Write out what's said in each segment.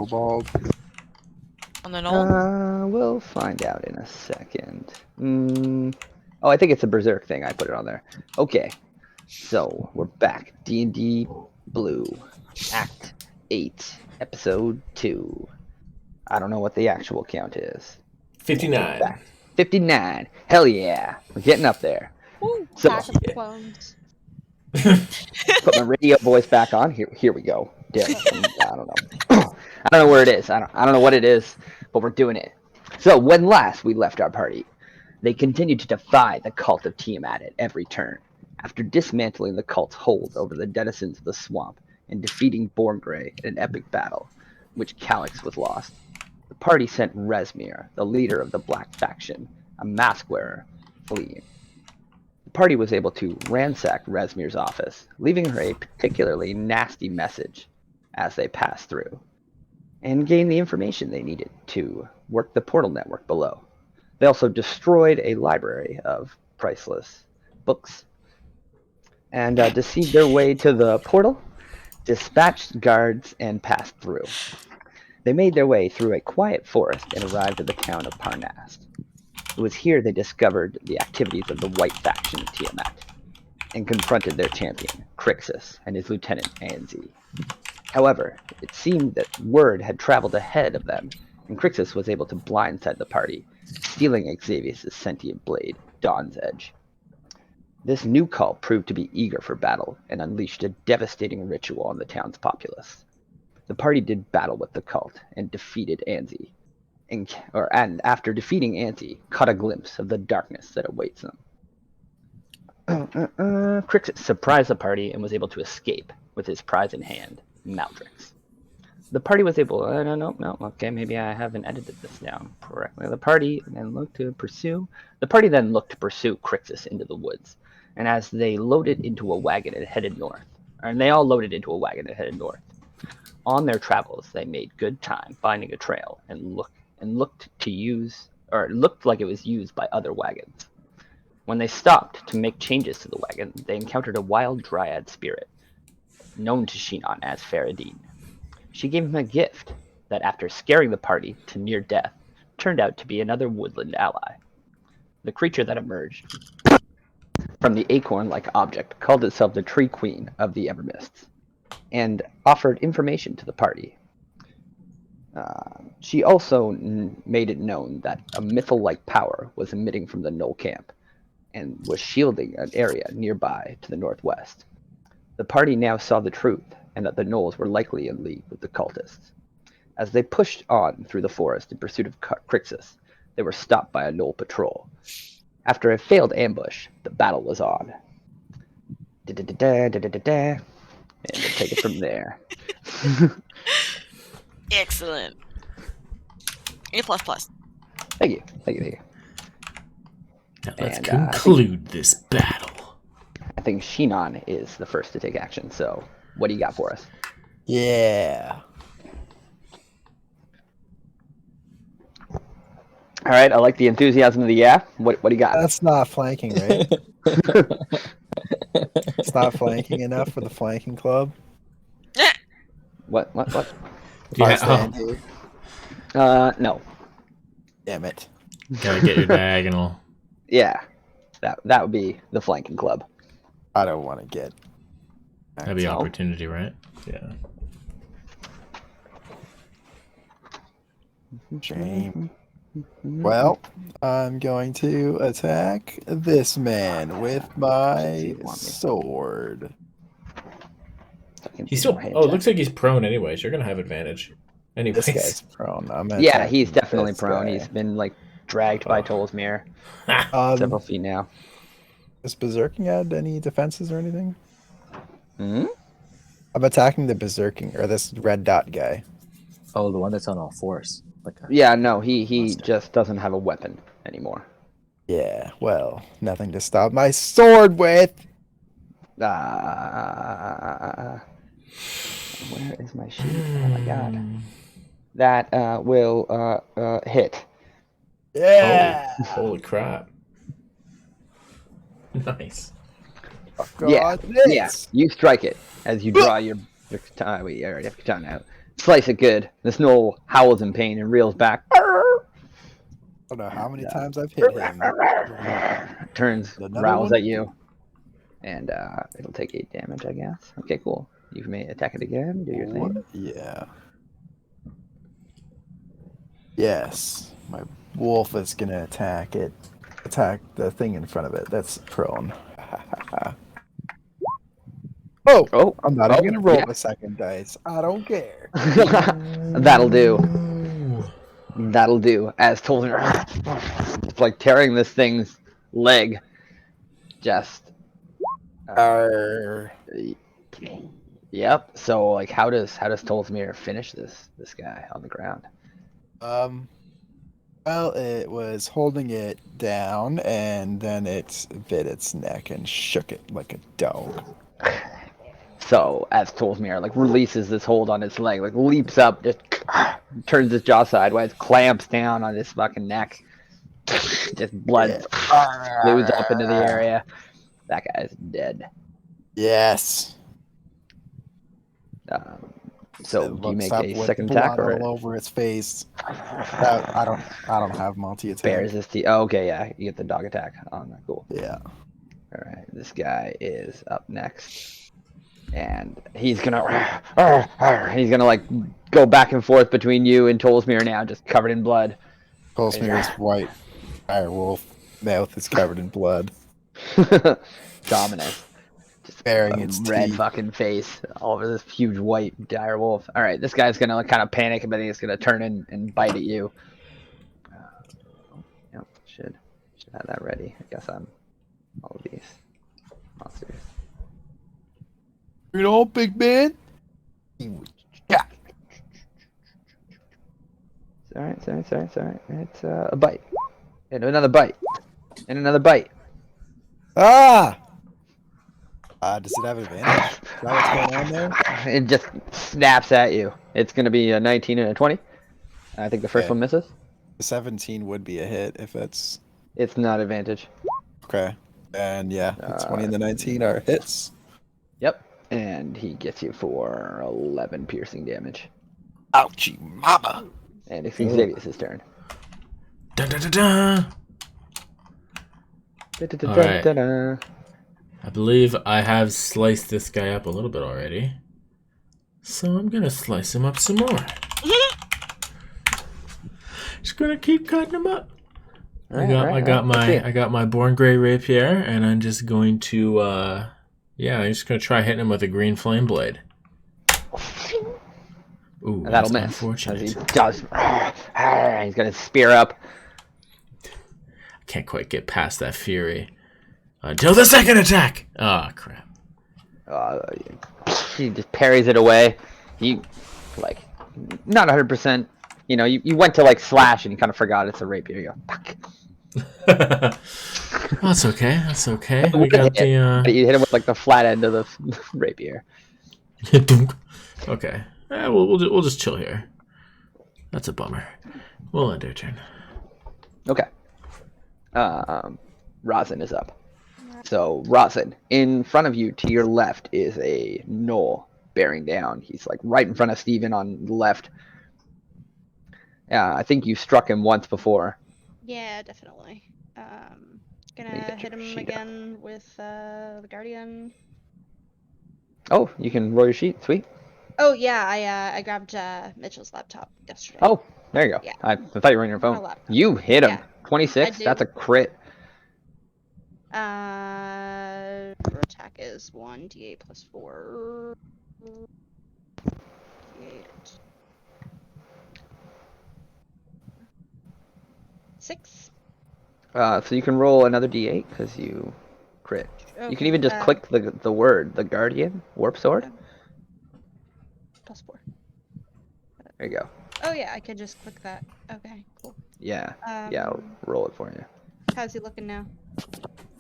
Firebolt. On the knoll? We'll find out in a second. Oh, I think it's a berserk thing. I put it on there. Okay, so we're back. D&D Blue, Act 8, Episode 2. I don't know what the actual count is. 59. 59. Hell yeah, we're getting up there. Ooh, So- Attack of the Clones. Put my radio voice back on. Here we go. Damn, I don't know. I don't know where it is. I don't know what it is, but we're doing it. So when last we left our party, they continued to defy the cult of Tiamat at every turn. After dismantling the cult's hold over the denizens of the swamp and defeating Borngray in an epic battle, which Calyx was lost, the party sent Resmir, the leader of the Black Faction, a mask wearer, fleeing. The party was able to ransack Resmir's office, leaving her a particularly nasty message as they passed through, and gain the information they needed to work the portal network below. They also destroyed a library of priceless books and deceived their way to the portal, dispatched guards, and passed through. They made their way through a quiet forest and arrived at the town of Parnast. It was here they discovered the activities of the White Faction of Tiamat and confronted their champion, Crixus, and his lieutenant, Anzi. However, it seemed that word had traveled ahead of them, and Crixus was able to blindside the party, stealing Xavius' sentient blade, Dawn's Edge. This new cult proved to be eager for battle and unleashed a devastating ritual on the town's populace. The party did battle with the cult and defeated Anzi, and after defeating Anzi, caught a glimpse of the darkness that awaits them. Crixus surprised the party and was able to escape with his prize in hand, Maldrix. The party was able. Okay, maybe I haven't edited this down correctly. The party then looked to pursue Crixus into the woods, and as they loaded into a wagon and headed north, On their travels, they made good time finding a trail and looked like it was used by other wagons. When they stopped to make changes to the wagon, they encountered a wild dryad spirit, known to Shinon as Faradine. She gave him a gift that, after scaring the party to near death, turned out to be another woodland ally. The creature that emerged from the acorn-like object called itself the Tree Queen of the Evermists, and offered information to the party. She also made it known that a mythal-like power was emitting from the Gnoll camp, and was shielding an area nearby to the northwest. The party now saw the truth, and that the Gnolls were likely in league with the cultists. As they pushed on through the forest in pursuit of Crixus, they were stopped by a Gnoll patrol. After a failed ambush, the battle was on. And we'll take it from there. Excellent. A++. Thank you. Now let's And, conclude this battle. I think Shinon is the first to take action, so what do you got for us? Yeah. All right, I like the enthusiasm of the yeah. What do you got? That's not flanking, right? It's not flanking enough for the flanking club. What? Yeah, No. Damn it. gotta get your diagonal. Yeah, that would be the flanking club. I don't want to get. That'd be opportunity, right? Yeah. Shame. Well, I'm going to attack this man with my sword. He's still. Oh, it looks like he's prone anyways. You're gonna have advantage. Anyways. This guy's prone. Yeah, he's definitely prone. He's been dragged by Tolsmere several feet now. Does Berserking add any defenses or anything? Hmm? I'm attacking the Berserking, or this red dot guy. Oh, the one that's on all fours. Yeah, no, he just doesn't have a weapon anymore. Yeah, well, nothing to stop my sword with. Where is my sheet? Oh my god. That will hit. Yeah. Holy crap. Nice. God, Yeah, you strike it as you draw your katana out. Slice it good. This Gnoll howls in pain and reels back. I don't know how many times I've hit him. Turns, Another growls one? at you. And it'll take 8 damage, I guess. Okay, cool. You may attack it again. Do your thing. Yeah. Yes. My wolf is gonna attack it. Attack the thing in front of it. That's prone. Oh! Oh, I'm not even gonna roll yeah. the second dice. I don't care. That'll do. That'll do. As Tolzien, it's like tearing this thing's leg. Just. Arr. Yep. So like, how does Tolzien finish this guy on the ground? Well, it was holding it down, and then it bit its neck and shook it like a dog. So as Tolzien like releases this hold on its leg, like leaps up, just turns his jaw sideways, clamps down on his fucking neck, just blood flews up into the area. That guy's dead. Yes. So It do you looks make up a with second blood attack or all over its face? I don't have multi-attack. bears this? Oh, okay, yeah, you get the dog attack on that. Cool. Yeah. All right, this guy is up next, and he's gonna like go back and forth between you and Tolzien now, just covered in blood. Tolzier's white direwolf mouth is covered in blood, Dominant. baring its Red teeth. fucking face all over this huge white dire wolf. All right, this guy's gonna like, kind of panic, but he's gonna turn and bite at you. Yep, should have that ready. I guess I'm all of these monsters. You know, big man. Yeah. Sorry. It's a bite, and another bite, and another bite. Ah. Does it have advantage? Is that what's going on there? It just snaps at you. It's gonna be a 19 and a 20. I think the first Okay. one misses. The 17 would be a hit if it's It's not advantage. okay. And yeah, the 20 and the 19 are hits. Yep. And he gets you for 11 piercing damage. Ouchie, mama. And it's Xavier's turn. Dun, dun, dun, dun. Alright. Da-da-da-da-da. I believe I have sliced this guy up a little bit already. So I'm gonna slice him up some more. Just gonna keep cutting him up. I got my Born Grey Rapier, and I'm just going to I'm just gonna try hitting him with a green flame blade. Ooh, And that's that'll miss. unfortunate. As he does. He's got his spear up. Can't quite get past that fury until the second attack. Oh crap! He just parries it away. You like not 100%. You know, you went to like slash and you kind of forgot it's a rapier. You go, fuck. That's okay. That's okay. We got the. You hit him with like the flat end of the rapier. Okay. We'll just chill here. That's a bummer. We'll end our turn. Okay. Rosin is up. So Rosin, in front of you to your left is a Gnoll bearing down. He's like right in front of Steven on the left. I think you struck him once before. Yeah, definitely. Let me Gonna get hit your him sheet up. again with the Guardian. Oh, you can roll your sheet. Sweet. Oh yeah, I grabbed Mitchell's laptop yesterday. Oh, there you go. Yeah. I thought you were on your My phone. laptop. You hit him. Yeah. 26. I do. That's a crit. Her attack is 1d8 plus 4. D8. 6. So you can roll another d8 because you crit. You can even just click the word, the Guardian, Warp Sword. Plus 4. There you go. Oh yeah, I could just click that. Okay, cool. Yeah. Yeah, I'll roll it for you. How's he looking now?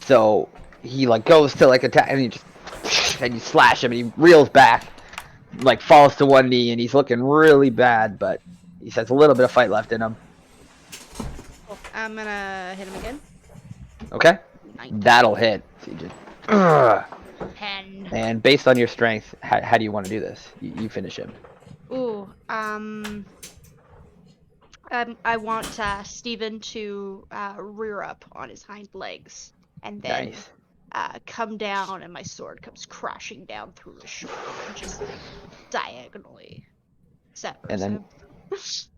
So he like goes to like attack, and you slash him, and he reels back, like falls to one knee, and he's looking really bad, but he has a little bit of fight left in him. Cool. I'm gonna hit him again. Okay, 19. that'll hit. So you just, 10. and based on your strength, how do you want to do this? You finish him. Ooh, I want Steven to rear up on his hind legs and then Nice. come down, and my sword comes crashing down through his shoulder and just like diagonally severs then- him.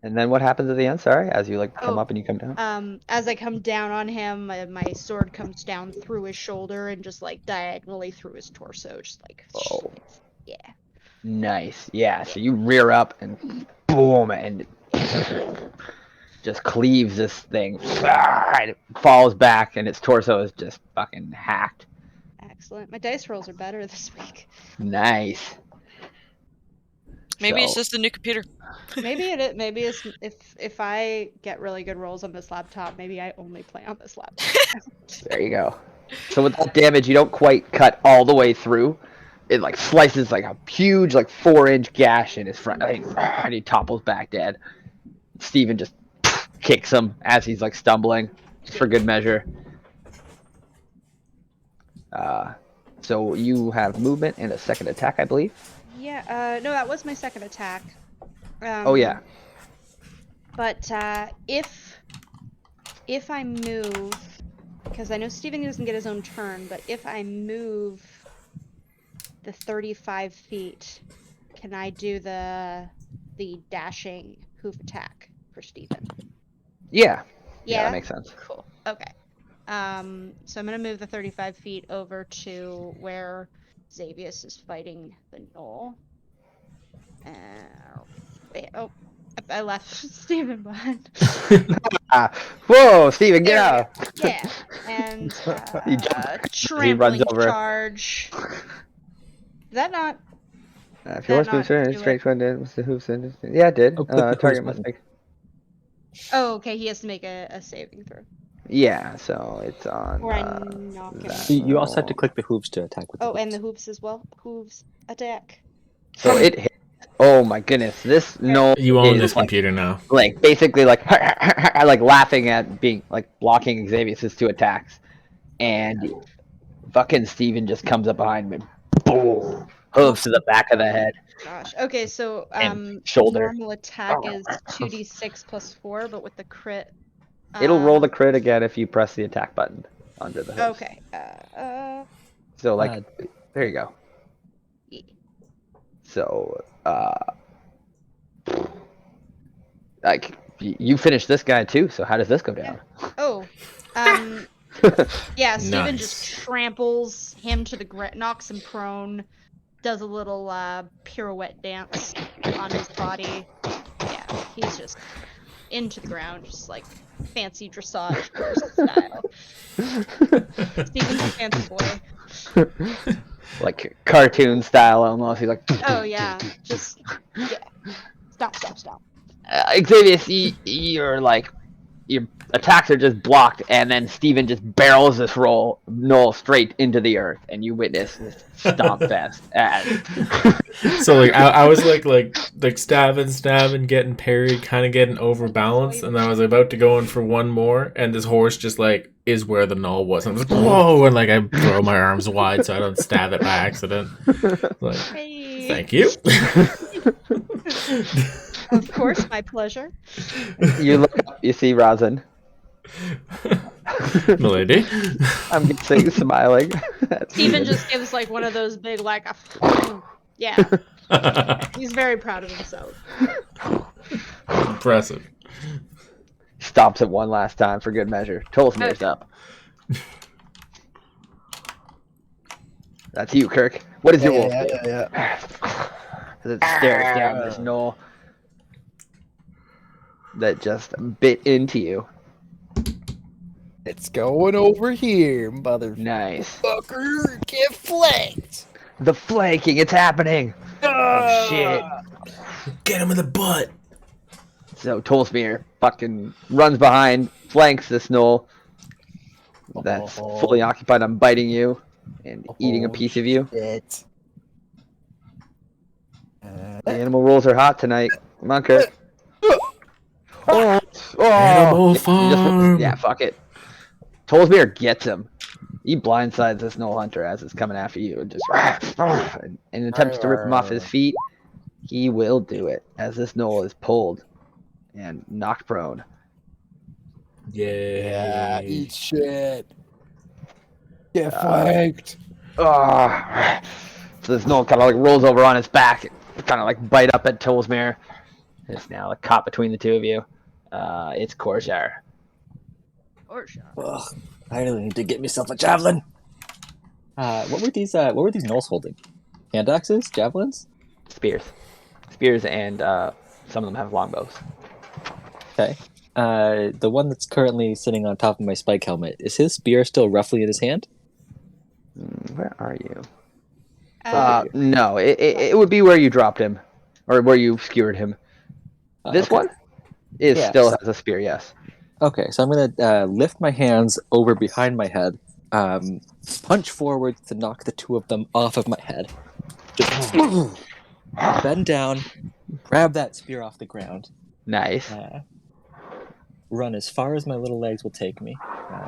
And then what happens at the end? Sorry, as you like come Oh, up and you come down. As I come down on him, my sword comes down through his shoulder and just like diagonally through his torso, just like Oh. yeah. Nice. Yeah. So you rear up and boom, and just cleaves this thing. And it falls back, and its torso is just fucking hacked. Excellent. My dice rolls are better this week. Nice. Maybe it's So- just a new computer. Maybe it's if I get really good rolls on this laptop, maybe I only play on this laptop. There you go. So with that damage, you don't quite cut all the way through. It like slices like a huge like 4-inch gash in his front, and he topples back dead. Steven just kicks him as he's like stumbling, just for good measure. So you have movement and a second attack, I believe. Yeah, no, that was my second attack. Oh yeah. But if I move, because I know Steven doesn't get his own turn, but if I move the 35 feet, can I do the dashing hoof attack for Steven? Yeah. Yeah, That makes sense. Cool. Okay. So I'm gonna move the 35 feet over to where Xavius is fighting the Gnoll. Wait, oh, I left Steven behind. Whoa, Steven, get There we out! go. Yeah, and He runs trampling over. charge. Is that not? If your horse not moves in, do straight one did. What's the hoof send? Yeah, it did. Oh, click the Target hooves must make. Oh, okay. He has to make a saving throw. Yeah, so it's on. Or I knock him. that. You also have to click the hooves to attack with the Oh, and the hooves. hooves as well. Hooves attack. So it hit. Oh my goodness, this Gnoll You own is this like, computer now. like basically like like laughing at being like blocking Xavius' 2 attacks, and fucking Steven just comes up behind him, and boom, hooves to the back of the head. Gosh. Okay, so And shoulder. normal attack is 2d6 plus 4, but with the crit. It'll roll the crit again if you press the attack button under the hooves. Okay. So like, there you go. So like you finished this guy too. So how does this go down? Oh. Yeah. Steven just tramples him to the ground, knocks him prone, does a little pirouette dance on his body. Yeah, he's just into the ground, just like fancy dressage horse style. Steven's a fancy boy. Like cartoon style almost. He's like, Oh yeah, just yeah. Stop. Xavius, you're like, your attacks are just blocked, and then Steven just barrels this Gnoll straight into the earth, and you witness this stomp fest. So like I was like stabbing, getting parried, kind of getting overbalanced, and I was about to go in for one more, and this horse just like is where the Gnoll was. I'm like, whoa, and like I throw my arms wide so I don't stab it by accident. Like, Hey. thank you. Of course, my pleasure. You look up, you see Razin. Milady. I'm guessing smiling. Steven just gives like one of those big like yeah. He's very proud of himself. Impressive. Stops it one last time for good measure. Tolsmir's up. That's you, Kirk. What does your wolf do? Yeah. As it stares down this Gnoll that just bit into you. It's going over here, motherfucker. Nice. Get flanked. The flanking, it's happening. Oh shit. Get him in the butt. So Tolsmir fucking runs behind, flanks this Gnoll that's fully occupied on biting you and eating a piece of you. Shit. The animal rules are hot tonight. Come on, Kirk. Animal Farm. Yeah, fuck it. Tolsmir gets him. He blindsides this Gnoll hunter as it's coming after you, and just and attempts to rip him off his feet. He will do it as this Gnoll is pulled and knocked prone. Yeah, Yay. eat shit. Get flanked. So this Gnoll kind of like rolls over on his back, kind of like bite up at Tolsmere. It's now a caught between the two of you. It's Korshar. Or sure. Ugh, I really need to get myself a javelin. What were these gnolls holding? Hand axes? Javelins? Spears, and some of them have longbows. Okay. The one that's currently sitting on top of my spike helmet, is his spear still roughly in his hand? Where are you? Uh, No, it would be where you dropped him, or where you skewered him. This Okay. one is Yeah, still so- has a spear. Yes. Okay, so I'm gonna lift my hands over behind my head, punch forward to knock the two of them off of my head. Just bend down, grab that spear off the ground, Nice. run as far as my little legs will take me,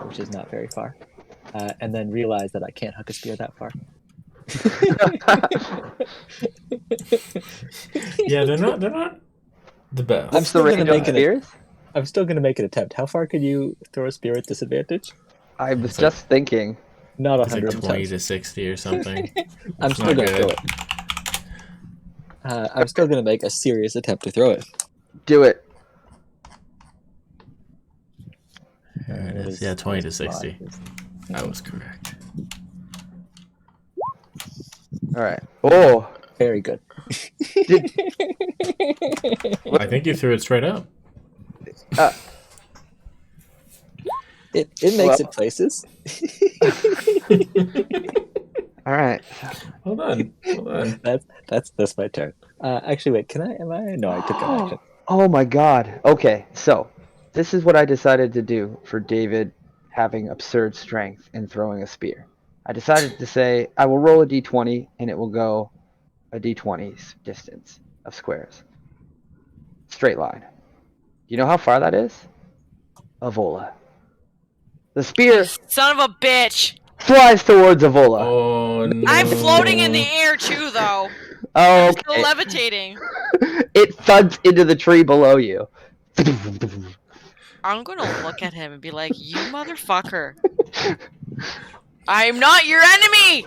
which is not very far, and then realize that I can't hook a spear that far. Yeah, they're not the best. I'm What's still the gonna range on make it. spears? I'm still gonna make an attempt. How far could you throw a spear at disadvantage? I was It's just thinking. Not It's like 100 20 times. to 60 or something. I'm It's still not gonna good. throw it. I'm still gonna make a serious attempt to throw it. Do it. There it is. Yeah, 20 to 60. That was correct. All right. Oh, Very good. I think you threw it straight up. It makes Well- it places. all right. Hold on. That's my turn. Actually, wait. Can I? Am I? No, I took an action. Oh my God. Okay, so this is what I decided to do for David having absurd strength and throwing a spear. I decided to say I will roll a d20 and it will go a d20's distance of squares. Straight line. Do you know how far that is? Avola. The spear Son of a bitch! flies towards Avola. Oh, no. I'm floating in the air too, though. Oh, I'm still okay. levitating. It thuds into the tree below you. I'm gonna look at him and be like, "You motherfucker! I'm not your enemy,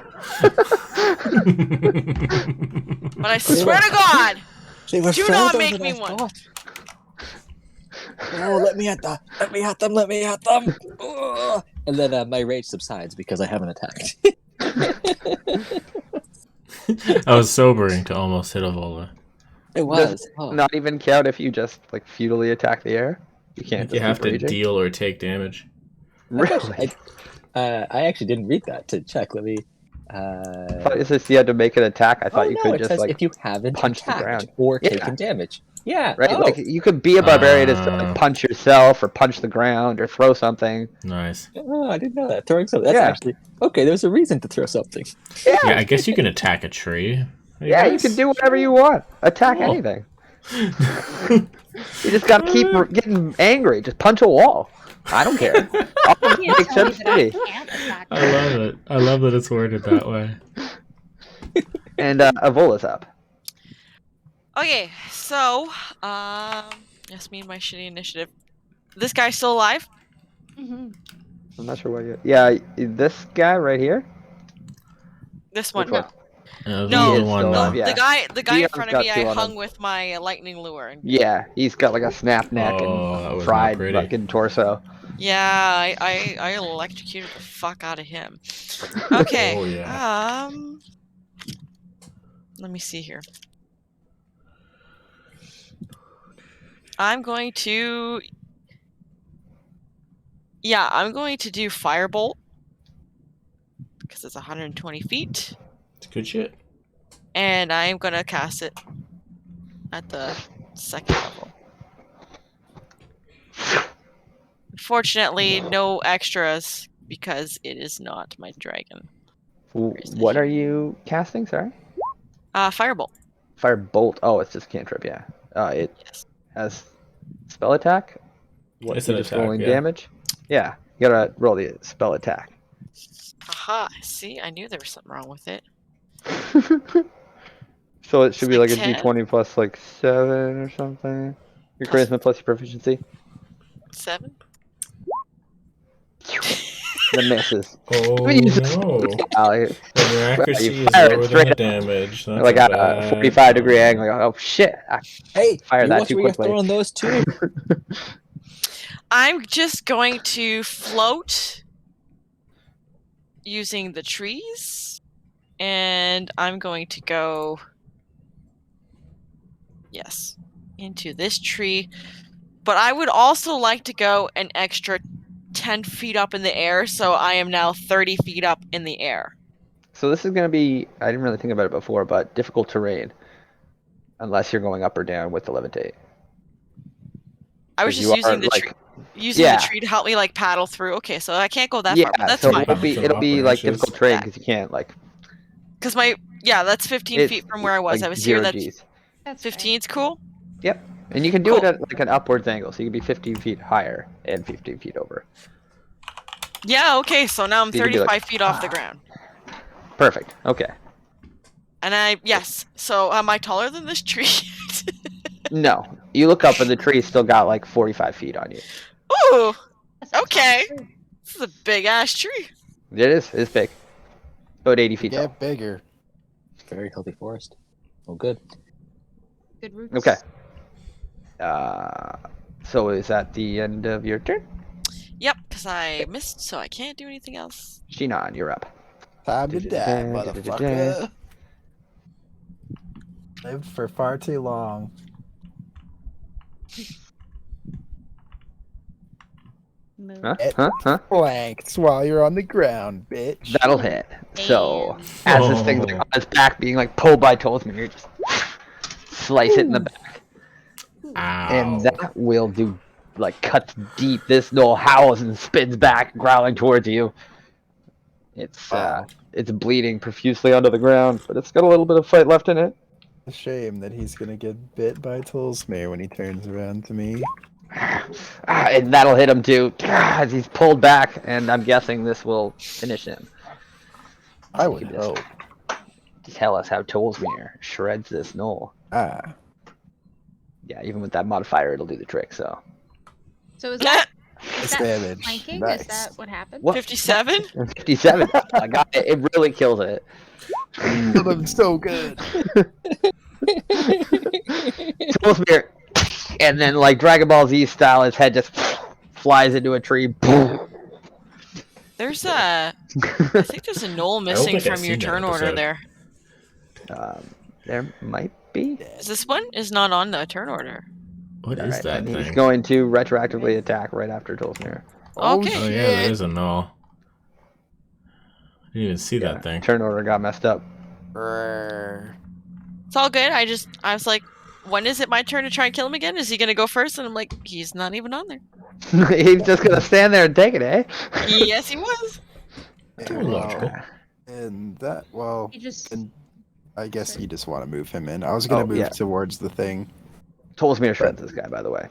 but I swear to God, They were do not further make than me I one." thought. Oh, let me at them! Let me at them! Let me at them! Ugh. And then my rage subsides because I haven't attacked. That was sobering to almost hit a Vola. It Does was. Oh. not even count if you just like futilely attack the air. You I can't. think you just have keep to raging? deal or take damage. Really? I actually didn't read that to check. Let me. I thought it says you had to make an attack. I thought you no, could it just says like if you haven't punch the attacked ground. or Yeah. taken damage. Yeah. right. Oh. Like you could be a barbarian and like, punch yourself or punch the ground or throw something. Nice. Oh, I didn't know that. Throwing something. That's Yeah. actually okay. There's a reason to throw something. Yeah. Yeah, I guess you can attack a tree. Yeah, you can do whatever you want. Attack Cool. anything. You just gotta keep getting angry. Just punch a wall. I don't care. All of it You can't makes tell me sense that to I me. can't attack. I love it. I love that it's worded that way. And Avola's up. Okay, so yes, me and my shitty initiative. This guy's still alive? Mhm. I'm not sure what you. Yeah, this guy right here. This one? Which one? No, He the is one. still alive, yeah. the guy in Dion's front of got me, I two on hung him. with my lightning lure. Yeah, he's got like a snap neck Oh, that and was fried not pretty. fucking torso. Yeah, I electrocuted the fuck out of him. Okay. Oh, yeah. Let me see here. I'm going to. Yeah, I'm going to do Firebolt because it's 120 feet, It's good shit. and I am gonna cast it at the second level. Unfortunately, no extras because it is not my dragon. What are you casting? Sorry. Firebolt. Firebolt. Oh, it's just cantrip. Yeah. It Yes. has spell attack. What? It's You an just attack, rolling yeah. damage. Yeah, you gotta roll the spell attack. Aha! See, I knew there was something wrong with it. So it should be like a 10? d20 plus like 7 or something. Your charisma plus your proficiency. 7? The misses. Oh You just- no. Allie, And your accuracy is fire it lower than straight the up. damage. That's like a a bad 45-degree number. angle. Oh shit! I Hey, fired you that watch too where you're quickly. throwing those too. I'm just going to float using the trees, and I'm going to go, yes, into this tree. But I would also like to go an extra 10 feet up in the air, so I am now 30 feet up in the air. So this is gonna be. I didn't really think about it before, but difficult terrain. Unless you're going up or down with the levitate. I was 'Cause just you using are, the like- tree. Using Yeah. the tree to help me like paddle through. Okay, so I can't go that Yeah, far, but that's so fine. it'll be Some it'll be like branches. difficult terrain Yeah. because you can't like. Because that's 15 It's feet from where I was. like I was here. 0 That's Gs. That's fair. 15's cool. Yep, and you can do it Cool. at like an upwards angle, so you can be 15 feet higher and 15 feet over. Yeah, okay, so now I'm So you can be 35 like, feet off the ground. Perfect. Okay. And yes, so am I taller than this tree? No, you look up and the tree's still got like 45 feet on you. Ooh, That's a okay. tall tree. This is a big ass tree. It is. It's big. About 80 feet tall. Get bigger. Very healthy forest. Oh, good. Good roots. Okay. So is that the end of your turn? Yep, because I missed, so I can't do anything else. Shinon, you're up. Time to die, Da-da-da, motherfucker. Lived for far too long. Move. Huh? Flanked while you're on the ground, bitch. That'll hit. So, Damn. as this thing's like, on its back being like pulled by Tolsman, you just slice it in the back. Ow. And that will do, like, cuts deep. This Gnoll howls and spins back, growling towards you. It's bleeding profusely onto the ground, but it's got a little bit of fight left in it. A shame that he's gonna get bit by Tolsmere when he turns around to me. And that'll hit him too, as he's pulled back, and I'm guessing this will finish him. I would You just hope. tell us how Tolsmere shreds this Gnoll. Ah. Yeah, even with that modifier, it'll do the trick, so. So is that It's damage. flanking? Nice. Is that what happened? What? 57? 57. I got it. It really kills it. I'm so good. Tolsmere, and then like Dragon Ball Z style, his head just flies into a tree. There's I think there's a Gnoll missing think I've from your seen that turn order episode. there. There might be. This one is not on the turn order. What is Alright, that and thing? he's going to retroactively attack right after Tolsmere. Okay. Oh yeah, there is a Gnoll. I didn't even see that thing. Turn order got messed up. It's all good. I was like, when is it my turn to try and kill him again? Is he gonna go first? And I'm like, he's not even on there. He's just gonna stand there and take it, eh? Yes, he was. Yeah, Logical. and that, well, He just and I guess you just want to move him in. I was gonna Oh, move yeah. towards the thing. Tolsmere shreds this guy, by the way.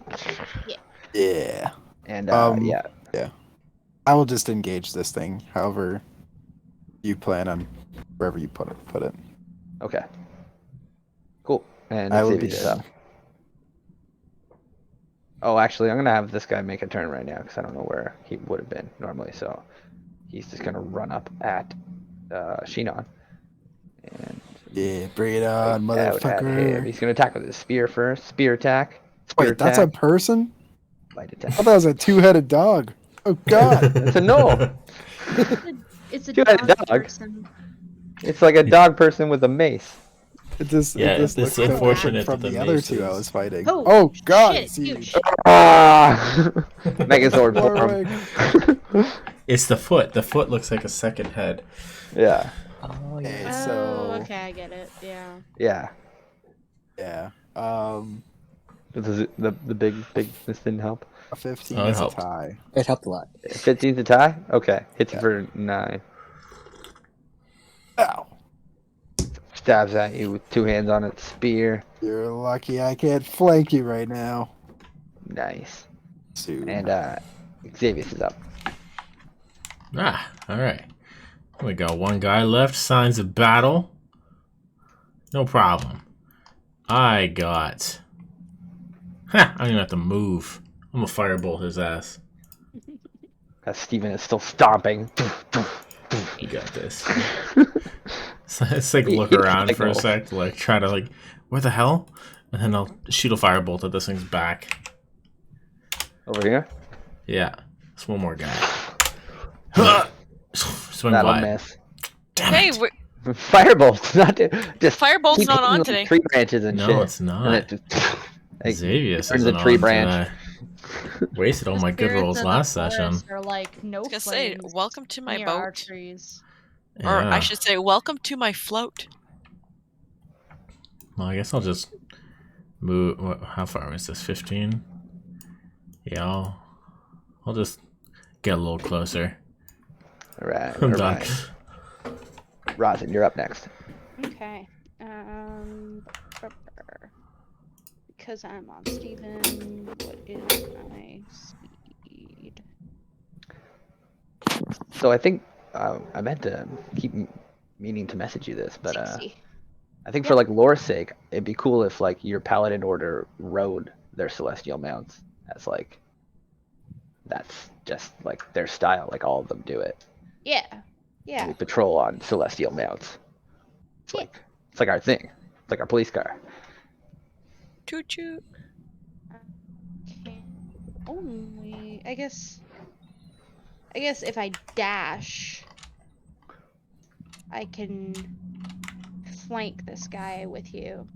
Yeah. And Yeah. yeah. I will just engage this thing. However, you plan on wherever you put it. Okay. Cool. And I will Xavier's be up. dead. Oh, actually, I'm gonna have this guy make a turn right now because I don't know where he would have been normally. So he's just gonna run up at Shinon. And Yeah, bring it on, right out at him. motherfucker. He's gonna attack with his spear first. Spear attack. Spear Wait, that's a attack. person? Bite I attack. thought that was a two-headed dog. Oh god. It's a Gnoll. it's a Two-headed dog dog. person. It's like a dog person with a mace. It just, Yeah, it just it's looks unfortunate different from that the the other mace two I is- was fighting. Oh, god, shit, it's it's huge. huge. Ah! Megazord form. Warwick. It's the foot. The foot looks like a second head. Yeah. Oh, yeah. Okay, Oh, so okay, I get it. Yeah. Yeah. yeah, The big this didn't help. a 15 Oh, it is a helped. tie. It helped a lot. 15's a tie? Okay. Hits you Yeah. for 9. Ow! Stabs at you with 2 hands on its spear. You're lucky I can't flank you right now. Nice. Soon. And Xavius is up. Ah, all right. We got one guy left. Signs of battle. No problem. I got. Ha! I don't even have to move. I'm gonna firebolt his ass. As Steven is still stomping. You got this. It's like look He- around like for a Gnolls. sec, like try to like, where the hell? And then I'll shoot a firebolt at this thing's back. Over here? Yeah, it's one more guy. Swing That'll wide. miss. Damn Hey, it! Firebolt's not just Firebolt's keep not hitting on the today. Tree branches and No, shit. it's not. And it just, like, Xavius turns isn't a tree on branch. today. Wasted all The my good spirits rolls of the last session. forest Are like no I was gonna say, flames welcome to my near our boat. trees. Or I Yeah. should say, welcome to my float. Well, I guess I'll just move. How far is this? 15? Yeah, I'll just get a little closer. All right. I'm all done. right. Rosin, you're up next. Okay. Because I'm on Steven, what is my speed? So I think I meant to keep meaning to message you this, but 60. I think for like lore's sake, it'd be cool if like your paladin order rode their celestial mounts as like that's just like their style. Like all of them do it. Yeah. Yeah. We patrol on celestial mounts. It's Yeah. like it's like our thing. It's like our police car. Toot toot. Okay. Only, I guess if I dash, I can flank this guy with you.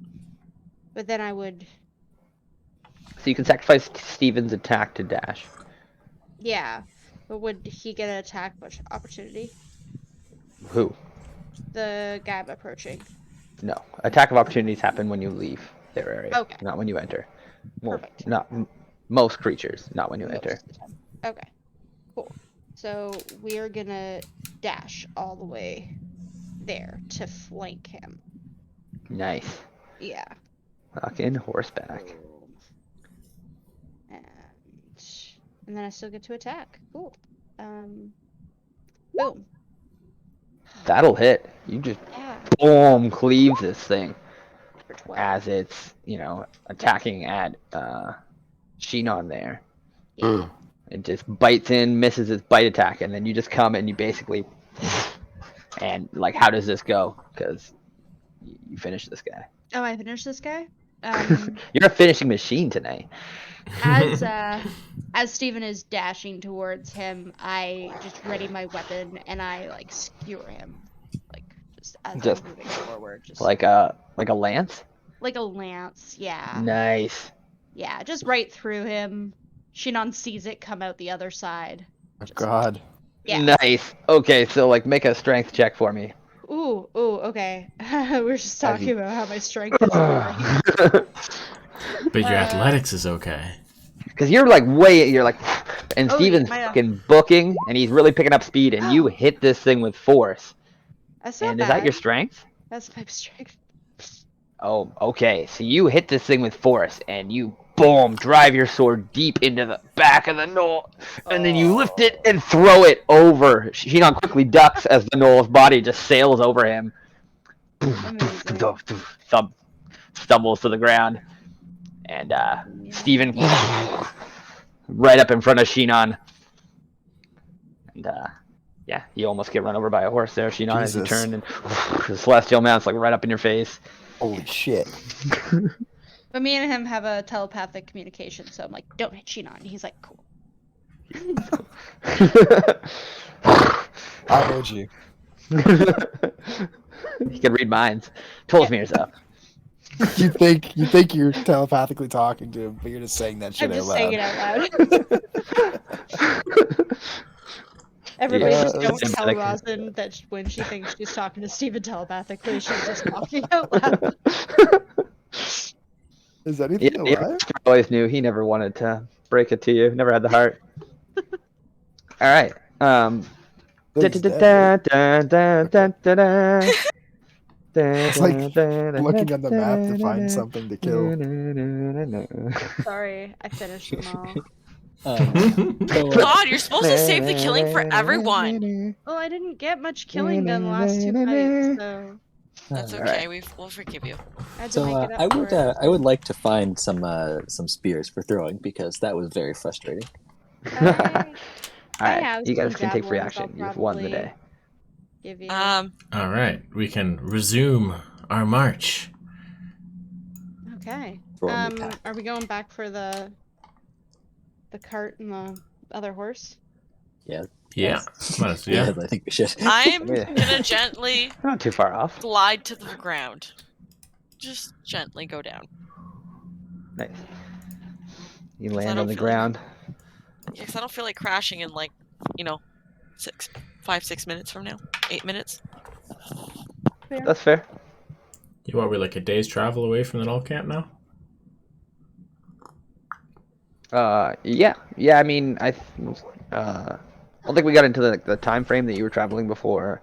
But then I would, So you can sacrifice Steven's attack to dash. yeah. But would he get an attack opportunity? Who? The guy I'm approaching. No. Attack of opportunities happen when you leave their area, Okay. not when you enter. Well, Perfect. not most creatures, not when you Most enter. of the time. Okay. Cool. So we're gonna dash all the way there to flank him. Nice. Yeah. Fucking horseback. Boom. And then I still get to attack. Cool. Boom. That'll hit. You just Yeah. boom cleave this thing For 12. as it's attacking at Shinon there. Yeah. It just bites in, misses its bite attack, and then you just come and you basically and like how does this go? Because you finish this guy. Oh, I finished this guy. You're a finishing machine tonight. As Steven is dashing towards him, I just ready my weapon and I like skewer him, like just as Just I'm moving forward, just Like a lance. like a lance. Yeah, Nice. yeah, just right through him. Shinon sees it come out the other side. Oh, God. Yeah. Nice. Okay, so like make a strength check for me. Ooh, okay. We're just As talking you- about how my strength is going. But your athletics is okay. Because you're like, and Oh, Steven's my- fucking booking, and he's really picking up speed, and you hit this thing with force. That's not And bad. is that your strength? That's my strength. Oh, okay. So you hit this thing with force, and you boom drive your sword deep into the back of the knoll, and then you lift it and throw it over. Shinon quickly ducks as the knoll's body just sails over him. Amazing. Stumbles to the ground, and Steven right up in front of Shinon. And yeah, you almost get run over by a horse there, Shinon, as you Jesus. turn, and the celestial mount's like right up in your face. Holy shit. But me and him have a telepathic communication, so I'm like, don't hit Shinon. And he's like, cool. I heard you. You can read minds. Told me yourself. You think you're telepathically talking to him, but you're just saying that shit I'm out just loud. saying it out loud. Everybody Yeah, just don't tell sympathetic. Rosin that when she thinks she's talking to Steven telepathically, she's just talking out loud. Is anything Yeah, alive? I always knew he never wanted to break it to you. Never had the heart. All right. Thing's dead, right? It's like looking on the map to find something to kill. Sorry, I finished them all. God, you're supposed to save the killing for everyone. Well, I didn't get much killing done the last two fights, so That's All okay. right. We'll forgive you. I had to So make it I up for would it. I would like to find some spears for throwing because that was very frustrating. I All right, have you guys some can take free javelins I'll action. You've won the probably day. give you. Um, All right, we can resume our march. Okay. Throw me back. Are we going back for the cart and the other horse? Yeah. Yeah, Yes. yeah. Yes, I think we should. I'm Yeah. gonna gently Not too far off. glide to the ground. Just gently go down. Nice. You 'Cause I land don't on the feel like- ground. Yeah, 'cause I don't feel like crashing in like, 5-6 minutes from now. 8 minutes. That's fair. You are we like a day's travel away from the Null camp now? Yeah. I mean, I don't think we got into the time frame that you were traveling before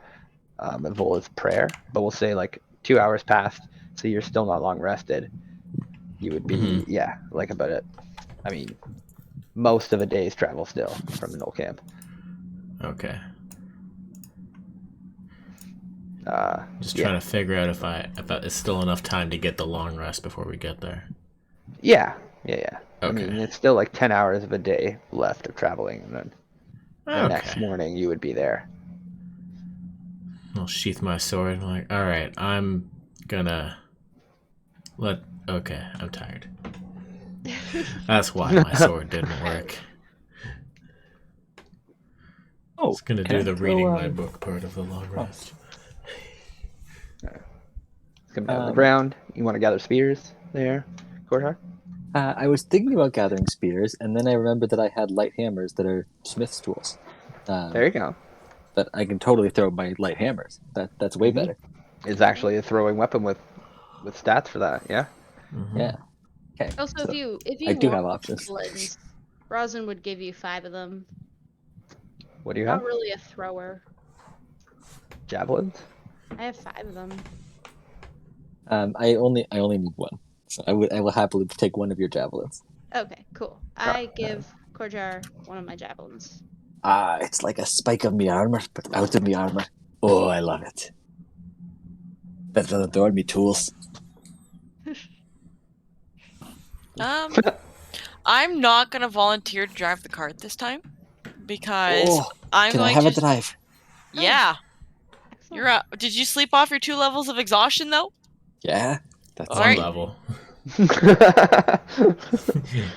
Evola's prayer, but we'll say like 2 hours passed, so you're still not long rested. You would be, like about it. I mean, most of a day's travel still from the Null camp. Okay. Just Yeah. trying to figure out if it's still enough time to get the long rest before we get there. Yeah. I Okay. mean, it's still like 10 hours of a day left of traveling, and then the next Okay. morning you would be there. I'll sheath my sword and like, all right, I'm gonna Okay, I'm tired. That's why my sword didn't work. Oh, It's gonna can do I the throw, reading my book part of the long oh. rest. It's gonna be on the ground. You want to gather spears there, Korhar? I was thinking about gathering spears, and then I remembered that I had light hammers that are smith's tools. There you go. But I can totally throw my light hammers. That's way better. It's actually a throwing weapon with stats for that. Yeah. Mhm. Yeah. Okay. Also, so if you I do want have options. javelins, Rosin would give you 5 of them. What do you Not have? really a thrower. Javelins. I have 5 of them. I only need one, so I will happily take one of your javelins. Okay, cool. I give Korjar one of my javelins. It's like a spike of me armor, but out of me armor. Oh, I love it. Better than throwing me tools. I'm not gonna volunteer to drive the cart this time because Oh, I'm can I going have to. a drive? Yeah, Excellent. you're. Did you sleep off your 2 levels of exhaustion though? Yeah. That's All One right. level.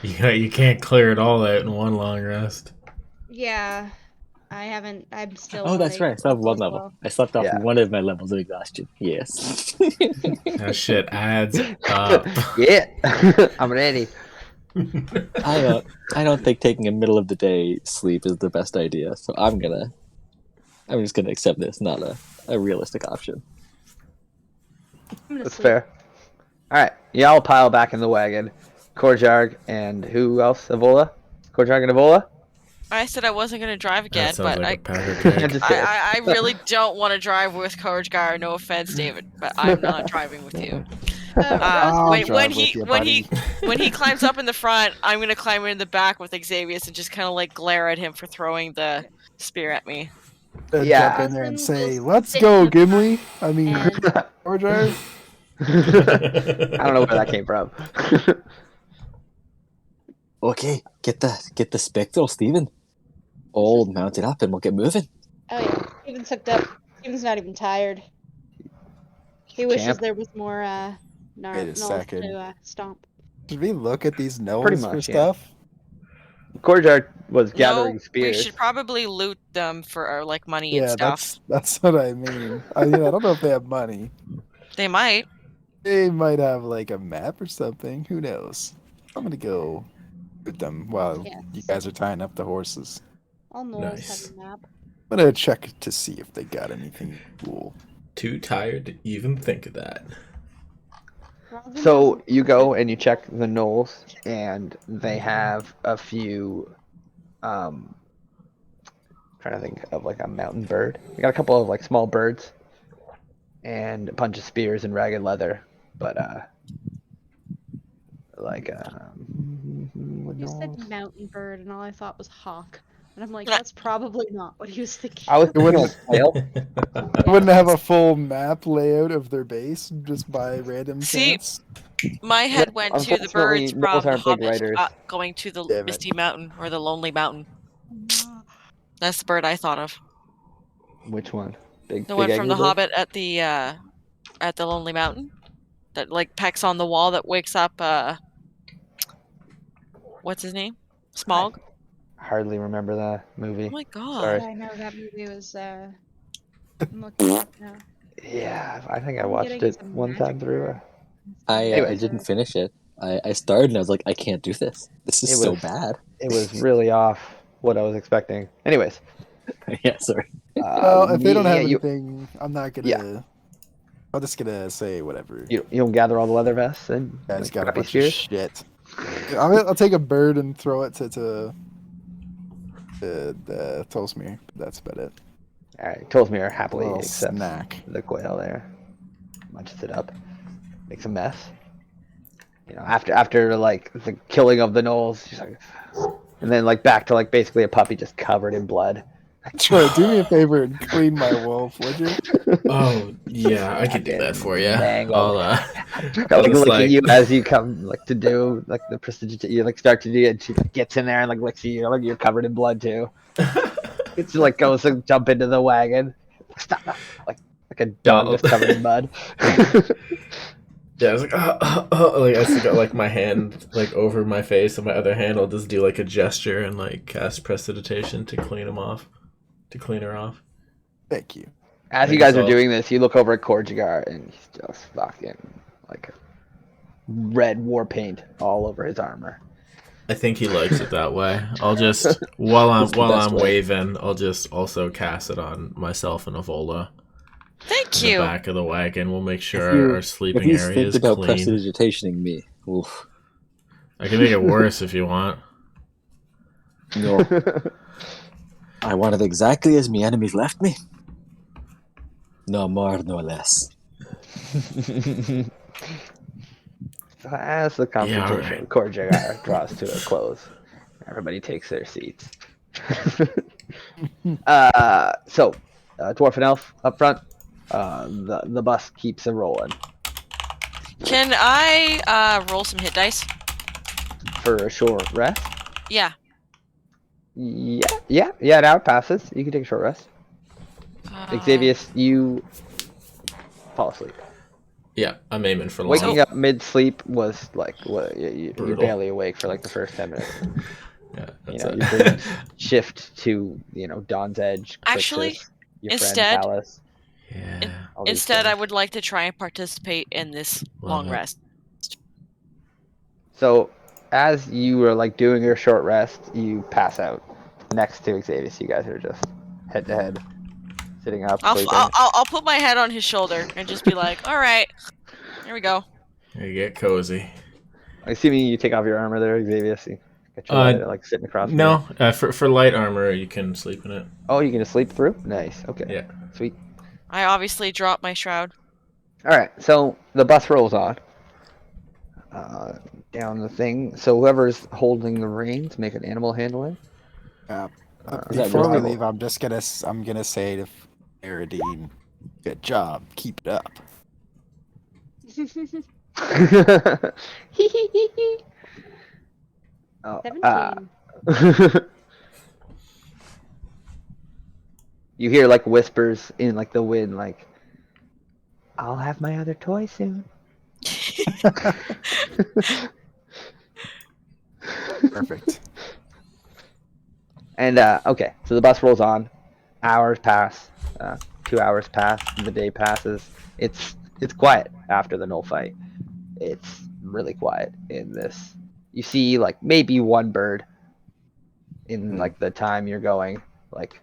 You can't clear it all out in one long rest. Yeah, I haven't. I'm still. Oh, on that's right. I still have one as level. well. I slept off Yeah. one of my levels of exhaustion. Yes. That shit adds up. Yeah. I'm ready. I don't think taking a middle of the day sleep is the best idea. So I'm just gonna accept this, not a realistic option. I'm gonna That's sleep. fair. All right. Yeah, I'll pile back in the wagon. Korjarg and who else? Evola? Korjarg and Evola? I said I wasn't gonna drive again, That sounds but like a powder I'm keg. just kidding. I really don't want to drive with Korjar. No offense, David, but I'm not driving with you. I'll When drive he with you, when buddy. when he climbs up in the front, I'm gonna climb in the back with Xavius and just kind of like glare at him for throwing the spear at me. Yeah. Jump in there and Rosin say, will "Let's sit go, in the Gimli." I mean, And George. I don't know where that came from. Okay, get the spectral, Stephen. All mounted up and we'll get moving. oh yeah, Steven's hooked up. Steven's not even tired. He wishes Champ. there was more Wait a Gnolls second. to stomp. Should we look at these Pretty gnolls much, for yeah. stuff? Korjarg was No, gathering we spears. should probably loot them for like money and Yeah, stuff. that's what I mean. I don't know if they have money. They might. They might have like a map or something. Who knows? I'm gonna go with them while Yes. you guys are tying up the horses. All Gnolls Nice. have a map. I'm gonna check to see if they got anything cool. Too tired to even think of that. Rosin So has- you go and you check the Gnolls, and they have a few. Trying to think of like a mountain bird. They got a couple of like small birds, and a bunch of spears and ragged leather. But what You Gnolls? said mountain bird, and all I thought was hawk. And I'm like, that's probably not what he was thinking. I was It thinking wouldn't- like quail. I wouldn't have a full map layout of their base just by random See, chance. My head went to the Unfortunately, birds gnolls from aren't big Hobbit writers. going to the Damn it. Misty Mountain or the Lonely Mountain. That's the bird I thought of. Which one? Big The one from angry the bird? Hobbit at the Lonely Mountain that like pecks on the wall that wakes up what's his name? Smog? Hardly remember that movie. Oh my god. Sorry. I know that movie was. I'm looking it up now. Yeah, I think I I'm watched getting it some one time magic through. bird. I Anyway. didn't finish it. I started and I was like, I can't do this. This is It so was- bad. It was really off what I was expecting. Anyways. Yeah, sorry. Well, if they don't have you, anything, I'm not gonna. Yeah. I'm just gonna say whatever. you don't gather all the leather vests and Guys like, got a crappy bunch spears? of shit. I'll take a bird and throw it to the Toastmere. That's about it. All right, Toastmere happily Little accepts snack. the quail there, munches it up, makes a mess. You know, after like the killing of the gnolls, she's like, and then like back to like basically a puppy just covered in blood. Troy, do me a favor and clean my wolf, would you? Oh yeah, I could do that for you. Mangled. I'll Like just, look like- at you as you come like to do like the prestidigitation. You like start to do it. She like, gets in there and like licks you. Like you're covered in blood too. It's like goes to jump into the wagon. Stop! Like a dog Oh. just covered in mud. Yeah, I was like, like I still got like my hand like over my face, and my other hand I'll just do like a gesture and like cast prestidigitation to clean him off, to clean her off. Thank you. As you Thanks, guys are all. doing this, you look over at Korjigar and he's just fucking like red war paint all over his armor. I think he likes it that way. I'll just while It's the best I'm way. waving, I'll just also cast it on myself and Avola. Thank In the you. back of the wagon. We'll make sure If you- our sleeping If you area think is about clean. prestidigitationing me, oof. I can make it worse if you want. No. I want it exactly as my enemies left me. No more, no less. So as the confrontation with Korjigar draws to a close, everybody takes their seats. So, dwarf and elf up front. The bus keeps a rolling Can I roll some hit dice? for a short rest. Yeah. Yeah. Now it passes. You can take a short rest. Xavius, you fall asleep. Yeah, I'm aiming for long. Waking up mid-sleep was like you're Brutal. barely awake for like the first 10 minutes. Yeah, You that's know, it. your dreams shift to Dawn's Edge. Actually, Crixus, your instead- friend Alice. Yeah. all these Instead, I things. would like to try and participate in this long it. rest. So, as you were like doing your short rest, you pass out next to Xavius. You guys are just head to head, sitting up, sleeping. I'll put my head on his shoulder and just be like, all right, here we go. You get cozy. Assuming you take off your armor there, Xavius. You get your light, like sitting across. from No, you. for light armor, you can sleep in it. Oh, you can just sleep through. Nice. Okay. Yeah. Sweet. I obviously dropped my shroud. All right. So the bus rolls on. Down the thing. So whoever's holding the reins, make an animal handling. Is that Before we reasonable? leave, I'm gonna say to Aradine, good job, keep it up. Oh, 17. You hear like whispers in like the wind, like, "I'll have my other toy soon." Perfect. And okay, so the bus rolls on. Hours pass. 2 hours pass. The day passes. It's quiet after the Gnoll fight. It's really quiet in this. You see like maybe one bird in like the time you're going, like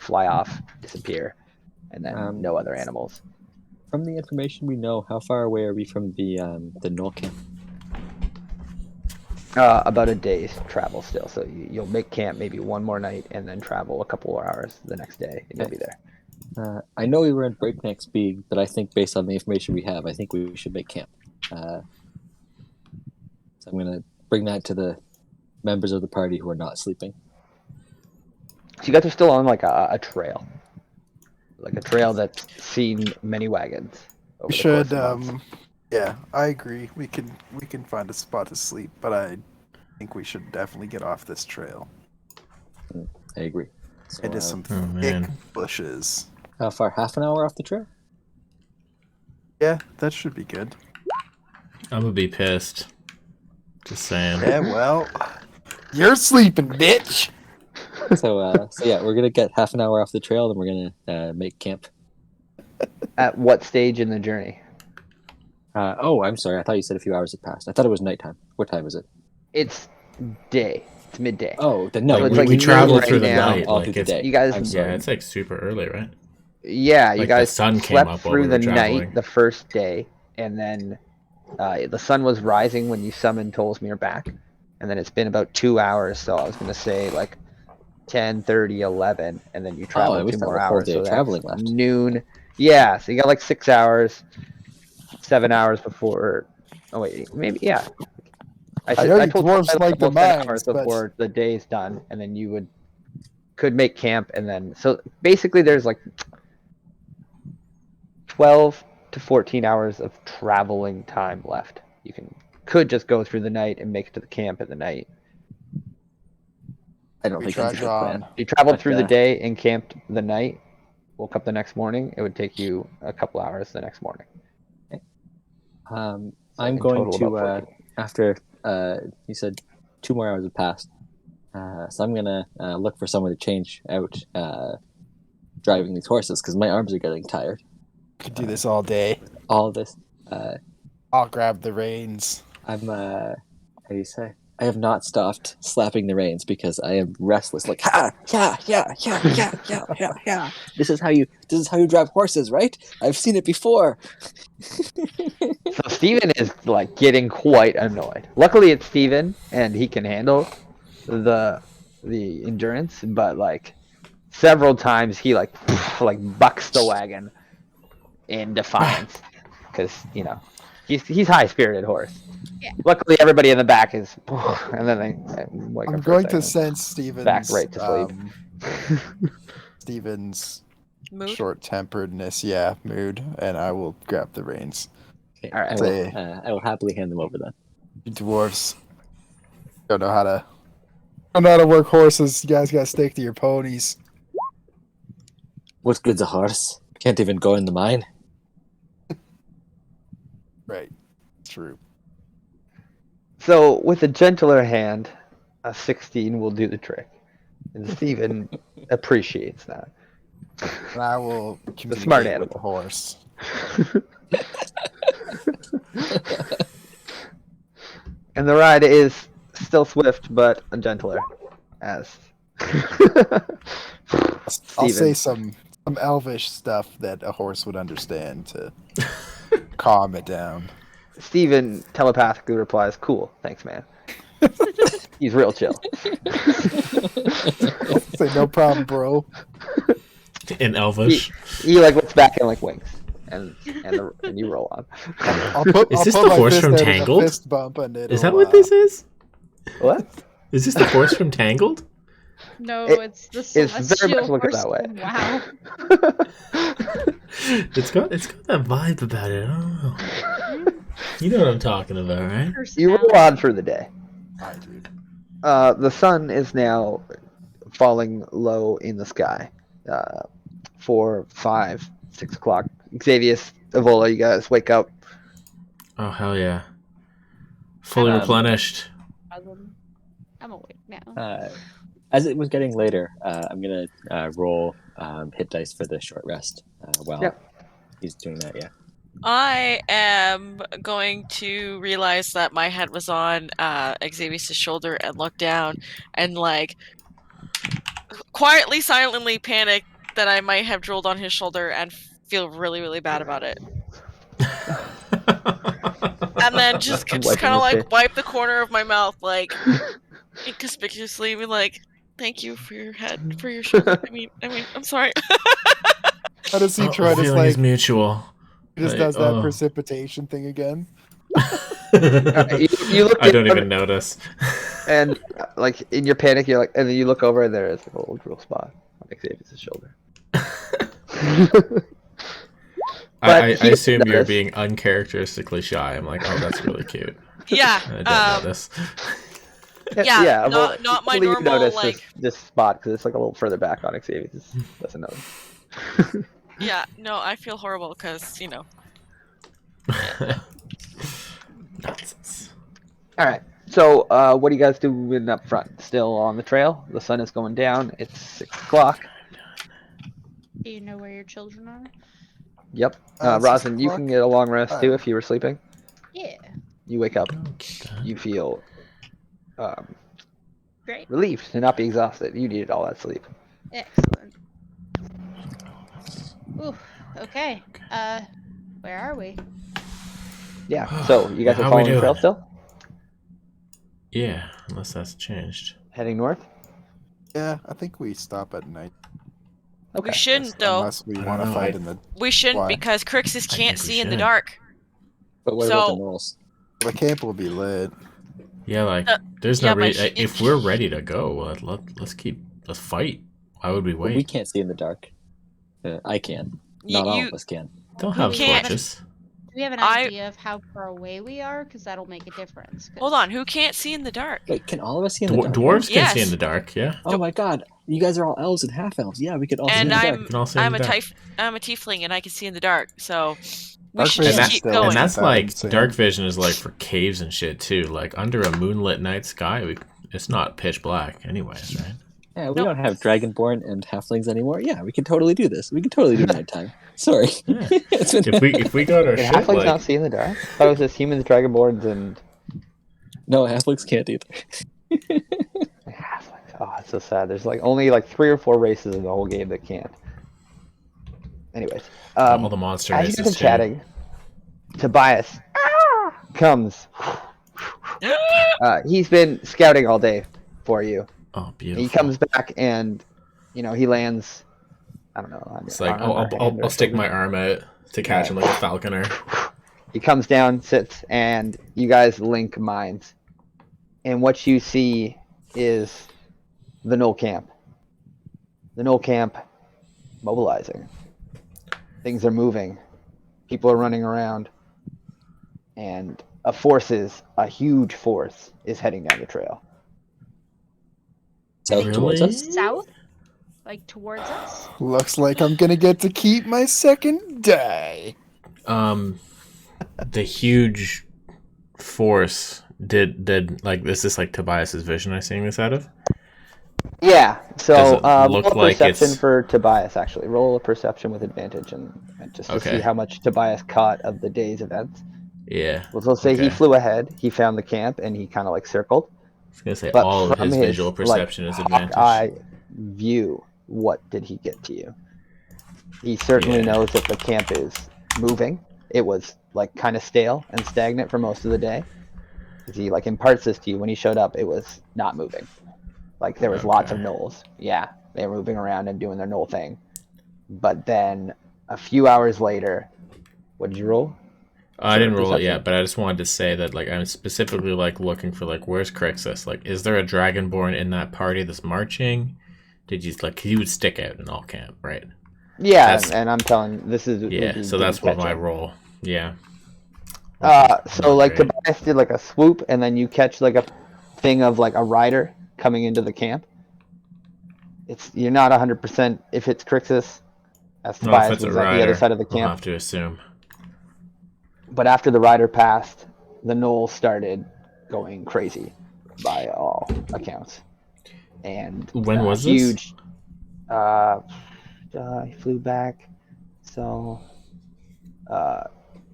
fly off, disappear, and then no other animals. From the information we know, how far away are we from the Gnoll camp? About a day's travel still. So you'll make camp maybe one more night and then travel a couple more hours the next day, and you'll be there. I know we were in breakneck speed, but I think based on the information we have, I think we should make camp. So I'm going to bring that to the members of the party who are not sleeping. So you guys are still on like a trail. Like a trail that's seen many wagons. Over We the should, course of months. yeah, I agree. We can find a spot to sleep, but I think we should definitely get off this trail. I agree. So, It is some Oh, thick man. bushes. how far? Half an hour off the trail? Yeah, that should be good. I'm gonna be pissed. Just saying. Yeah, well, you're sleeping, bitch. So yeah, we're gonna get half an hour off the trail, then we're gonna make camp. At what stage in the journey? Oh, I'm sorry. I thought you said a few hours had passed. I thought it was nighttime. What time is it? It's day. It's midday. Oh, then no. So it's we like we noon traveled right through the now. night. All Like through the it's, day. You guys- I'm yeah, sorry. it's like super early, right? Yeah, you Like, the guys sun came slept up while through we were the traveling. night the first day, and then the sun was rising when you summoned Tolsmere back, and then it's been about 2 hours. So I was gonna say like 10:30, 11, and then you traveled we 2 still more have a whole hours. day So of that's traveling left. noon. Yeah, so you got like 6 hours, 7 hours before. Oh wait, maybe yeah. I know you told dwarves Tolsmere like the about 10 mines, hours but- before the day's done, and then you could make camp, and then so basically there's like 12 to 14 hours of traveling time left. You could just go through the night and make it to the camp in the night. I don't We think that's a trudge good plan. on. If you traveled But, through the day and camped the night, woke up the next morning, it would take you a couple hours the next morning. So I'm in going total, to about 14. after you said 2 more hours have passed, so I'm gonna look for someone to change out driving these horses because my arms are getting tired. Could do this all day. All of this. I'll grab the reins. I'm how do you say? I have not stopped slapping the reins because I am restless. Like yeah. This is how you drive horses, right? I've seen it before. So Steven is like getting quite annoyed. Luckily it's Steven and he can handle the endurance, but like several times he like bucks the wagon in defiance because he's high-spirited horse. Yeah. Luckily everybody in the back is and then they wake I'm up for a going to second. sense Steven's Back right to sleep. Steven's Mood. short-temperedness, mood, and I will grab the reins. Okay, All right. I will happily hand them over then. You dwarves don't know how to work horses. You guys gotta stick to your ponies. What good's a horse? Can't even go in the mine. Right. True. So with a gentler hand, a 16 will do the trick. And Steven appreciates that. And I will communicate smart with animal. the horse. And the ride is still swift, but gentler. As I'll say Steven. some elvish stuff that a horse would understand to calm it down. Steven telepathically replies, "Cool, thanks, man." He's real chill. Say no problem, bro. In Elvish. He like looks back and like winks, and you roll on. Is this put the my horse fist from out as a Tangled? fist bump and Is it'll, that what this is? What? Is this the horse from Tangled? No, It- it's the very celestial much looking horse. that way. Wow. It's got that vibe about it. I don't know. You know what I'm talking about, right? You roll on for the day. Hi, dude. The sun is now falling low in the sky. 4, 5, 6 o'clock. Xavius, Evola, you guys wake up. Oh hell yeah! Fully replenished. I'm awake now. As it was getting later, I'm gonna roll hit dice for the short rest while Yep. he's doing that. Yeah. I am going to realize that my head was on Xavier's shoulder and look down and like quietly, silently panic that I might have drooled on his shoulder and feel really, really bad about it. And then just Wiping kind of his like face. wipe the corner of my mouth like inconspicuously, be like, "Thank you for your head, for your shoulder." I mean, I'm sorry. How does he try the to feeling is like? mutual. He just Like, does that oh. precipitation thing again. You look I don't down- even notice. And like in your panic, you're like, and then you look over, and there is like a little drool spot on Xavier's shoulder. I he assume you're notice. being uncharacteristically shy. I'm like, oh, that's really cute. Yeah. I don't know this. Yeah, well, not my hopefully you normal, notice like- this spot because it's like a little further back on Xavier. Doesn't know. Yeah, no, I feel horrible because, Nonsense. All right. So, what are you guys doing up front? Still on the trail? The sun is going down. It's 6 o'clock. Do you know where your children are? Yep. 6 Rosin, you o'clock? can get a long rest too Alright. if you were sleeping. Yeah. You wake up. Okay. You feel Great. relieved to not be exhausted. You needed all that sleep. Excellent. Ooh. Okay. Where are we? Yeah. So, you guys How are we following the doing? trail still? Yeah, unless that's changed. Heading north? Yeah, I think we stop at night. Okay. we shouldn't though. Unless we I don't want to know, fight I- in the... We shouldn't Why? because Crixus I can't think we see in the should. dark. But what about the So- Gnolls? The camp will be lit. Yeah, like there's yeah, no but reason. he- If we're ready to go, let's fight. Why would we But wait? we can't see in the dark. I can. You- Not all you- of us can. Don't have can't- torches. Do we have an I- idea of how far away we are? Because that'll make a difference. 'cause- Hold on, who can't see in the dark? Wait, can all of us see in the dark? Dwarves can see Yes. in the dark. Yeah. Oh my god, you guys are all elves and half elves. Yeah, we can all see in And the I'm dark. We can all see in I'm the a dark. I'm a tiefling and I can see in the dark. So we Dark should vision just is keep still going. And that's like insane. dark vision is like for caves and shit too. Like under a moonlit night sky, it's not pitch black, anyways, right? Yeah, we Nope. don't have dragonborn and halflings anymore. Yeah, we can totally do this. We can totally do nighttime. Sorry. Yeah. It's been- If we got our Can shit halflings like not see in the dark? I thought it was just humans, dragonborns, and No, halflings can't either. halflings. Oh, it's so sad. There's like only like 3 or 4 races in the whole game that can't. Anyways, all the monster as races you guys are too. chatting, Tobias comes. He's been scouting all day for you. Oh, beautiful. He comes back and, he lands. I don't know. It's like arm or hand or I'll stick something. my arm out to catch him like a falconer. He comes down, sits, and you guys link minds. And what you see is the Gnoll camp. The Gnoll camp mobilizing. Things are moving. People are running around. And a huge force is heading down the trail. So Really? towards us? South? Like towards us? Looks like I'm gonna get to keep my second die. The huge force did like is this like Tobias's vision I'm seeing this out of? Yeah, so Does it roll look a like perception it's- for Tobias, actually. Roll a perception with advantage and just to Okay. see how much Tobias caught of the day's events. Yeah. We'll say he Okay. flew ahead, he found the camp, and he kind of like circled. I was gonna say But all of from his visual like, perception is advantage. Hawkeye view, what did he get to you? He certainly Yeah. knows that the camp is moving. It was like kind of stale and stagnant for most of the day. 'Cause he like imparts this to you when he showed up. It was not moving. Like there was lots of Okay. gnolls. Yeah, they were moving around and doing their gnoll thing. But then a few hours later, what did you roll? I didn't roll it perception. yet, but I just wanted to say that like I'm specifically like looking for like where's Crixus? Like is there a dragonborn in that party that's marching? Did you like he would stick out in all camp, right? Yeah, That's- and I'm telling this is Yeah, so that's what my roll. Yeah. So like Great. Tobias did like a swoop, and then you catch like a thing of like a rider coming into the camp. You're not 100% if it's Crixus, as No, if Tobias it's a was at the rider, other side of the I'll camp. have to assume. But after the rider passed, the Gnolls started going crazy, by all accounts. And When was this? huge. He flew back, so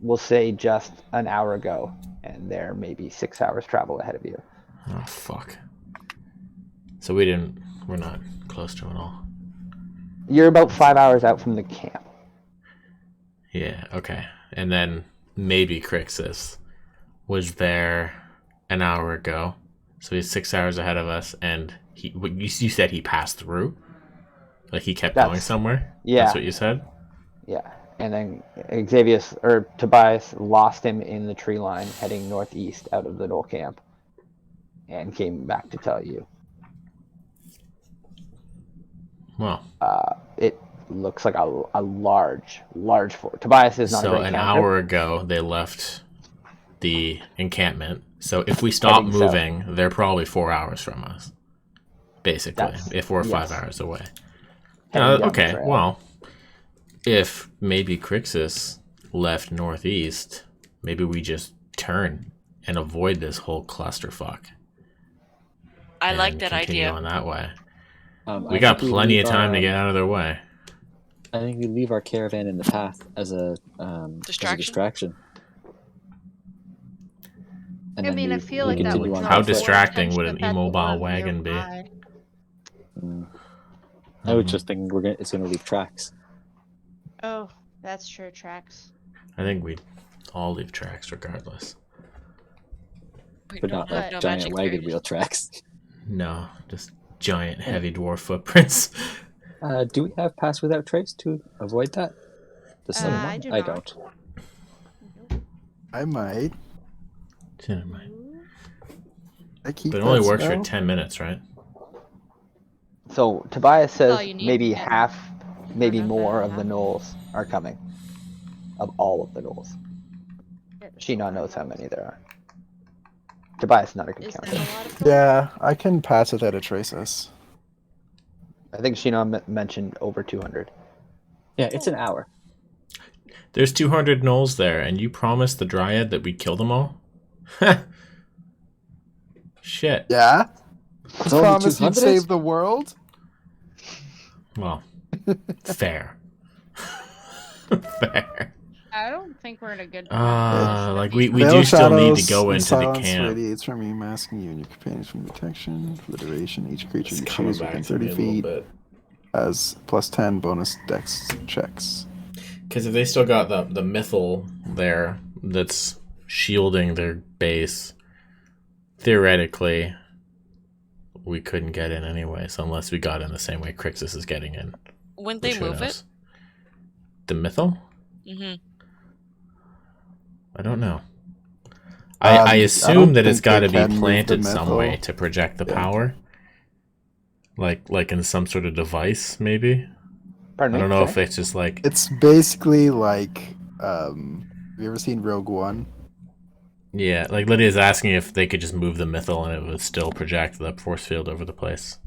we'll say just an hour ago, and they're maybe 6 hours travel ahead of you. Oh fuck. So we're not close to it all. You're about 5 hours out from the camp. Yeah, okay. And then maybe Crixus was there an hour ago. So he's 6 hours ahead of us, and you said he passed through? Like he kept going That's- somewhere? yeah. That's what you said? Yeah, and then Tobias lost him in the tree line heading northeast out of the Gnoll camp. and came back to tell you. Well, It looks like a large fort. Tobias is not a so great an counter. hour ago they left the encampment. So if we stop think so. moving, they're probably 4 hours from us. Basically, That's- if we're 5 yes. hours away. Heading down the Okay, trail. well, if maybe Crixus left northeast, maybe we just turn and avoid this whole clusterfuck. I like and that continue idea. on that way. I We got think plenty leave of time to our, get out of their way. I think we leave our caravan in the path as a distraction. And I then mean, I we feel like that continue would on draw How foot. more distracting would attention an if that immobile were wagon be? nearby. I was just thinking it's going to leave tracks. Oh, that's true. Tracks. I think we'd all leave tracks regardless. We But don't not have like no giant magic wagon berries. wheel tracks. No, just giant heavy dwarf footprints. Do we have pass without trace to avoid that? Does someone? I do I not. don't. I might. Never mind. I keep But it only that works for spell. 10 minutes, right? So Tobias says all you need maybe to get half, maybe enough more out of of the that. Gnolls are coming. Of all of the Gnolls. Yeah, there's Sheena a lot knows of how those. many there are. Tobias is not a good Is that counter. a lot of Yeah, I can pass without a traces. I think Sheena mentioned over 200. Yeah, it's an hour. There's 200 gnolls there, and you promised the dryad that we'd kill them all? Shit. Yeah? It's only Promise you'd 200? save the world? Well, fair. Fair. I don't think we're in a good. Like we Veil do of still need to shadows go and into the silence camp. radiates from you, masking you and your companions from detection. For the duration, each creature It's you coming choose back within to me 30 a little feet bit. has plus 10 bonus dex checks. Because if they still got the mythal there that's shielding their base, theoretically, we couldn't get in anyway. So unless we got in the same way Crixus is getting in. Wouldn't Which they who move it? knows? The mythal? Mm-hmm. I don't know. I I don't assume that it's think got they to can be move planted the some mythal. way to project the Yeah. power. Like in some sort of device, maybe? Pardon me? I don't know sorry? if it's just like... It's basically like, have you ever seen Rogue One? Yeah, like Lydia's asking if they could just move the mythal and it would still project the force field over the place.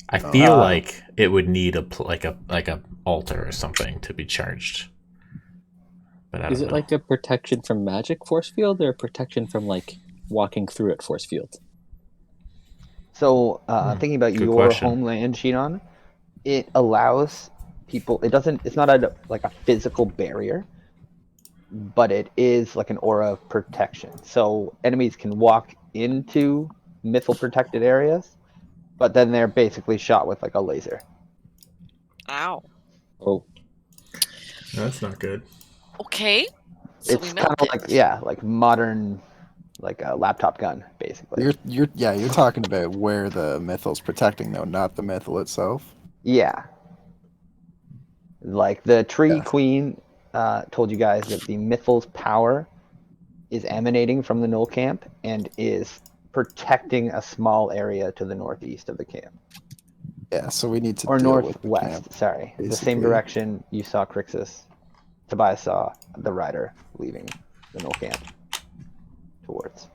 I feel like it would need a altar or something to be charged. But I don't Is it know. like a protection from magic force field or a protection from like walking through it force field? So, thinking about good your question. homeland, Sheenon, it allows people. It doesn't. It's not like a physical barrier, but it is like an aura of protection. So enemies can walk into mythal protected areas, but then they're basically shot with like a laser. Ow. Oh, That's not good. Okay. So It's we kind melt of it. like like modern, like a laptop gun, basically. You're talking about where the mythal's protecting though, not the mythal itself. Yeah. Like the tree Yeah. queen told you guys that the mythal's power is emanating from the Gnoll camp and is protecting a small area to the northeast of the camp. Yeah, so we need to Or deal with the northwest, camp, sorry. The same basically. direction you saw Crixus. Tobias saw the rider leaving the Gnoll camp towards.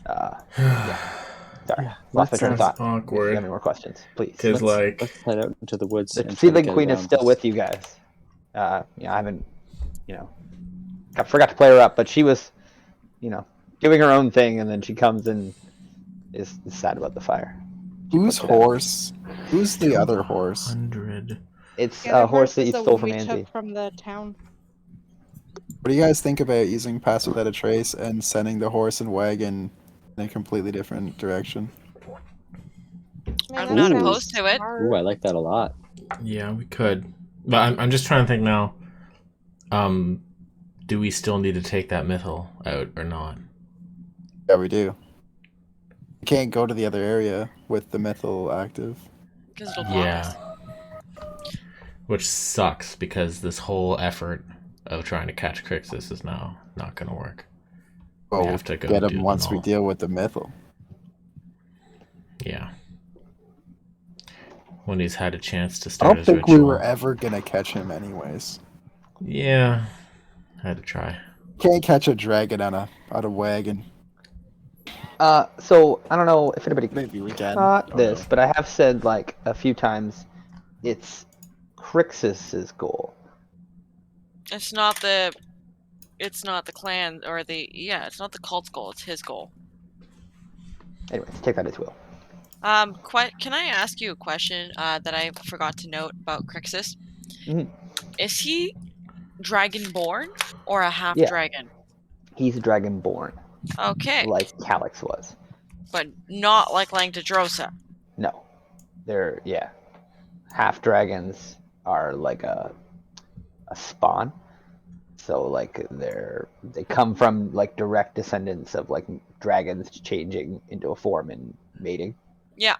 Yeah. Sorry. Lost my train of thought. If you have Awkward. any more questions, please. Because like... let's head out into the woods. The and try to Seedling get Queen is around still this. with you guys. I haven't, I forgot to play her up, but she was, doing her own thing, and then she comes and is sad about the fire. Whose puts it out. horse? Who's the other horse? 100. It's Yeah, a horse that is you the stole one from we Angie. took from the town. What do you guys think about using Pass Without a Trace and sending the horse and wagon in a completely different direction? I'm not Ooh. opposed to it. Ooh, I like that a lot. Yeah, we could. But I'm just trying to think now. Do we still need to take that mythal out or not? Yeah, we do. We can't go to the other area with the mythal active. Because it'll block us. Which sucks because this whole effort of trying to catch Crixus is now not going to work. Well, have to go get do him the once we Gnoll. deal with the Mythal. Yeah. When he's had a chance to I start don't his think ritual. we were ever gonna catch him anyways. Yeah. Had to try. Can't catch a dragon on a wagon. So I don't know if anybody Maybe we can. caught Oh, this, no. but I have said like a few times, it's Crixus's goal. It's not the clan or it's not the cult's goal, it's his goal. Anyways, take that as will. Can I ask you a question that I forgot to note about Crixus? Mhm. Is he dragonborn or a half Yeah. dragon? He's dragonborn, Okay, like Calyx was. but not like Langdedrosa. No, they're half dragons are like a spawn. So like they come from like direct descendants of like dragons changing into a form and mating. Yeah.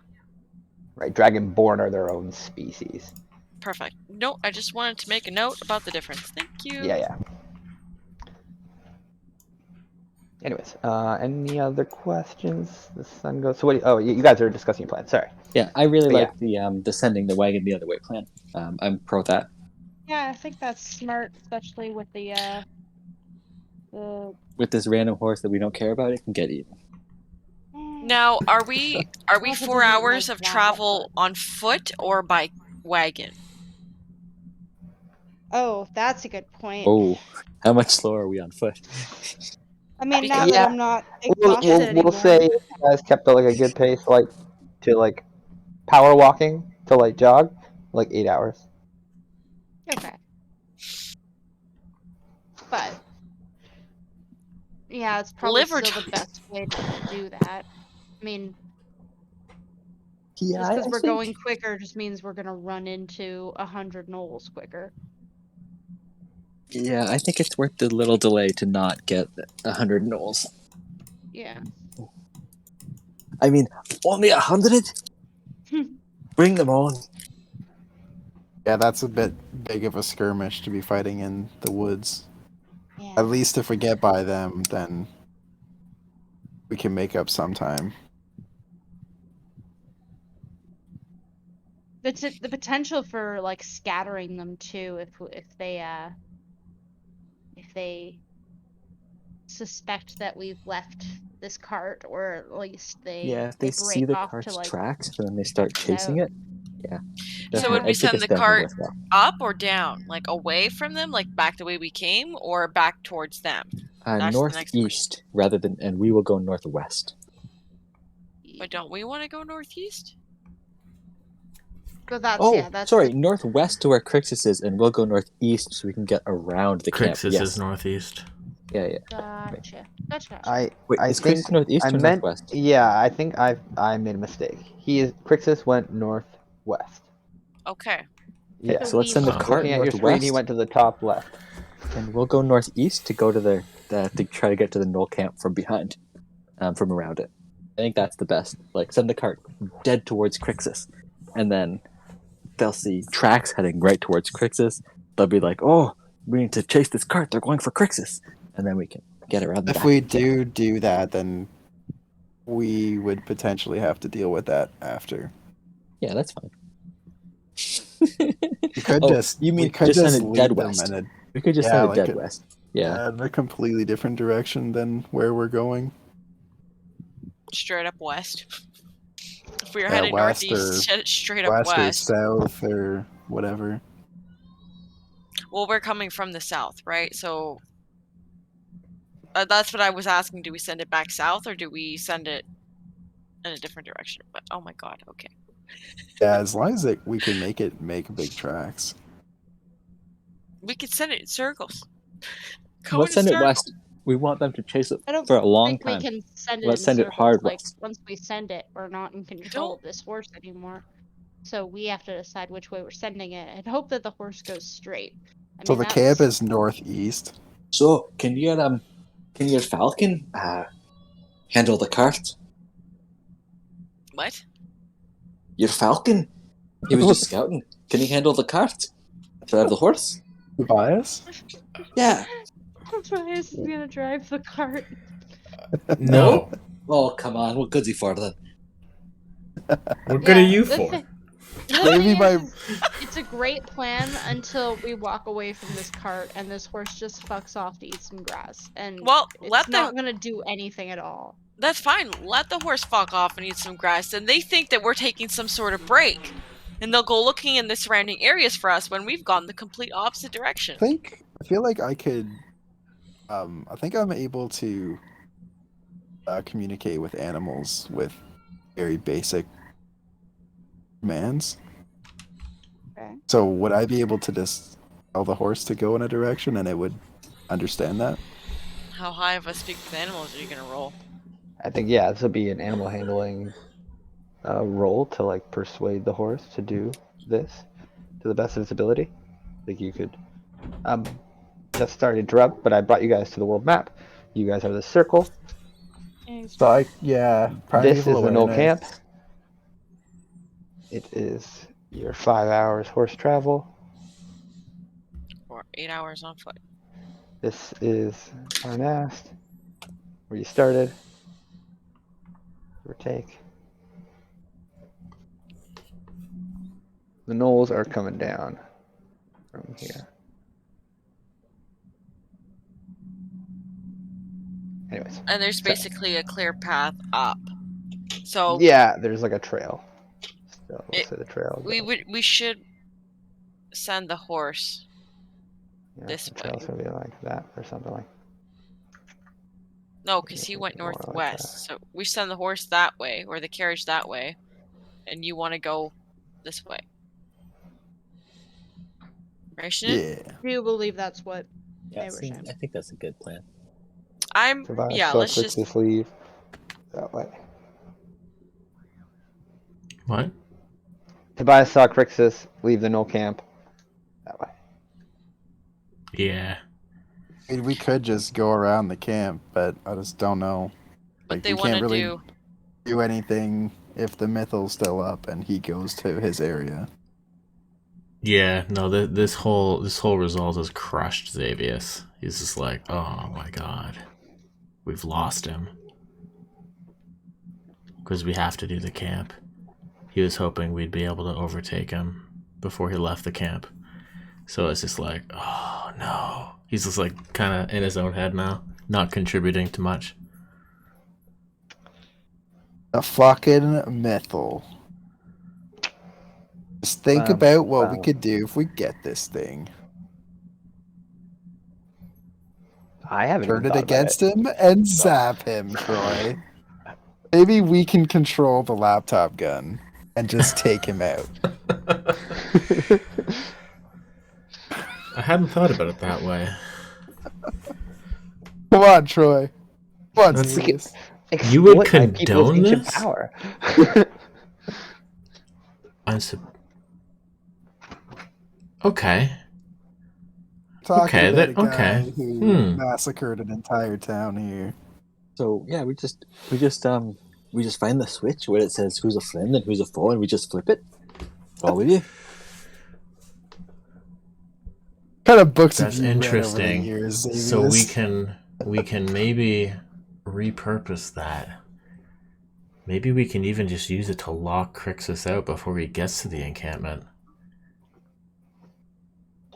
Right, dragonborn are their own species. Perfect. No, I just wanted to make a note about the difference. Thank you. Yeah. Anyways, any other questions? The sun goes. So what? You guys are discussing your plan. Sorry. Yeah, I really But like the sending the wagon the other way plan. I'm pro that. Yeah, I think that's smart, especially with the With this random horse that we don't care about, it can get eaten. Now, are we Well, 4 doesn't hours like of that, travel on foot or by wagon? Oh, that's a good point. Oh, how much slower are we on foot? I mean, now Because- that I'm not We'll, exhausted we'll, anymore. we'll say if you guys kept like a good pace, like to like power walking to like jog, like 8 hours. Okay. But yeah, it's probably Liver still the best way to do that. I mean, Yeah, just because I we're think- going quicker just means we're gonna run into 100 gnolls quicker. Yeah, I think it's worth the little delay to not get 100 gnolls. Yeah. I mean, only 100? Bring them on. Yeah, that's a bit big of a skirmish to be fighting in the woods. Yeah. At least if we get by them, then we can make up some time. The potential for like scattering them too, if they suspect that we've left this cart, or at least If they see break the off cart's to like tracks and then they start chasing it. Yeah. So would definitely. we I think send it's the definitely cart worthwhile. up or down? Like away from them, like back the way we came, or back towards them? That's the next Northeast rather than, and we will go northwest. But don't we want to go northeast? But that's Oh, that's sorry, northwest to where Crixus is, and we'll go northeast so we can get around the camp. Crixus Yes. is northeast. Yeah. Gotcha. Wait, I is think Crixus northeast I or meant northwest? I think I made a mistake. Crixus went northwest. Okay. Yeah. So let's send the we- cart Looking at your screen, he northwest, went to the top left. and we'll go northeast to go to to try to get to the Gnoll camp from behind, from around it. I think that's the best. Like, send the cart dead towards Crixus, and then they'll see tracks heading right towards Crixus. They'll be like, "Oh, we need to chase this cart. They're going for Crixus," and then we can get around the If back. we do that, then we would potentially have to deal with that after. Yeah, that's fine. We could Oh, just you mean we could just send just it lead dead them west? in a We could just Yeah, send it like dead a- west. Yeah. in a completely different direction than where we're going. Straight up west. If we were Yeah, heading west northeast, straight up West or west. south or whatever. Well, we're coming from the south, right? So that's what I was asking. Do we send it back south or do we send it in a different direction? But oh my god, okay. Yeah, as long as we can make big tracks. We could send it in circles. Let's send it west. We want them to chase it I don't for a long think time. we can send it Let's in send it circles. hard Like west. once we send it, we're not in control of this horse anymore. So we have to decide which way we're sending it and hope that the horse goes straight. I So mean, the camp is northeast. So, can your falcon handle the cart? What? Your falcon? He was just scouting. Can he handle the cart? Drive the horse? Tobias? Yeah. Tobias is gonna drive the cart. No. Oh, come on. What good's he for then? What good are Yeah, you the for? thing- Maybe the my thing is, it's a great plan until we walk away from this cart and this horse just fucks off to eat some grass, and Well, it's not gonna do anything at all. That's fine. Let the horse fuck off and eat some grass, and they think that we're taking some sort of break. And they'll go looking in the surrounding areas for us when we've gone the complete opposite direction. I feel like I could. I think I'm able to communicate with animals with very basic commands. Okay. So would I be able to just tell the horse to go in a direction and it would understand that? How high of a speak with animals are you gonna roll? I think, yeah, this would be an animal handling roll to like persuade the horse to do this to the best of its ability. I think you could. Just sorry to interrupt, but I brought you guys to the world map. You guys are the circle. So yeah, This is Primeval the Gnoll Awareness. camp. It is your 5 hours horse travel. Or 8 hours on foot. This is Arnast, where you started. Give or take. The Gnolls are coming down from here. Anyways. And there's basically a clear path up. So Yeah, there's like a trail. So we'll It- say the trail. we should send the horse. Yeah, this the trail's gonna be like that or something like. No, because he Yeah, went more like northwest. So we send the horse that way, or the carriage that way, and you want to go this way. Right, Shannon? Yeah. Do you believe that's what Yeah, they were saying? I think that's a good plan. Yeah, let's just just leave that way. What? Tobias saw Crixus leave the Gnoll camp that way. Yeah. I mean, we could just go around the camp, but I just don't know. what Like, they we want can't to really do anything if the Mythal's still up and he goes to his area. Yeah, no, this whole result has crushed Xavius. He's just like, oh my god. We've lost him. Because we have to do the camp. He was hoping we'd be able to overtake him before he left the camp. So it's just like, oh no. He's just like kind of in his own head now, not contributing to much. A fucking Mythal. Just think Wow. about what we Wow. could do if we get this thing. I haven't Turn even it thought about against him and zap him, Troy. Maybe we can control the laptop gun and just take him out. it. I hadn't thought about it that way. Come on, Troy. Come on, That's- Xavius. You would Exploit my people's condone ancient this? power. Okay. Talking Okay, about that- a guy okay. who Hmm. massacred an entire town here. So yeah, we just find the switch where it says who's a friend and who's a foe, and we just flip it. That's all we do. What kind of books That's have you read over interesting. the years, So we Xavius? can maybe repurpose that. Maybe we can even just use it to lock Crixus out before he gets to the encampment.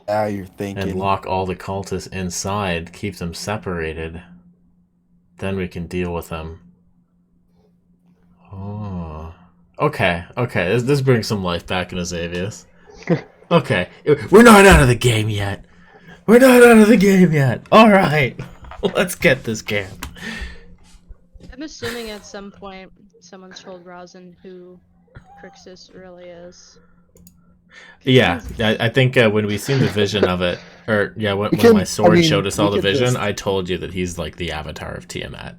Now you're thinking. And lock all the cultists inside, keep them separated. Then we can deal with them. Oh. Okay. This brings some life back into Xavius. Okay. We're not out of the game yet. Alright. Let's get this camp. I'm assuming at some point someone's told Rosin who Crixus really is. Yeah, I think when we seen the vision of it, or yeah, when my sword showed us all the look at vision, this. I told you that he's like the avatar of Tiamat.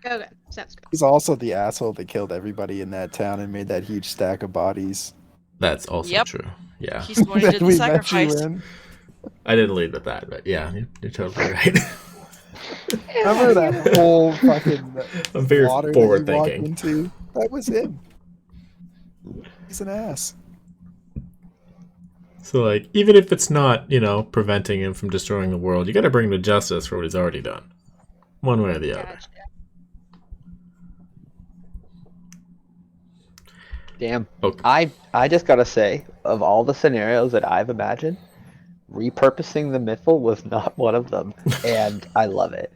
Okay, sounds good. He's also the asshole that killed everybody in that town and made that huge stack of bodies. That's also Yep. true. Yeah, He's the one who that did the we met you sacrifice. in. I didn't lead with that, but yeah, you're totally right. Remember that whole fucking I'm very water forward that you walked thinking. into? That was him. He's an ass. So like, even if it's not, preventing him from destroying the world, you got to bring him to justice for what he's already done, one way or the other. Gotcha. Damn. Okay. I just gotta say, of all the scenarios that I've imagined, repurposing the Mythal was not one of them, and I love it.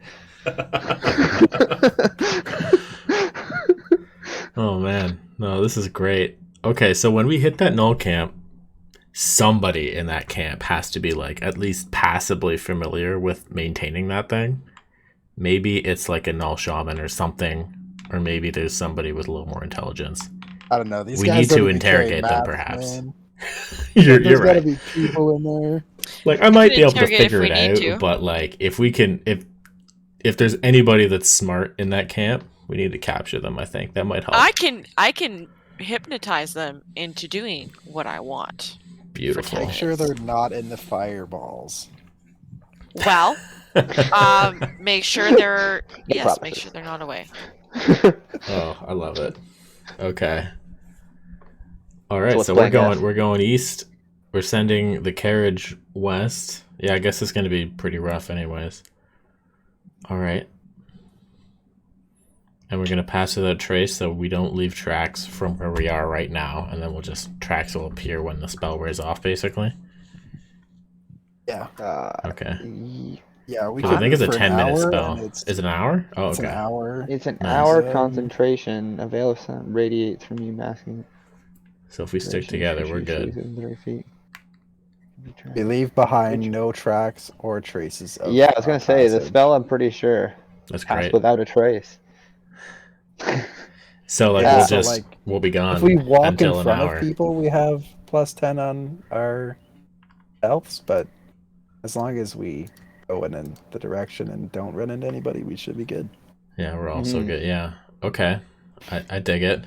Oh man, no, this is great. Okay, so when we hit that Gnoll camp, somebody in that camp has to be like at least passably familiar with maintaining that thing. Maybe it's like a Gnoll shaman or something, or maybe there's somebody with a little more intelligence. I don't know. These We guys need don't to even carry interrogate them, maps, perhaps. man. you're There's gotta right. be people in there. Like I might can be able to interrogate if figure we it need out, to. but like if we can, if there's anybody that's smart in that camp, we need to capture them. I think that might help. I can hypnotize them into doing what I want. Beautiful. Make sure they're not in the fireballs. Well, make sure they're yes, promises. make sure they're not away. Oh, I love it. Okay. All right, what's so we're playing going. next? We're going east. We're sending the carriage west. Yeah, I guess it's going to be pretty rough, anyways. All right. And we're going to pass without trace, so we don't leave tracks from where we are right now, and then tracks will appear when the spell wears off, basically. Yeah. Okay. Yeah, we Because I could think it's a for an 10-minute hour, spell. and it's Is it an hour? Oh, an okay. hour. It's an Nice. hour Yeah. concentration. A veil of sun radiates from you, masking. So if we stick together, we're good. We leave behind no tracks or traces of Yeah, I was gonna say the passage. spell. I'm pretty sure That's passed great. without a trace. So like Yeah, we'll so, just like, we'll be gone If we walk until in an front hour. of people, we have +10 on our healths, but as long as we go in the direction and don't run into anybody, we should be good. Yeah, we're also Mhm. good. Yeah. Okay. I dig it.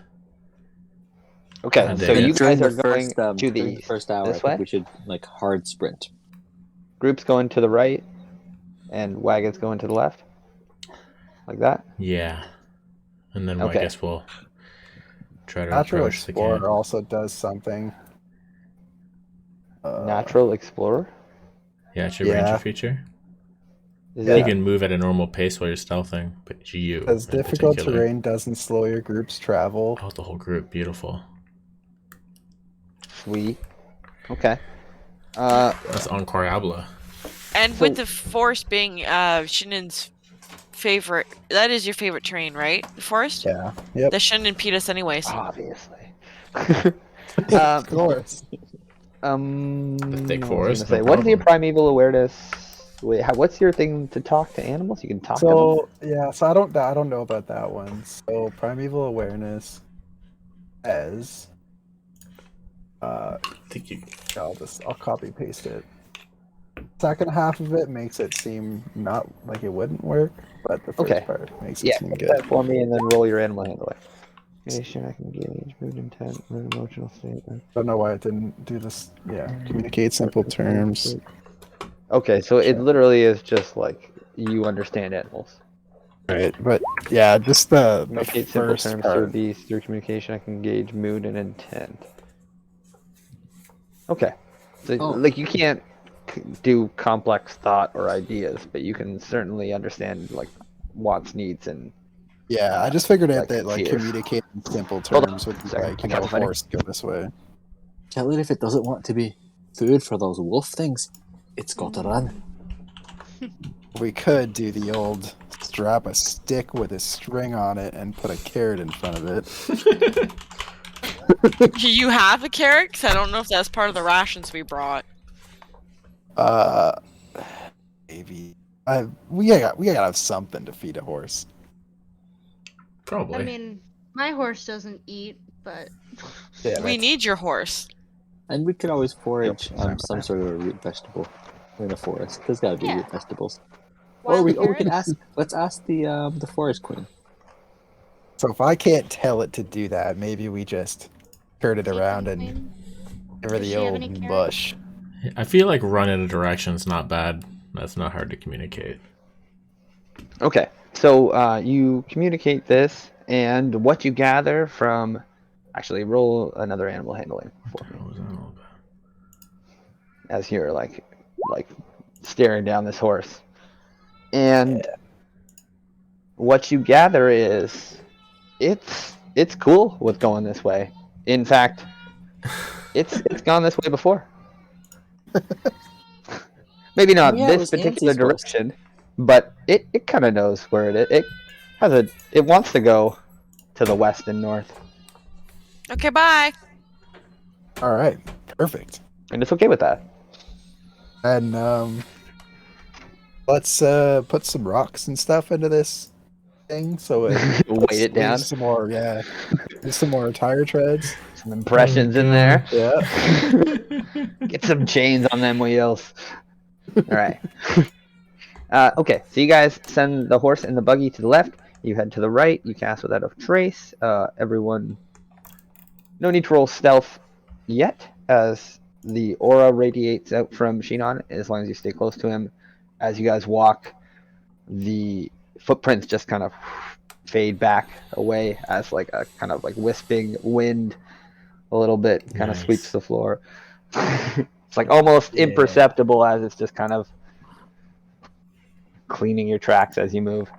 Okay, I so dig it. you During guys the are going first, to during the the first hour, I this think way. we should like hard sprint. Groups going to the right, and wagons going to the left, like that. Yeah. And then I Okay. guess we'll try to Natural approach the camp. Explorer also does something. Natural Explorer. Yeah, it's your Yeah. ranger feature. Is Yeah. You it? can move at a normal pace while you're stealthing, but you As in difficult particular. terrain doesn't slow your group's travel. Oh, the whole group. Beautiful. Sweet. Okay. That's Incroyable. And So- with the forest being Shinnen's favorite, that is your favorite terrain, right? The forest? Yeah. Yep. That shouldn't impede us anyways. Obviously. Of course. The thick I was forest, gonna say, no what is your problem. primeval awareness? Wait, what's your thing to talk to animals? You can talk to So yeah, so I don't know about that one. So Primeval Awareness as I think you... I'll copy paste it. Second half of it makes it seem not like it wouldn't work, but the first Okay. part makes them. it Yeah, seem put good. that for me, and then roll your animal handler. Communication, I can gauge mood, intent, mood, emotional state. Don't know why it didn't do this. Yeah, communicate simple terms. Okay, so it literally is just like you understand animals. Right, but yeah, just the Communicate simple first terms through a part. beast. Through communication, I can gauge mood and intent. Okay, so Oh. like you can't do complex thought or ideas, but you can certainly understand like wants, needs, and Yeah, I just figured like out that like fear. communicating simple Hold on terms would be a second, like, I can't find it. horse go this way. Tell it if it doesn't want to be food for those wolf things, it's got to run. We could do the old strap a stick with a string on it and put a carrot in front of it. Do you have a carrot? 'Cause I don't know if that's part of the rations we brought. Maybe we gotta have something to feed a horse. Probably. I mean, my horse doesn't eat, but Yeah, We need your horse. And we could always forage Yep. some sort of a root vegetable in the forest. There's gotta be Yeah. root vegetables. wild Or we can carrots. let's ask the forest queen. So if I can't tell it to do that, maybe we just turn it around and give her Does the she have old any carrots? mush. I feel like run in a direction's not bad. That's not hard to communicate. Okay, so you communicate this, and what you gather from. Actually, roll another animal handling for me What was that all about? as you're like staring down this horse, and what you gather is it's cool with going this way. In fact, it's gone this way before. Maybe not Yeah, it this was particular Ansie's voice. direction, but it kind of knows where it is. It wants to go to the west and north, Okay, bye. All right, perfect. and it's okay with that. And let's put some rocks and stuff into this thing so it Weight it down. leaves some more, yeah, leaves some more tire treads. Some impressions in God. there. Yeah. Get some chains on them wheels. All right. Okay, so you guys send the horse and the buggy to the left. You head to the right. You cast Without a Trace. Everyone, no need to roll stealth yet, as the aura radiates out from Shinon. As long as you stay close to him, as you guys walk, the footprints just kind of fade back away as like a kind of like wisping wind, a little bit kind of Nice. sweeps the floor. It's like almost Yeah. imperceptible, as it's just kind of cleaning your tracks as you move.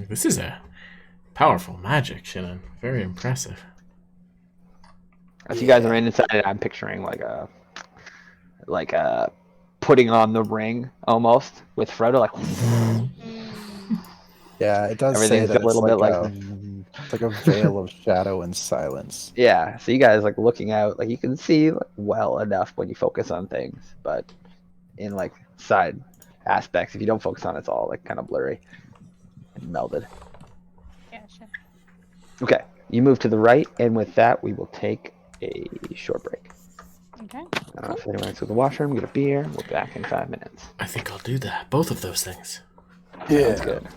This is a powerful magic, Shannon. Very impressive. As you guys are inside it, I'm picturing like a putting on the ring almost with Frodo, like Yeah, it does say everything's that a little bit like it's like a veil of shadow and silence. yeah. So you guys like looking out, like you can see like, well enough when you focus on things, but in like side aspects, if you don't focus on it, it's all like kind of blurry and melded. Gotcha. Okay, you move to the right, and with that, we will take a short break. Okay. I don't know if anyone wants to go to the washroom, get a beer. We're back in 5 minutes. I think I'll do that. Both of those things. Sounds good.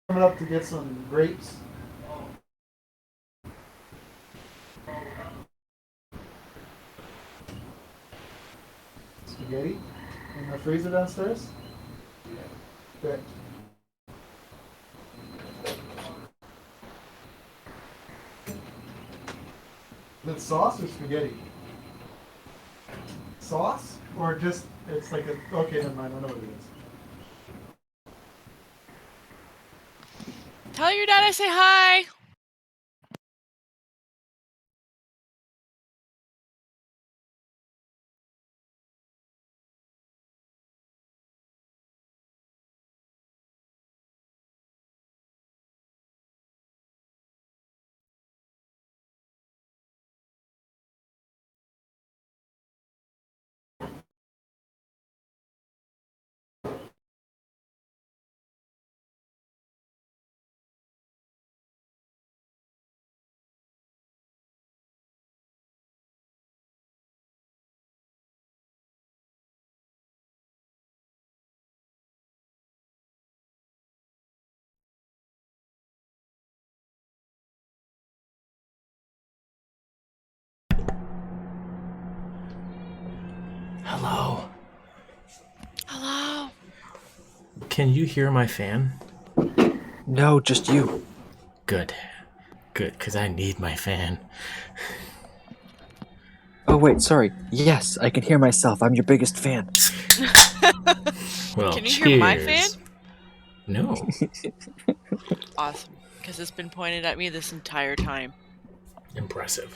Coming up to get some grapes. Spaghetti in the freezer downstairs. Okay. Is it sauce or spaghetti? Sauce or just it's like a okay, never mind. I know what it is. Tell your dad I say hi. Can you hear my fan? No, just you. Good. Good, because I need my fan. Oh, wait, sorry. Yes, I can hear myself. I'm your biggest fan. Well, Can you cheers. hear my fan? No. Awesome, because it's been pointed at me this entire time. Impressive.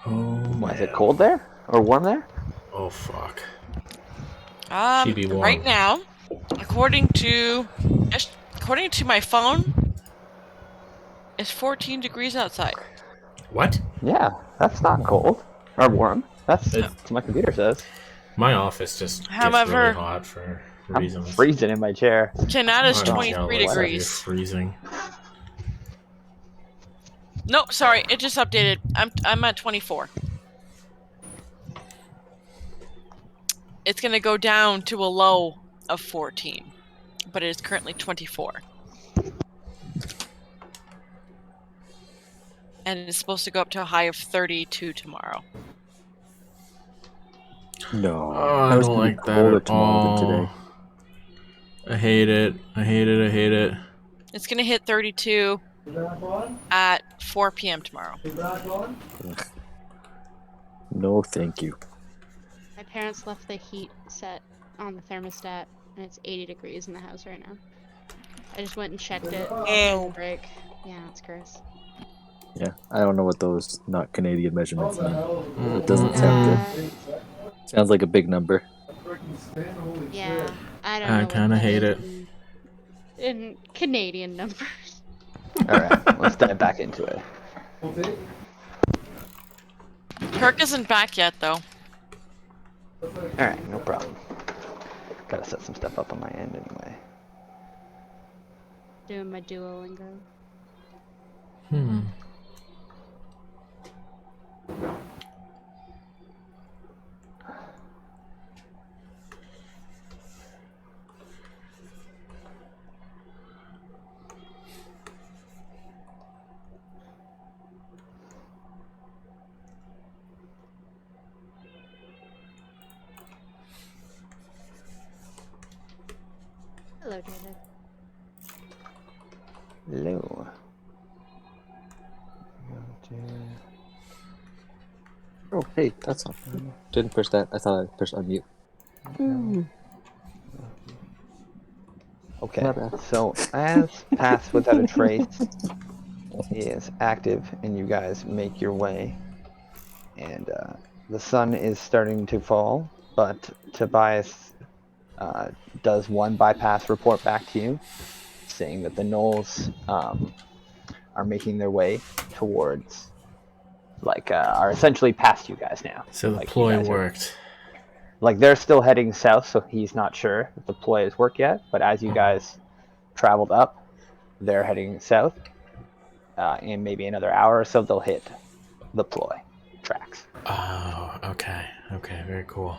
Oh, Why, is man. it cold there? Or warm there? Oh, fuck. She be warm. Right now, according to my phone, it's 14 degrees outside. What? Yeah, that's not cold. Or warm. That's It's- what my computer says. My office just gets However, really hot for I'm reasons. freezing in my chair. Canada's I'm 23 jealous of you degrees. freezing. No, sorry, it just updated. I'm at 24. It's gonna go down to a low of 14, but it is currently 24. And it's supposed to go up to a high of 32 tomorrow. No. Oh, I was don't gonna be like that colder at tomorrow all. than today. I hate it. I hate it. I hate it. It's gonna hit 32 at 4 p.m. tomorrow. No, thank you. My parents left the heat set on the thermostat, and it's 80 degrees in the house right now. I just went and checked it during the break. Yeah, it's gross. Yeah, I don't know what those not Canadian measurements mean. It doesn't sound good. Sounds like a big number. Yeah, I don't I know. kinda what that hate is it. in Canadian numbers. Alright, let's dive back into it. Kirk isn't back yet, though. Alright, no problem. Gotta set some stuff up on my end anyway. Doing my Duolingo. Hmm. Hello, David. Hello. Oh, hey, that's on. Didn't push that. I thought I pushed unmute. Okay, My bad. so as Pass Without a Trace is active and you guys make your way, and the sun is starting to fall, but Tobias does one bypass report back to you, saying that the Gnolls are making their way towards, are essentially past you guys now. So the Like, you ploy guys are- worked. Like, they're still heading south, so he's not sure if the ploy has worked yet, but as you guys traveled up, they're heading south. In maybe another hour or so, they'll hit the ploy tracks. Oh, okay. Okay, very cool.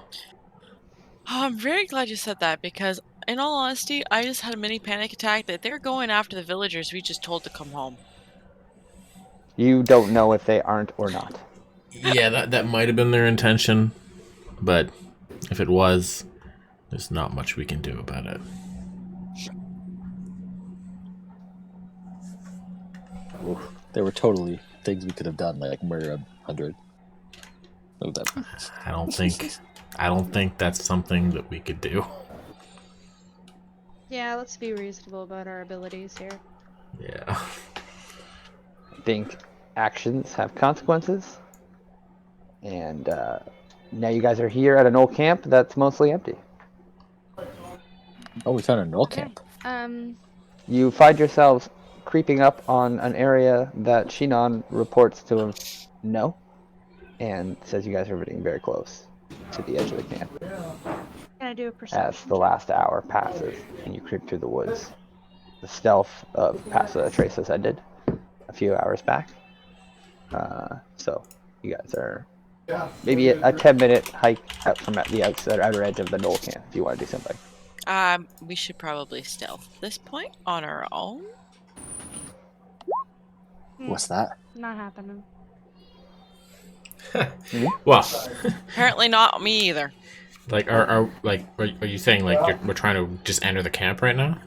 Oh, I'm very glad you said that because, in all honesty, I just had a mini panic attack that they're going after the villagers we just told to come home. You don't know if they aren't or not. Yeah, that might have been their intention, but if it was, there's not much we can do about it. Oof. There were totally things we could have done, like murder 100. Oh, that. I don't think that's something that we could do. Yeah, let's be reasonable about our abilities here. Yeah. I think actions have consequences, and now you guys are here at an old camp that's mostly empty. Oh, we found a Gnoll camp. You find yourselves creeping up on an area that Shinon reports to him no, and says you guys are getting very close to the edge of the camp. Can I do a perception As the last hour passes and you creep through the woods. The stealth of Pass Without a Trace has ended a few hours back. So you guys are maybe a 10-minute hike out from the outer edge of the Gnoll camp if you want to do something. We should probably stealth at this point on our own. What's that? Not happening. Well, Apparently not me either. like, are you saying like we're trying to just enter the camp right now?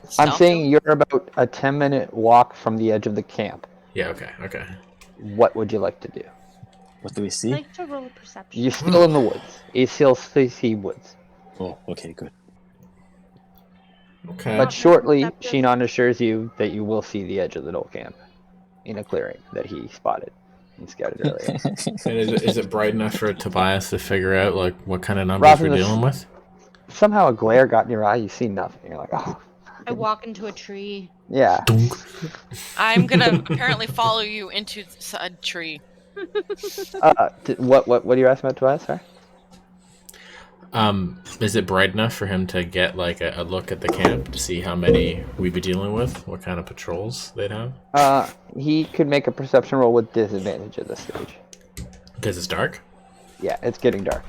I'm Stealth saying you're about a 10-minute walk from the edge of the camp. Yeah. Okay. What would you like to do? What do we I'd see? like to roll a perception. You're still in the woods. You still see woods. Oh, okay, good. Okay. But shortly, Perceptive. Shinon assures you that you will see the edge of the Gnoll camp in a clearing that he spotted and scouted earlier. And is it bright enough for Tobias to figure out like what kind of numbers we're Rosalind, dealing with? Somehow a glare got in your eye. You see nothing. You're like, oh, I walk into a tree. yeah. Dunk. I'm gonna apparently follow you into a tree. What do you ask about Tobias? Sorry. Is it bright enough for him to get like a look at the camp to see how many we'd be dealing with? What kind of patrols they'd have? He could make a perception roll with disadvantage at this stage. Because it's dark? Yeah, it's getting dark.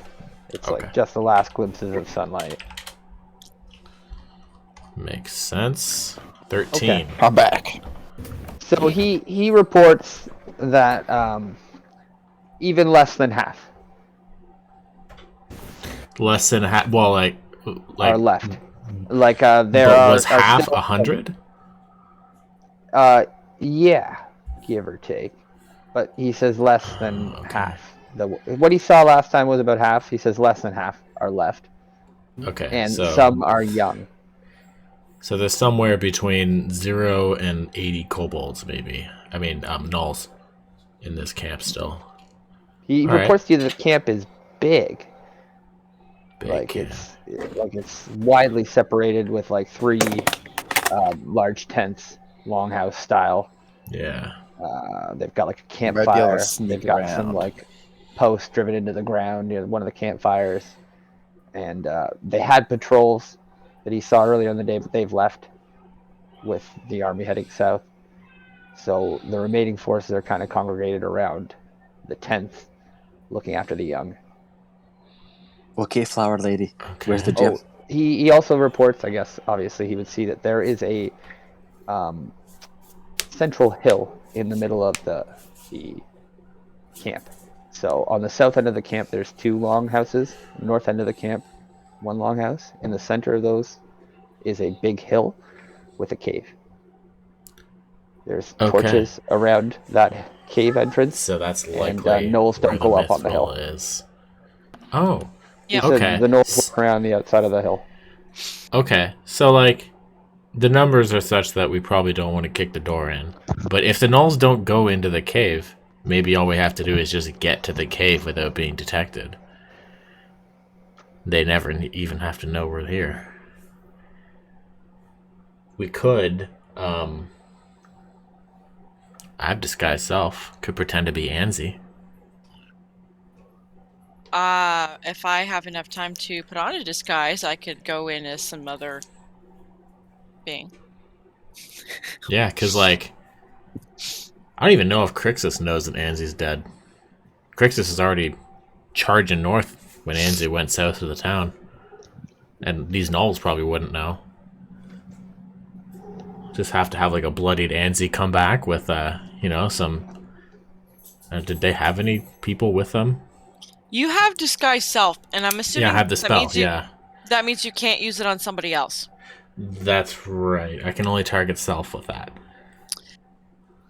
It's Okay. like just the last glimpses of sunlight. Makes sense. 13. Okay. I'm back. So he reports that even less than half Less than half. Well, like are left. Like there but was are half still, 100? Yeah, give or take. But he says less than half. What he saw last time was about half. He says less than half are left, Okay. and so, some are young. So there's somewhere between 0 and 80 kobolds, maybe. I mean, gnolls in this camp still. He All right. reports to you that the camp is big. Big Like camp. it's widely separated with like 3 large tents, longhouse style. Yeah. They've got like a Might be able to campfire. sneak They've got some around. like posts driven into the ground near one of the campfires, and they had patrols that he saw earlier in the day, but they've left with the army heading south. So the remaining forces are kind of congregated around the tents, looking after the young. Okay, flower lady. Okay. Where's the gym? Oh, he also reports, I guess, obviously he would see that there is a central hill in the middle of the camp. So on the south end of the camp, there's 2 longhouses. North end of the camp, 1 longhouse. In the center of those is a big hill with a cave. There's Okay. torches around that cave entrance. So that's And, likely Gnolls don't where go the up on the hill. mithril is. Oh. Yeah. He said Okay. the Gnolls walk around the outside of the hill. Okay. So like the numbers are such that we probably don't want to kick the door in. But if the gnolls don't go into the cave, maybe all we have to do is just get to the cave without being detected. They never even have to know we're here. We could, I have disguise self. Could pretend to be Anzi. If I have enough time to put on a disguise, I could go in as some other being. Yeah, because, like, I don't even know if Crixus knows that Anzi's dead. Crixus is already charging north when Anzi went south of the town. And these gnolls probably wouldn't know. Just have to have, like, a bloodied Anzi come back with, some... did they have any people with them? You have disguise self, and I'm assuming Yeah, I have the that spell, means that means you can't use it on somebody else. That's right. I can only target self with that.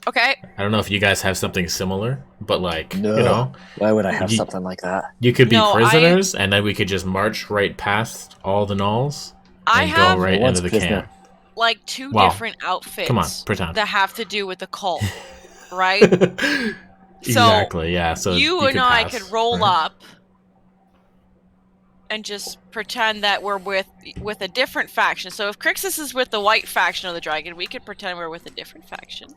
Okay. I don't know if you guys have something similar, but like, No. Why would I have You- something like that? you could be No, prisoners, and then we could just march right past all the gnolls I and have go right Once into the prisoner. camp. like 2 Wow. different outfits Come on, pretend. that have to do with the cult, right? Exactly, yeah. So you and could I pass, could roll right? up and just pretend that we're with a different faction. So if Crixus is with the white faction of the dragon, we could pretend we're with a different faction.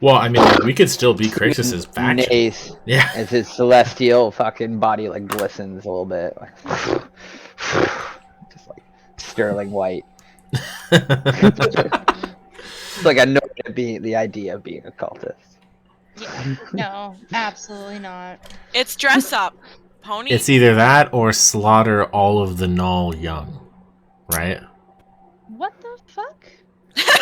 Well, I mean, like, we could still be Crixus's faction. Nace, Yeah. as his celestial fucking body like glistens a little bit, like, just like sterling white. It's like I know the idea of being a cultist. No, absolutely not. It's dress up, pony. It's either that or slaughter all of the gnoll young, right? What the fuck?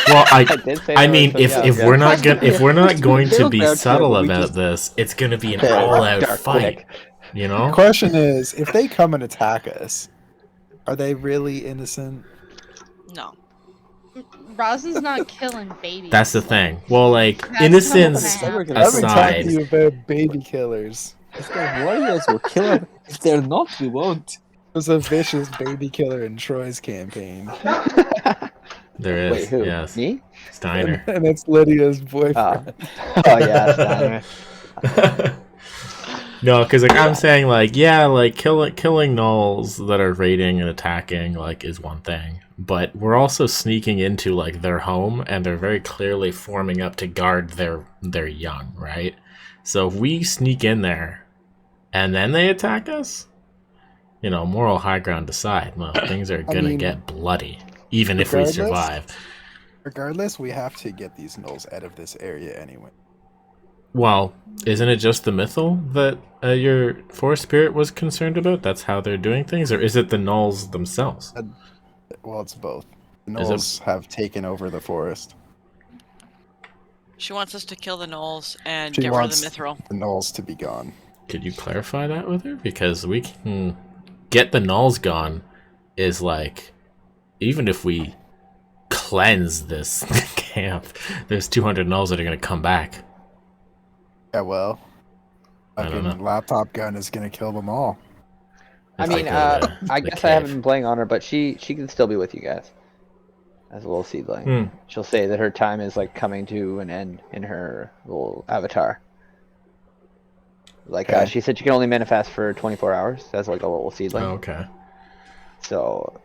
Well, I did say I there mean, was some, if yeah, we're not going to be Battleground here, subtle but we about just- this, it's gonna be an Okay, all-out dark fight. quick. You The know? question is, if they come and attack us, are they really innocent? No. Rosin's not killing babies. That's the thing. Well, like That's not innocence gonna Said we're happen. gonna I've been talking to aside, you about baby killers. If they're warriors, we'll kill them. If they're not, we won't. There's a vicious baby killer in Troy's campaign, there is. Wait, who? Yes, Me? Steiner. and it's Lydia's Oh, boyfriend. oh yeah, Steiner. No, because like I'm saying, like yeah, like killing gnolls that are raiding and attacking like is one thing, but we're also sneaking into like their home, and they're very clearly forming up to guard their young, right? So if we sneak in there, and then they attack us, you know, moral high ground aside, well, things are gonna mean, get bloody, even if we regardless- survive. Regardless, we have to get these gnolls out of this area anyway. Well, isn't it just the mythal that your forest spirit was concerned about? That's how they're doing things, or is it the gnolls themselves? Well, it's both. The Is it- gnolls have taken over the forest. She wants us to kill the gnolls and She get rid of wants the mithril. the gnolls to be gone. Could you clarify that with her? Because we can get the gnolls gone is like, even if we cleanse this camp, there's 200 gnolls that are going to come back. Yeah, well, I don't fucking know. laptop gun is gonna kill them all. I If mean, go to I the guess I haven't cave. been playing on her, but she can still be with you guys as a little seedling. Hmm. She'll say that her time is like coming to an end in her little avatar. Like Okay. she said, she can only manifest for 24 hours as like a little seedling. Oh, okay. So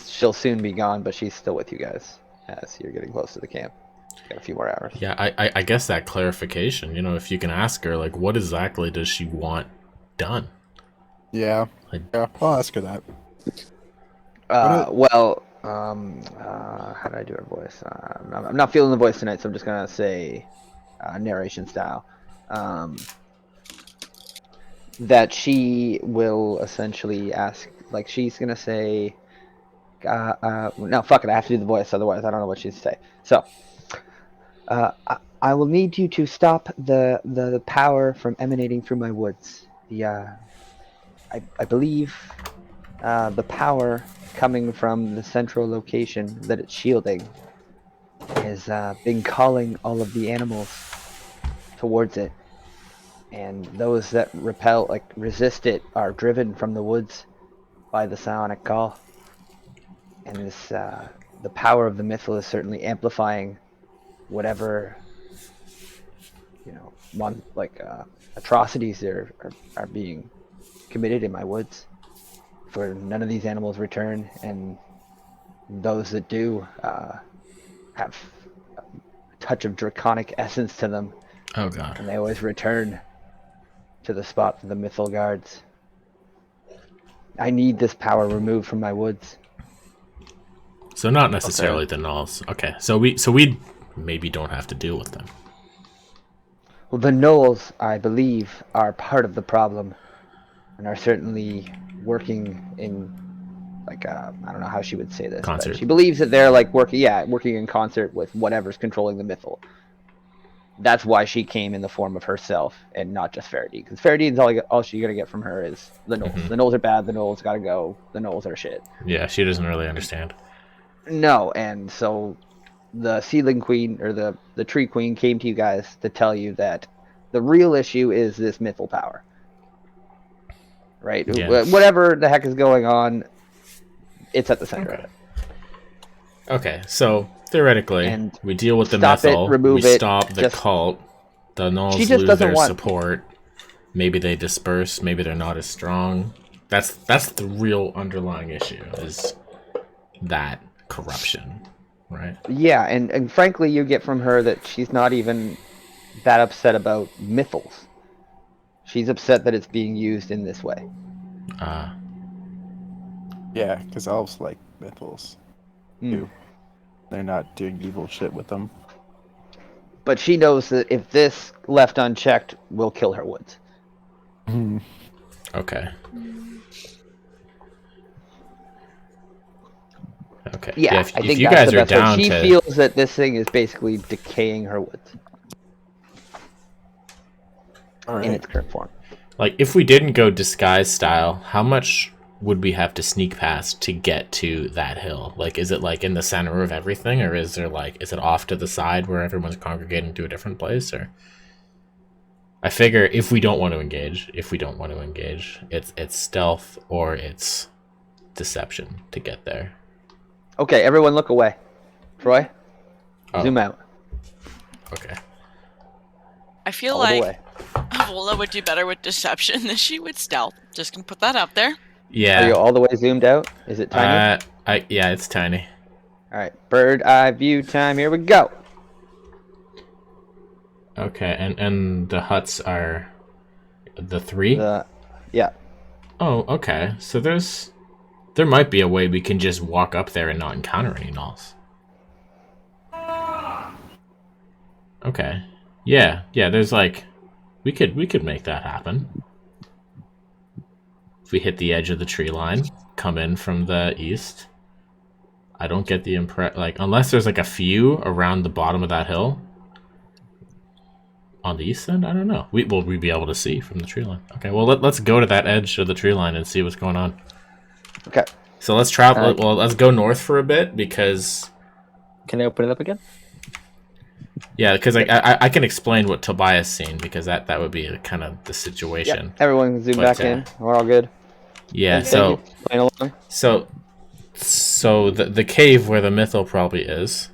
she'll soon be gone, but she's still with you guys as you're getting close to the camp. Got a few more hours. Yeah, I guess that clarification, you know, if you can ask her, like, what exactly does she want done? Yeah, yeah, I'll ask her that. Well, how did I do her voice? I'm not feeling the voice tonight, so I'm just gonna say narration style. That she will essentially ask, like she's gonna say, no, fuck it, I have to do the voice, otherwise I don't know what she's say. So, I will need you to stop the power from emanating through my woods. I believe the power coming from the central location that it's shielding has been calling all of the animals towards it, and those that resist it are driven from the woods by the psionic call. And this the power of the mythal is certainly amplifying whatever, you know, atrocities are being committed in my woods. For none of these animals return, and those that do have a touch of draconic essence to them, Oh, God. and they always return to the spot for the mythal guards. I need this power removed from my woods. So not necessarily the gnolls. Okay, so we maybe don't have to deal with them. Well, the Gnolls, I believe, are part of the problem, and are certainly working in, like, I don't know how she would say this, Concert. but she believes that they're like working in concert with whatever's controlling the mythal. That's why she came in the form of herself and not just Faraday, because Faradine's all she's gonna get from her is the Gnolls. Mhm. The Gnolls are bad. The Gnolls gotta go. The Gnolls are shit. Yeah, she doesn't really understand. No, and so the seedling queen or the tree queen came to you guys to tell you that the real issue is this mythal power. Right? Yeah. Whatever the heck is going on, it's at the center of Okay. it. Okay, so theoretically, And we deal with the stop it, methyl, remove we it, stop the just- cult, the She gnolls just lose doesn't their want- support, maybe they disperse, maybe they're not as strong. That's the real underlying issue, is that corruption, right? Yeah, and frankly, you get from her that she's not even that upset about mythals. She's upset that it's being used in this way. Yeah, because elves like mythals. Hmm. Too. They're not doing evil shit with them. But she knows that if this left unchecked, will kill her woods. Okay. Okay. Yeah, if, I if think you that's guys the are best way. down She to, feels that this thing is basically decaying her woods All in right. its current form. like, if we didn't go disguise style, how much would we have to sneak past to get to that hill? Like, is it like in the center of everything, or is there like, is it off to the side where everyone's congregating to a different place? Or I figure if we don't want to engage, it's stealth or it's deception to get there. Okay, everyone look away. Troy, zoom out. I Okay. feel All the like way. Avola would do better with deception than she would stealth. Just gonna put that out there. Yeah. Are you all the way zoomed out? Is it tiny? Yeah, it's tiny. All right, bird eye view time. Here we go. Okay, and the huts are the 3? Yeah. Oh, okay. So there might be a way we can just walk up there and not encounter any Gnolls. Okay. Yeah, there's like we could make that happen. If we hit the edge of the tree line, come in from the east. I don't get the like, unless there's like a few around the bottom of that hill. On the east end, I don't know. Will we be able to see from the tree line? Okay, well let's go to that edge of the tree line and see what's going on. Okay. So let's travel. Well, let's go north for a bit because. Can I open it up again? Yeah, because I can explain what Tobias seen because that would be kind of the situation. Yep. Everyone zoom But, back in. We're all good. Yeah. Okay. So Playing along. so the cave where the mythal probably is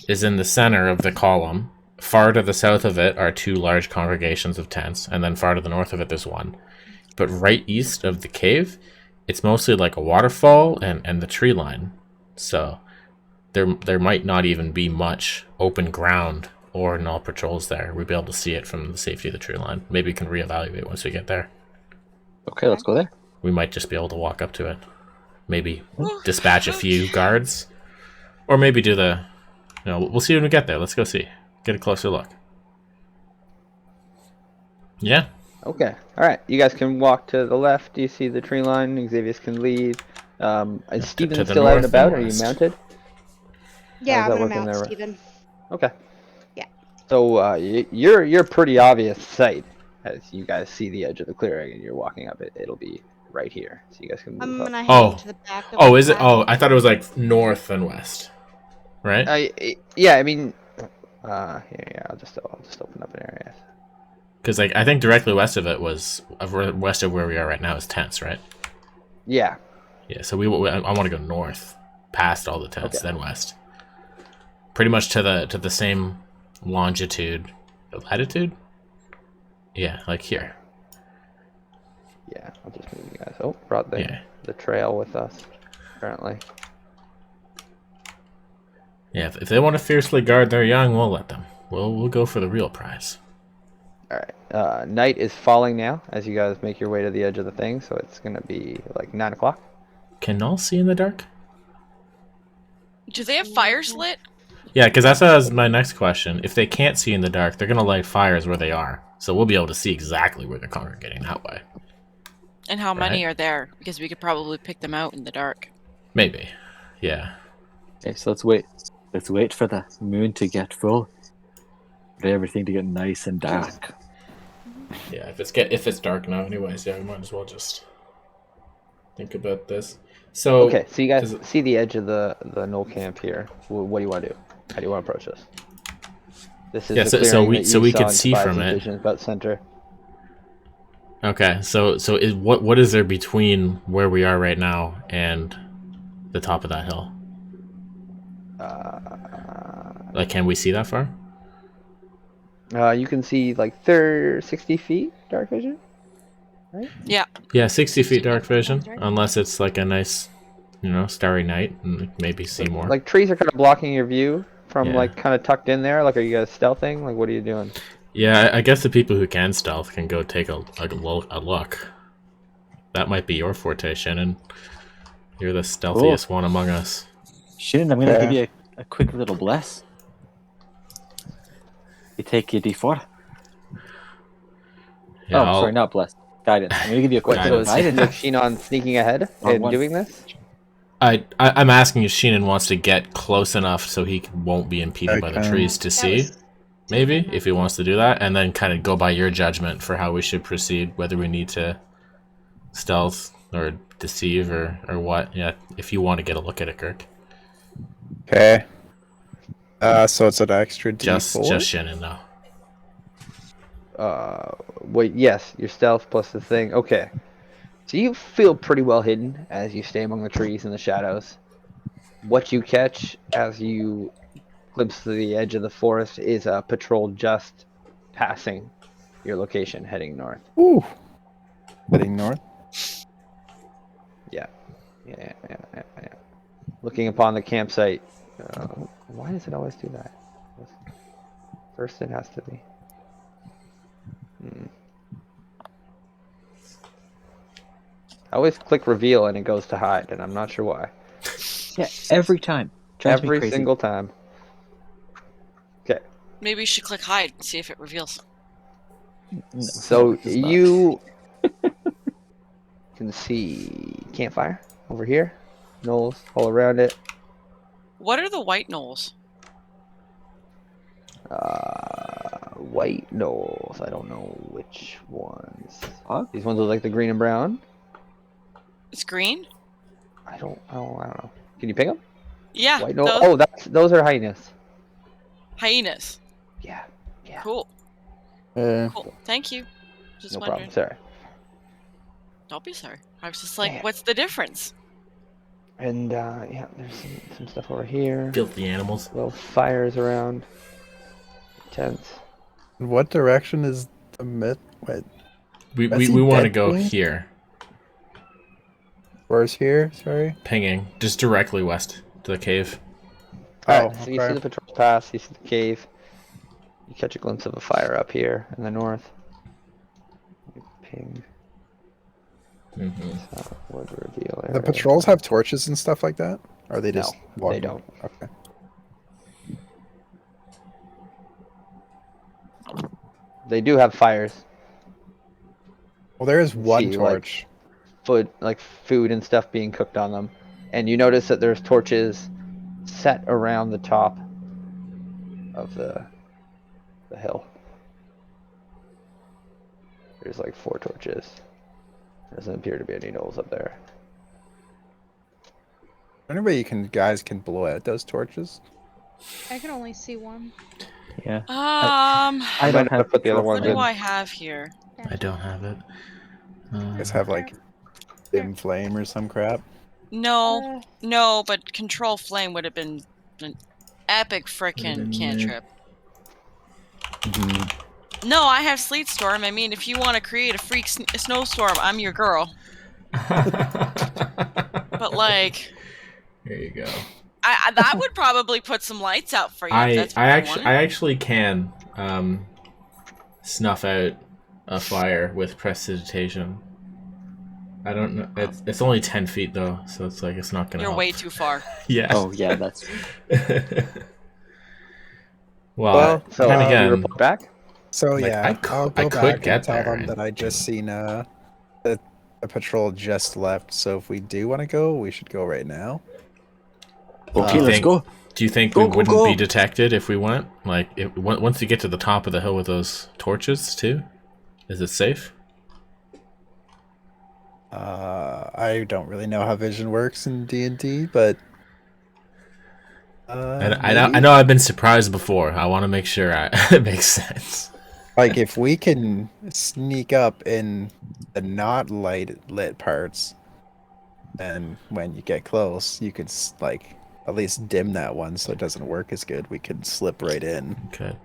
in the center of the column. Far to the south of it are 2 large congregations of tents, and then far to the north of it there's one. But right east of the cave, it's mostly like a waterfall and the tree line. So there might not even be much open ground or Gnoll patrols there. We'd be able to see it from the safety of the tree line. Maybe we can reevaluate once we get there. Okay, let's go there. We might just be able to walk up to it. Maybe dispatch a few guards. Or maybe do the... we'll see when we get there. Let's go see. Get a closer look. Yeah. Okay. All right. You guys can walk to the left. Do you see the tree line? Xavius can lead. Is Steven to the still out and north about? and Are you west. mounted? Yeah, How's I'm that gonna working mount there? Steven. Okay. Yeah. So you're pretty obvious sight as you guys see the edge of the clearing and you're walking up it. It'll be right here, so you guys can I'm move up. gonna head Oh. to the back of Oh, the is it? pile. Oh, I thought it was like north and west. Right? Yeah. I mean, here. I'll just open up an area. Because like I think directly west of it was west of where we are right now is tents, right? Yeah. Yeah. So I want to go north, past all the tents, Okay. then west. Pretty much to the same longitude, latitude. Yeah, like here. Yeah. I'll just move you guys. Oh, brought Yeah. the trail with us. Apparently. Yeah. If they want to fiercely guard their young, we'll let them. We'll go for the real prize. All right. Night is falling now as you guys make your way to the edge of the thing, so it's gonna be like 9 o'clock. Can Gnolls see in the dark? Do they have fires lit? Yeah, because that was my next question. If they can't see in the dark, they're gonna light fires where they are, so we'll be able to see exactly where they're congregating that way. And how many Right. are there? Because we could probably pick them out in the dark. Maybe. Yeah. Okay, so let's wait. Let's wait for the moon to get full. For everything to get nice and dark. Yeah, if it's dark now anyways, yeah, we might as well just think about this. So Okay, so you guys does it- see the edge of the Gnoll camp here. What do you want to do? How do you want to approach this? This is Yeah, the so clearing we- that so you we saw could in see Tobias' from it. vision about center. Okay, so is what is there between where we are right now and the top of that hill? Like, can we see that far? You can see like 60 feet dark vision. Yeah. Yeah, 60 feet dark vision, unless it's like a nice, starry night, and maybe see more. Like trees are kind of blocking your view from Yeah. like kind of tucked in there. Like, are you guys stealthing? Like, what are you doing? Yeah, I guess the people who can stealth can go take a look. That might be your forte, Shannon. You're the stealthiest one among us. Shannon, I'm going to Yeah. give you a quick little bless. You take your D4. Yeah, oh, sorry, not bless. Guidance. I'm going to give you a quick What? little So is guidance. Sheenon sneaking ahead On and one. doing this? I'm asking if Sheenan wants to get close enough so he won't be impeded I by the can. trees to see. Maybe, if he wants to do that, and then kind of go by your judgment for how we should proceed, whether we need to stealth or deceive or what. Yeah, if you want to get a look at it, Kirk. Okay. So it's an extra D4? Just Shannon, though. Wait, yes, your stealth plus the thing. Okay. So you feel pretty well hidden as you stay among the trees and the shadows. What you catch as you glimpse to the edge of the forest is a patrol just passing your location, heading north. Ooh. Heading north? Yeah. Looking upon the campsite. Why does it always do that? First it has to be. I always click reveal and it goes to hide, and I'm not sure why. Yeah, every time. Drives me Every crazy. single time. Okay. Maybe you should click hide and see if it reveals. No, So it's not. you can see campfire over here. Gnolls all around it. What are the white gnolls? White gnolls. I don't know which ones. Huh? These ones look like the green and brown. It's green? I don't know. Can you pick them? Yeah, White gnoll. those Oh, those are hyenas. hyenas. Yeah. Cool. Yeah. Cool. Thank you. Just No wondering. problem. Sorry. Don't be sorry. I was just like, Yeah. what's the difference? And yeah, there's some stuff over here. Filthy animals. Little fires around. Tents. What direction is the myth? Wait, We Is he want to dead go to me? here. where's here? Sorry. Pinging. Just directly west to the cave. Alright, Oh, so you see the patrol pass, you see the cave. You catch a glimpse of a fire up here in the north. Ping. Wood reveal area. The patrols have torches and stuff like that? Or are they just No, walking? they don't. Okay. They do have fires. Well, there is one See, like- torch. Food and stuff being cooked on them. And you notice that there's torches set around the top of the hill. There's like 4 torches. Doesn't appear to be any gnolls up there. Anybody guys can blow out those torches? I can only see one. Yeah. I I might don't have have to put the other control ones what for in. do that. I have here? I don't have it. Guys have like dim flame or some crap. No, no, but control flame would have been an epic frickin' cantrip. No, I have sleet storm. I mean, if you want to create a freak snowstorm, I'm your girl. But like, There you go. I that would probably put some lights out for you. If that's what you wanted. I actually can snuff out a fire with prestidigitation. I don't know. It's only 10 feet though, so it's like it's not gonna. You're help. way too far. Yeah. Oh, yeah, that's... well, So then you again, report back? So Like, yeah, I could- I'll go I could back get and tell there them and- that I just seen that a patrol just left. So if we do want to go, we should go right now. Okay, you let's think- go. do you think Go, we go, wouldn't go. be detected if we went? Like, once you get to the top of the hill with those torches too, is it safe? I don't really know how vision works in D&D, but I know I've been surprised before. I want to make sure it makes sense. like if we can sneak up in the not lit parts, and when you get close, you could like at least dim that one so it doesn't work as good. We could slip right in. Okay.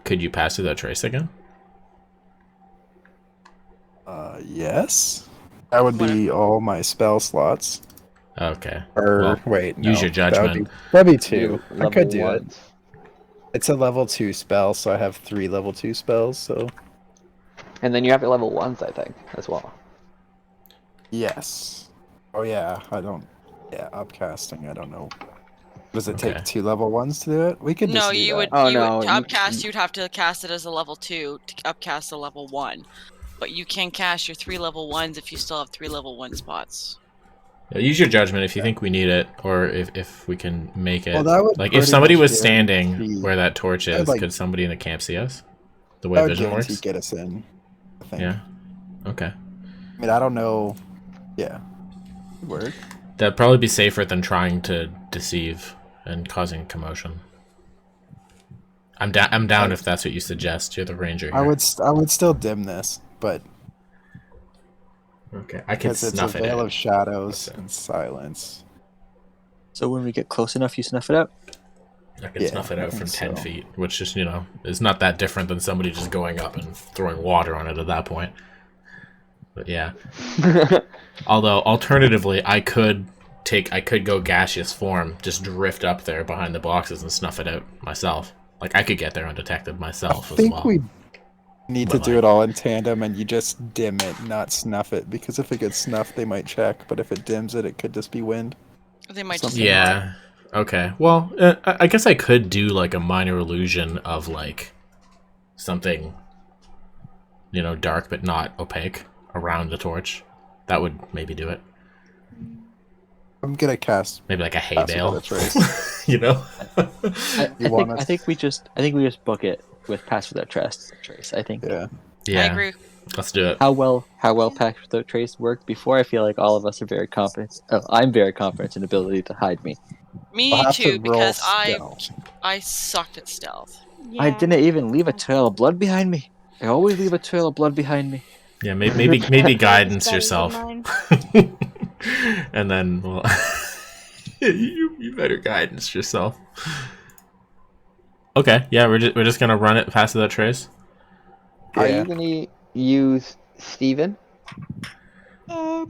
Could you pass through that trace again? Yes. That would be all my spell slots. Okay. Or Well, wait, no. use your judgment. That'd be 2. I Level could do it. ones. It's a level 2 spell, so I have 3 level 2 spells, so And then you have your level 1s, I think, as well. yes. Oh yeah, upcasting, I don't know. Does it Okay. take 2 level 1s to do it? We could just No, do you that. would. Oh, you no, would to you- upcast. You'd have to cast it as a level 2 to upcast a level 1. But you can cast your 3 level 1s if you still have 3 level 1 spots. Use your judgment if you think we need it, or if we can make it. Well, that would Like, pretty if somebody much was standing guarantee- where that torch I'd is, like- could somebody in the camp see us? The That way would vision guarantee works? get us in. I think. Yeah. Okay. I mean, I don't know. Yeah. It'd work. That'd probably be safer than trying to deceive and causing commotion. I'm down if that's what you suggest. You're the ranger here. I would still dim this, but Okay, I can because it's a snuff it veil in. of shadows Okay. and silence. So when we get close enough, you snuff it out? I can Yeah, snuff it I out from think 10 so. feet, which is, is not that different than somebody just going up and throwing water on it at that point. But yeah. Although, alternatively, I could go gaseous form, just drift up there behind the boxes and snuff it out myself. Like, I could get there undetected myself I as think well. we need to But, do like- it all in tandem, and you just dim it, not snuff it. Because if it gets snuffed, they might check. But if it dims it, it could just be wind. They might just Something Yeah. Okay. Well, I guess I could do like a minor illusion of like something, dark but not opaque around the torch. That would maybe do it. I'm gonna cast. Maybe like a hay Pass bale. without a trace. I want think us- I think we just book it with pass without trace. I think. Yeah. Yeah. I agree. Let's do it. How well pass without trace worked before? I feel like all of us are very confident. Oh, I'm very confident in ability to hide me. Me We'll have too, to roll because stealth. I sucked at stealth. I Yeah. didn't even leave a trail of blood behind me. I always leave a trail of blood behind me. Yeah. Maybe guidance Better than yourself, mine. and then well, you better guidance yourself. Okay. Yeah. We're just gonna run it past that trace. Are Yeah. you gonna use Steven? Yeah.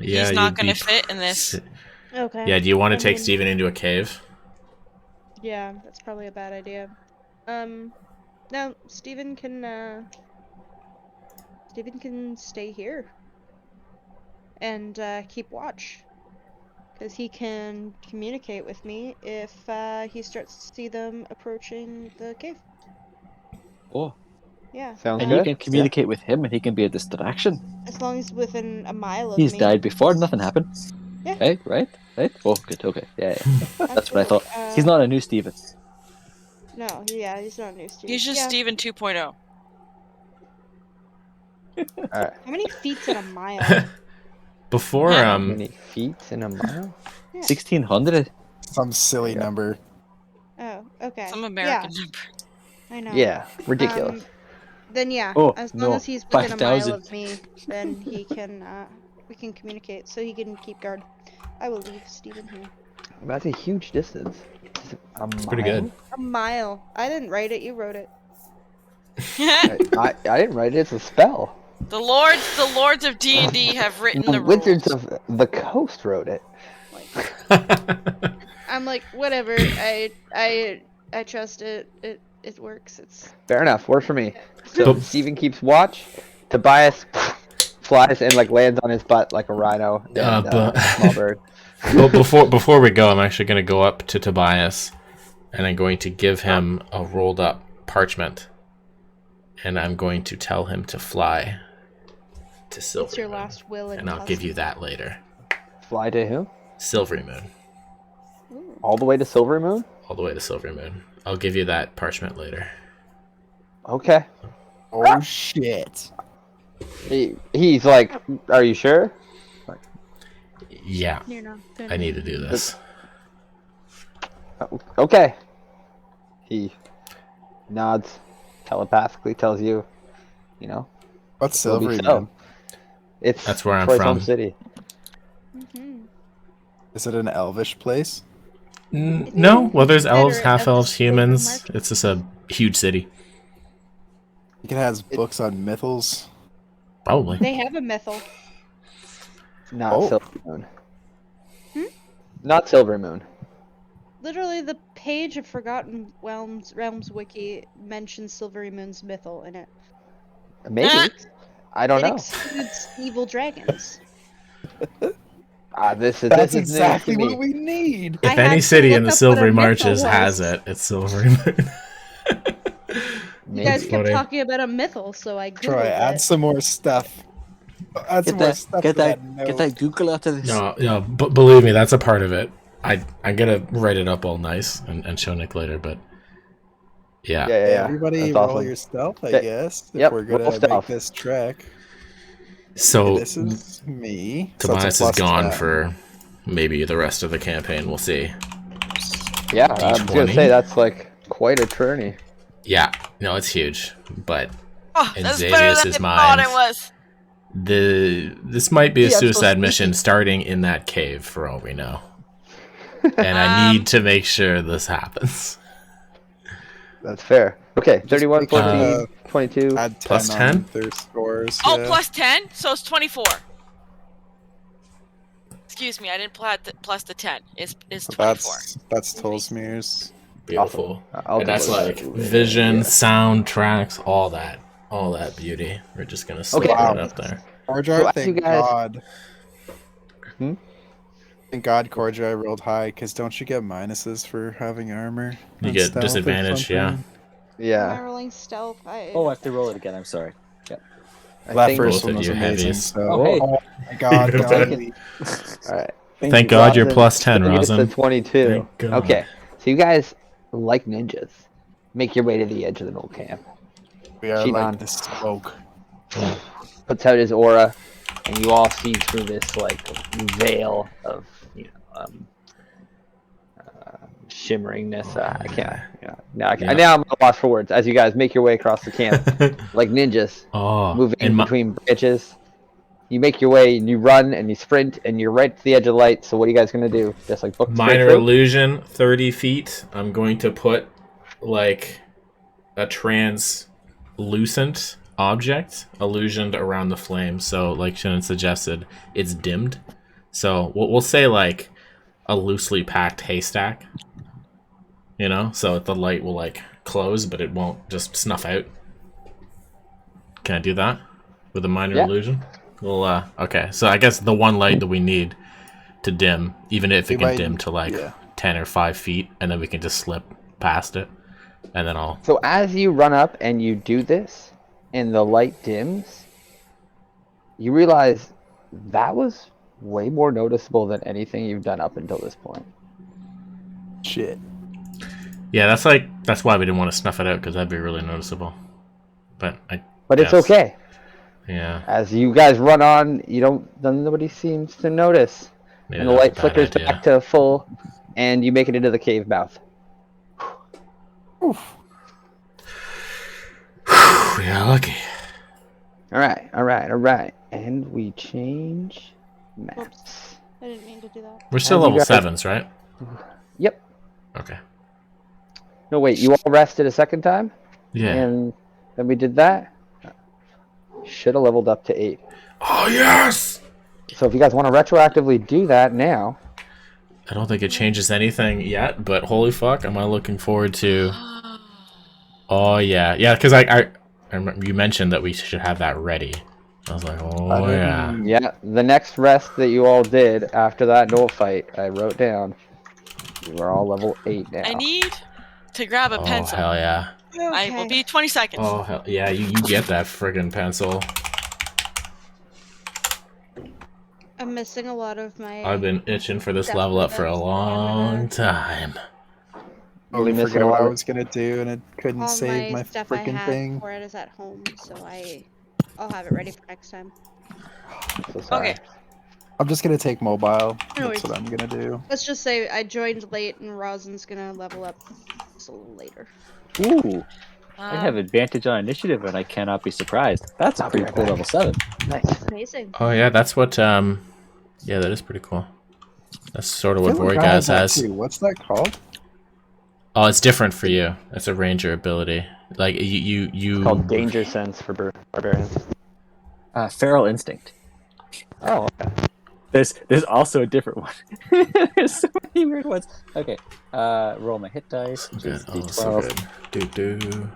He's not you'd going to be- fit in this. Okay. Yeah. Do you want to I take mean- Steven into a cave? Yeah, that's probably a bad idea. No, Steven can stay here and keep watch, because he can communicate with me if he starts to see them approaching the cave. Oh, Yeah. Sounds and good. you can communicate with him, and he can be a distraction. As long as within a mile of He's me. died before, nothing happened. Yeah. Hey, right? Oh, good. Okay, yeah. That's what I thought. Absolutely. He's not a new Steven. No, yeah, he's not new Steven. He's just yeah. Steven 2.0. Alright. How many feet's in a mile? Before How many feet in a mile? 1600. Some silly Yeah. number. Oh, okay. Some American number. I know. Yeah, ridiculous. Then yeah, Oh, as long no, as he's within a mile 5,000. of me, then he can we can communicate, so he can keep guard. I will leave Steven here. That's a huge distance. It's pretty good. A mile. I didn't write it, you wrote it. I didn't write it. It's a spell. The lords of D&D have written The the rules. Wizards of the Coast wrote it. I'm like, whatever. I trust it. It works. It's Fair enough. Works for me. So But- Steven keeps watch. Tobias flies and lands on his butt like a rhino. And, but- small bird. Well, before we go, I'm actually going to go up to Tobias, and I'm going to give him a rolled up parchment, and I'm going to tell him to fly to Silvery it's your Moon, last will and I'll give you that later. Fly to who? Silvery Moon, All the way to Silver Moon? all the way to Silvery Moon. I'll give you that parchment later. Okay. Oh shit. He's like, are you sure? Yeah, You're not I need to do this. Okay. He nods, telepathically tells you, What's it'll be Silvery so. Moon? It's That's where I'm Troy's home from. city. Mm-hmm. Is it an elvish place? No, well, there's elves, Consider it half elves, as a silver humans. market. It's just a huge city. It has books on mythals. Probably. They have a mythal. Not Oh. Silver Moon. Not Silver Moon. Literally, the page of Forgotten Realms wiki mentions Silvery Moon's mythal in it. Maybe. I don't it know. excludes evil dragons. This is That's news exactly to me. what we need. I If had any to city look in the up what a Silvery mythal Marches was. has it, it's Silvery Moon. You guys Maybe. kept Funny. talking about a mythal, so I googled Troy, add it. some more stuff. That's Get worse. that, That's get that Google after this. No, but believe me, that's a part of it. I'm gonna write it up all nice and show Nick later, but yeah. Yeah. Everybody That's roll awesome. your stealth, I Okay. guess. If Yep, we're roll gonna make stealth. this trek. So Okay, this is me. So Tobias it's a is plus gone 10. for maybe the rest of the campaign. We'll see. Yeah, I was gonna D20. say that's like quite a tourney. Yeah, no, it's huge, but Oh, in that's better than Xavius's I thought mind, it was. this might be a Yeah, I'm so suicide mission sneaky. starting in that cave for all we know. And I need to make sure this happens. That's fair. Okay, Just 31, make sure 14, to 22. Add 10 Plus on 10? their scores. Oh, yeah. plus 10? So it's 24. Excuse me, I didn't plus the 10. It's 24. That's Tolsmir's. Beautiful. I'll And that's double like check. vision, Yeah. soundtracks, all that beauty. We're just gonna slip Okay. that up there. Korjar, So as thank you guys- God. Hmm? Thank God Korjar rolled high, because don't you get minuses for having armor? You on get stealth or disadvantage, yeah. something? Am I Yeah. rolling stealth? Oh, I have to roll it again. I'm sorry. I That think- first Both one of was you amazing. heavies. So, Oh, hey. oh my God, You're God, good. we- Alright. Thank God you're Rosin, plus 10, so you get Rosin. to 22. Thank God. Okay, so you guys, like ninjas, make your way to the edge of the Gnoll camp. we are Shinon. like the smoke. Puts out his aura, and you all see through this like veil of shimmeringness. I can't. Now I'm lost for words. As you guys make your way across the camp, like ninjas, Oh, moving and my, between branches. You make your way, and you run, and you sprint, and you're right to the edge of the light. So what are you guys gonna do? Just like book straight minor through? illusion, 30 feet. I'm going to put like a translucent object illusioned around the flame. So, like Shannon suggested, it's dimmed. So we'll say like a loosely packed haystack. You know, so the light will like close, but it won't just snuff out. Can I do that with a minor Yeah. illusion? Well, okay. So I guess the one light that we need to dim, even if it We can might- dim to like yeah. 10 or 5 feet, and then we can just slip past it, and then I'll. So as you run up and you do this, and the light dims, you realize that was way more noticeable than anything you've done up until this point. Shit. Yeah, that's why we didn't want to snuff it out, because that'd be really noticeable. But But it's Yes. okay. yeah, As you guys run on, nobody seems to notice. maybe And the that was light a bad flickers idea. back to full, and you make it into the cave mouth. Yeah, lucky. All right. And we change maps. I didn't mean to do that. We're still And you level guys- 7s, right? Yep. Okay. No, wait, you all rested a second time? Yeah. And then we did that? Should have leveled up to 8. Oh yes. So if you guys want to retroactively do that now, I don't think it changes anything yet, but holy fuck, am I looking forward to? Oh yeah, because I remember you mentioned that we should have that ready. I was like, oh yeah. yeah, the next rest that you all did after that Gnoll fight, I wrote down. You are all level 8 now. I need to grab a Oh pencil. hell yeah. I will be 20 seconds. Oh hell yeah, you get that friggin' pencil. I'm missing a lot of my. I've been itching for this level up for a long time. Oh, we missing forgot a what lot I of- was gonna do, and it couldn't all save my stuff I freaking have thing. for it is at home, so I'll have it ready for next time. So sorry. Okay. I'm just gonna take mobile. No That's worries. what I'm gonna do. Let's just say I joined late, and Rosin's gonna level up just a little later. Ooh, I have advantage on initiative, and I cannot be surprised. That's a I'll be pretty right cool back. level 7. Nice. Amazing. Oh yeah, that's what yeah, that is pretty cool. That's sort of I what feel like I have Vorigaz that has. too. What's that called? Oh, it's different for you. It's a ranger ability. Like you It's called Danger Sense for barbarians. Feral Instinct. Oh, okay. There's also a different one. There's so many weird ones. Okay, roll my hit dice, which Good. is Oh, so D12 good. Do.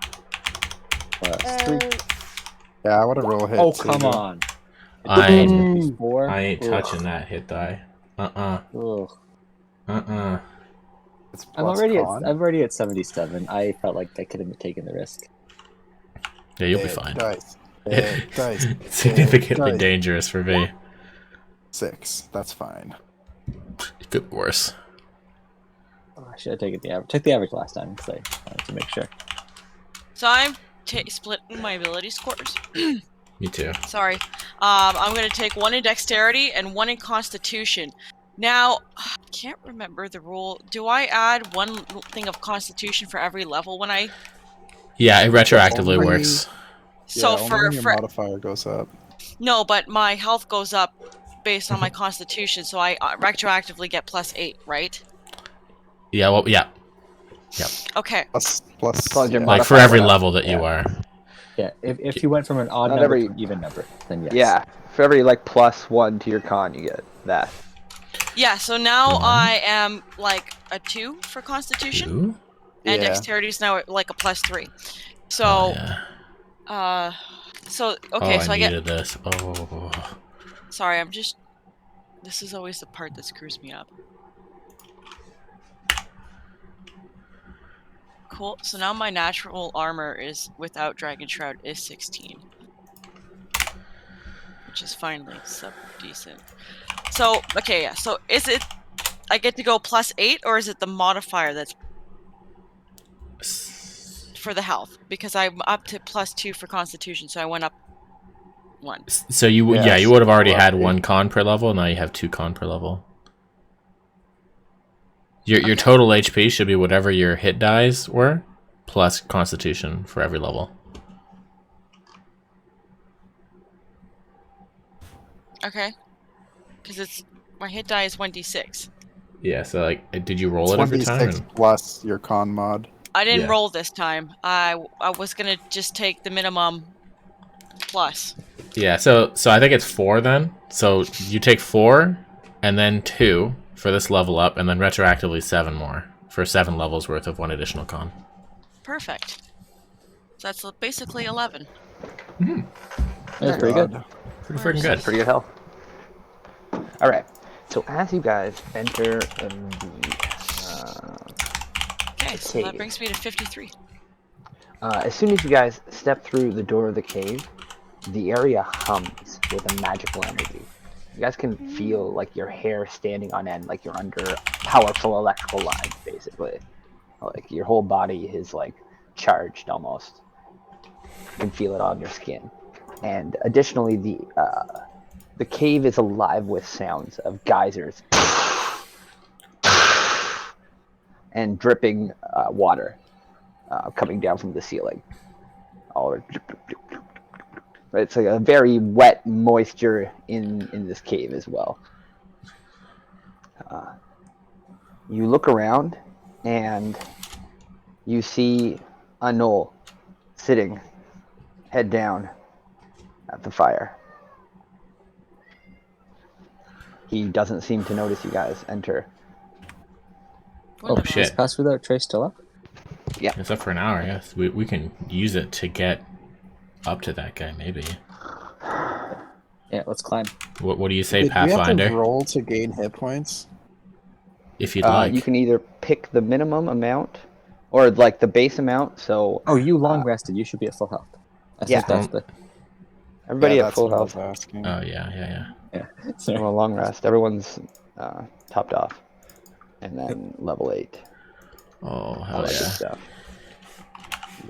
plus 3. Yeah, I want to roll a hit. Oh, too. come on. I ain't, 4. I ain't touching that hit die. Ugh. It's I'm plus already con. I'm already at 77. I felt like I could have taken the risk. Yeah, you'll be Hit fine. Dice. Dice. Significantly Dice. dangerous for me. 6. That's fine. It could be worse. Oh, I should have taken the average. Took the average last time, so I wanted to make sure. So I'm splitting my ability scores. Me too. Sorry. I'm going to take 1 in dexterity and 1 in constitution. Now, I can't remember the rule. Do I add 1 thing of constitution for every level when I... Yeah, it retroactively Only- works. So only when your modifier goes up. No, but my health goes up based on my constitution, so I retroactively get +8, right? Yeah, well, yeah. Okay. Plus, long as your Like for modifier every went up. level that you are. Yeah, if you went from an odd Not number every- to an even number, then yes. Yeah, for every like +1 to your con, you get that. Yeah, so now 1. I am like a 2 for constitution, 2? and Yeah. dexterity is now like a +3. So, Oh, yeah. Okay, Oh, so I I get... needed this. Oh. Sorry, I'm just... This is always the part that screws me up. Cool, so now my natural armor is, without Dragon Shroud, is 16. Which is finally sub-decent. So, okay, yeah, so is it... I get to go +8, or is it the modifier that's for the health? Because I'm up to +2 for constitution, so I went up 1. So you Yeah, you would have already well, had yeah. 1 con per level. Now you have 2 con per level. Your Okay. total HP should be whatever your hit dies were, plus Constitution for every level. Okay. Because it's... My hit die is 1d6. Yeah. So like, did you roll It's it every time? 1d6 plus your con mod. I didn't Yeah. roll this time. I was gonna just take the minimum plus. Yeah. So I think it's 4 then. So you take 4, and then 2 for this level up, and then retroactively 7 more for 7 levels worth of 1 additional con. Perfect. So that's basically 11. That's pretty good. God. Pretty freaking good. Pretty good health. All right. So as you guys enter the Okay, so that cave. brings me to 53. As soon as you guys step through the door of the cave, the area hums with a magical energy. You guys can feel like your hair standing on end, like you're under powerful electrical lines, basically. Like your whole body is like charged almost. You can feel it on your skin. And additionally, the cave is alive with sounds of geysers and dripping water coming down from the ceiling. All over. It's like a very wet moisture in this cave as well. You look around and you see a gnoll sitting head down at the fire. He doesn't seem to notice you guys enter. Oh, Wonderful. shit. Is Pass Without Trace still up? It's up for an hour. Yes, we can use it to get up to that guy. Maybe. Yeah, let's climb. What do you say, Did we have Pathfinder? to roll to gain hit points? If you'd like. You can either pick the minimum amount or like the base amount. So Oh, you long rested. You should be at full health. I Yeah. think that's the. everybody Yeah, at full that's what I was health. asking. Oh yeah. Sorry. Well, long rest. Everyone's topped off, and then level 8. Oh All hell that good yeah. stuff.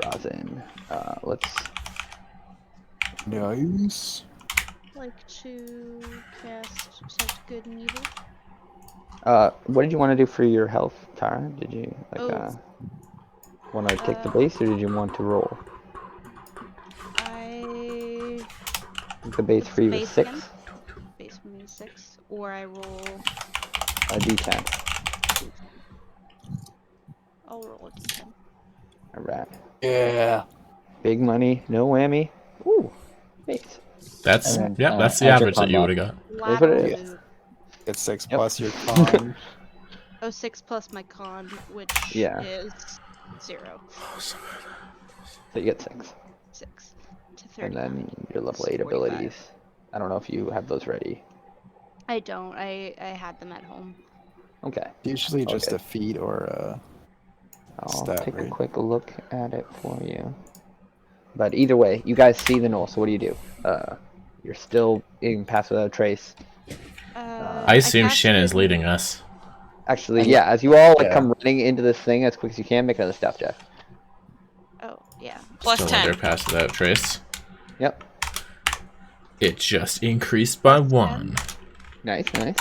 Rosin. Let's. Nice. Like to cast such good and evil. What did you want to do for your health, Tara? Did you want to take the base, or did you want to roll? I The base for you is base 6, again? Base for me is 6, or I roll. a D10. I'll roll a d10. Alright. Yeah. Big money, no whammy. Ooh, base. That's And then, that's the add your average that you combo. would have got. That's what it Lateral is. move. It's 6 Yep. plus your con. Oh, 6 plus my con, which Yeah. is 0. So you get 6. 6 to 30. And then your level 8 45. abilities. I don't know if you have those ready. I don't. I had them at home. Okay. Usually just Okay. a feat or a I'll stat, take a right? quick look at it for you. But either way, you guys see the Gnoll. So what do? You're still in Pass Without a Trace. I assume Shinnen's leading us. Actually, yeah. As you all like Yeah. come running into this thing as quick as you can, make another stealth check. Oh, yeah. Plus Still 10. under Pass Without Trace. Yep. It just increased by 1. Nice, nice.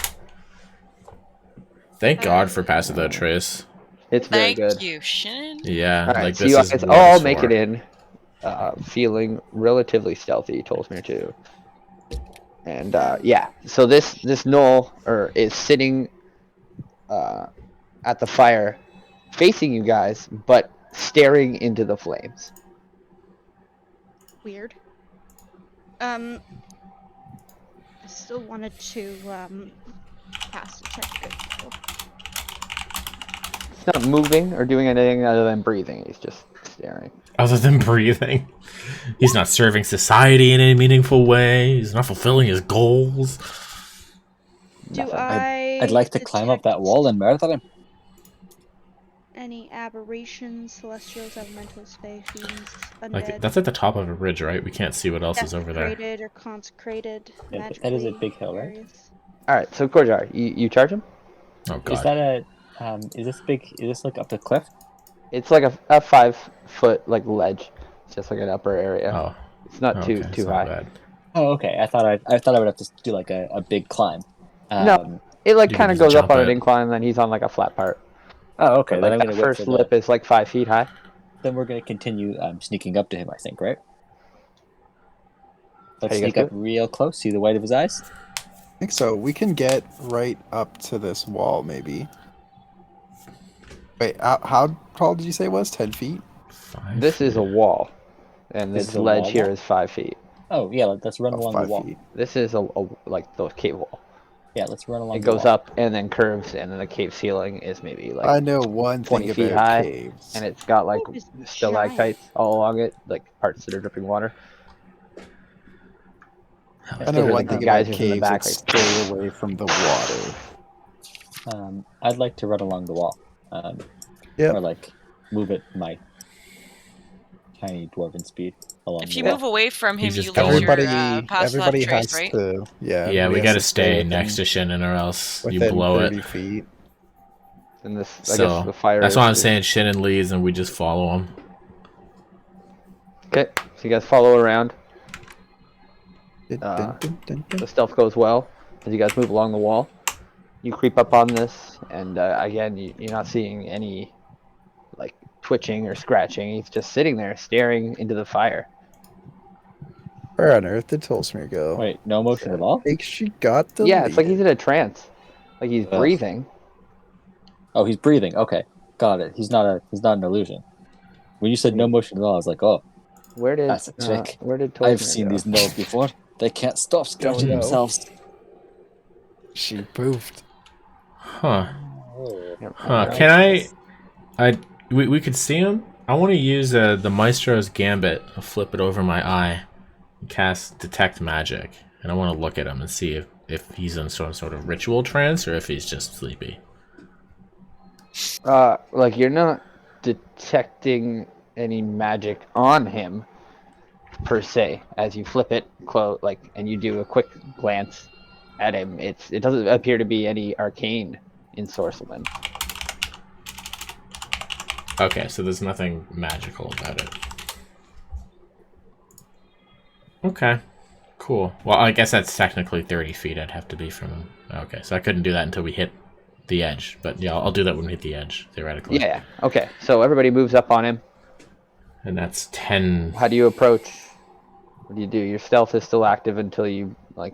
Thank God for Pass Without Trace. It's very Thank good. you, Shin. Yeah, All right, like so this you is guys what all it's make for. it in, feeling relatively stealthy. Tolsmere too. And yeah, so this Gnoll is sitting at the fire, facing you guys, but staring into the flames. Weird. I still wanted to cast a check. He's not moving or doing anything other than breathing. He's just staring. Other than breathing. He's not serving society in any meaningful way. He's not fulfilling his goals. Do Nothing. I'd like to climb up that wall and murder him. Any aberrations, celestials, elementals, fae, fiends, undead, Like that's at the top of a ridge, right? We can't see what else is over there. desecrated or consecrated, Yeah, but that is a magically big hill, right? areas. All right, so Gorjar, you charge him. Oh Is God. that a is this big? Is this like up the cliff? It's like a 5-foot like ledge. It's just like an upper area. Oh. It's not Okay, too it's not high. bad. Oh, okay. I thought I would have to do like a big climb. No. It like You kind can of just goes up jump on an it. incline, and then he's on like a flat part. Oh, okay. But, Then like I'm that gonna wait first for lip is like 5 feet high. Then we're gonna continue sneaking up to him. I think, right? Let's How do you sneak guys up real close. See the white of his eyes. I think so. We can get right up to this wall, maybe. Wait, how tall did you say it was? 10 feet? 5 This is a feet. wall, and This this is a ledge wall here wall? is 5 feet. Oh yeah, let's run Oh, along the 5 wall. feet. This is a like the cave wall. Yeah, let's run along. It the goes wall. up and then curves, and then the cave ceiling is maybe like I know one 20 thing feet about high, caves. and it's got like Cave is stalactites all along it, like parts that are dripping water. I Those know are one the thing guys about who's in the caves. back, It's like, stay away from the water. I'd like to run along the wall. Yep. Or like move at my tiny dwarven speed along. If the you wall. move away from him, He's you just lose going. your Everybody, pass without everybody trace, has right? to. Yeah. Yeah, we everybody gotta has stay within- next to Shinnon or else you within blow 30 it. feet. and this, I guess So the fire. that's why I'm is- saying Shinnon leads and we just follow him. Okay, so you guys follow around. Dun, dun, dun, dun, The dun. stealth goes well as you guys move along the wall. You creep up on this, and again, you're not seeing any like twitching or scratching. He's just sitting there staring into the fire. Where on earth did Tolsmere go? Wait, no motion at all? I think she got the Yeah, it's like he's in a trance, like he's Ugh. breathing. Oh, he's breathing. Okay, got it. He's not an illusion. When you said no motion at all, I was like, oh, Where did that's a trick. where did Tolsmere I've seen go? these gnolls before. They can't stop scratching know. themselves. She poofed. Huh. Yep. Huh. Can we could see him? I want to use the Maestro's Gambit. I'll flip it over my eye and cast Detect Magic. And I want to look at him and see if he's in some sort of ritual trance or if he's just sleepy. Like you're not detecting any magic on him per se. As you flip it, and you do a quick glance at him, it doesn't appear to be any arcane ensorcement. Okay, so there's nothing magical about it. Okay, cool. Well, I guess that's technically 30 feet I'd have to be from him. Okay, so I couldn't do that until we hit the edge. But yeah, I'll do that when we hit the edge, theoretically. Yeah. Okay. So everybody moves up on him. And that's 10. How do you approach? What do you do? Your stealth is still active until you like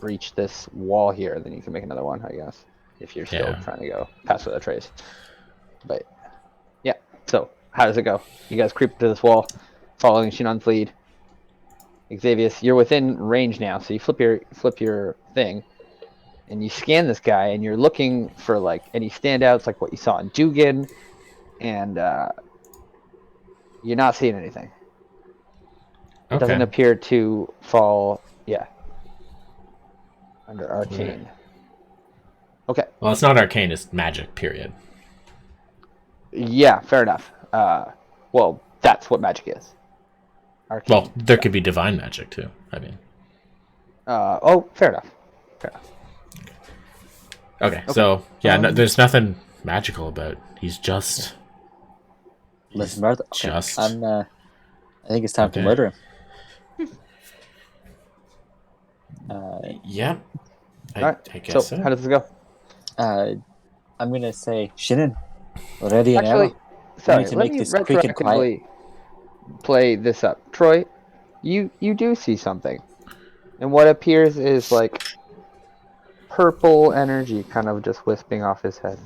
reach this wall here. Then you can make another one, I guess, if you're still Yeah. trying to go past without a trace. But yeah. So how does it go? You guys creep to this wall, following Shinon's lead. Xavius, you're within range now, so you flip your thing, and you scan this guy, and you're looking for like any standouts, like what you saw in Dugan, and you're not seeing anything. It Okay. doesn't appear to fall, under arcane. Okay. Well, it's not arcane, it's magic, period. Yeah, fair enough. Well, that's what magic is. arcane. Well, there could be divine magic too. I mean, fair enough. okay. So yeah, no, there's nothing magical about it. He's just. Let's murder. Okay. Just. I think it's time to Okay. murder him. Yeah. Alright, I guess so so. how does this go? I'm gonna say, Shannon, ready and Actually, arrow. sorry, to let make me this quick and quiet. retroactively play this up. Troy, you do see something. And what appears is like purple energy kind of just wisping off his head.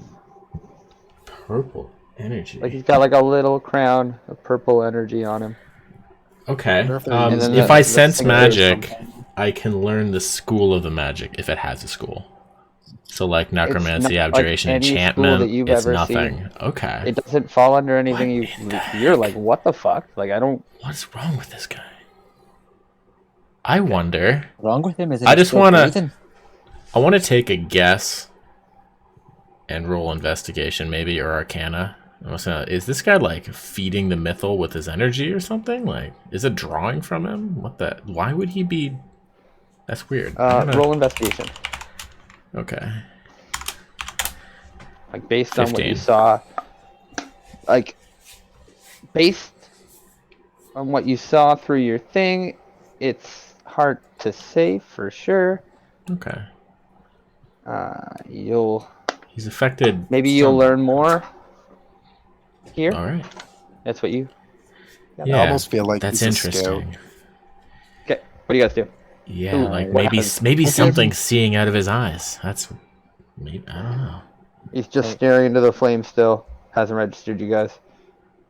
Purple energy. Like he's got like a little crown of purple energy on him. Okay. wonder if they're using If the- I the sense thing magic, I can learn the school of the magic if it has a school. So like necromancy, not like abjuration, any school enchantment, that you've it's ever nothing. seen. Okay. It doesn't fall under anything What in the you're heck? like, what the fuck? Like I don't What's wrong with this guy? I wonder. Wrong with him is that I he's just still wanna- breathing. I want to take a guess and roll investigation, maybe, or arcana. Is this guy like feeding the mythal with his energy or something? Like, is it drawing from him? What the? Why would he be? That's weird. roll investigation. Okay. Like based on what 15. you saw, like based on what you saw through your thing, it's hard to say for sure. Okay. You'll He's affected. you'll learn more here. All right. That's what you. Yeah. I almost feel like That's he's a scout. interesting. Okay. What do you guys do? Yeah, Ooh, like what maybe has- maybe okay. something seeing out of his eyes. That's maybe I don't know. He's just staring into the flame still. Hasn't registered you guys.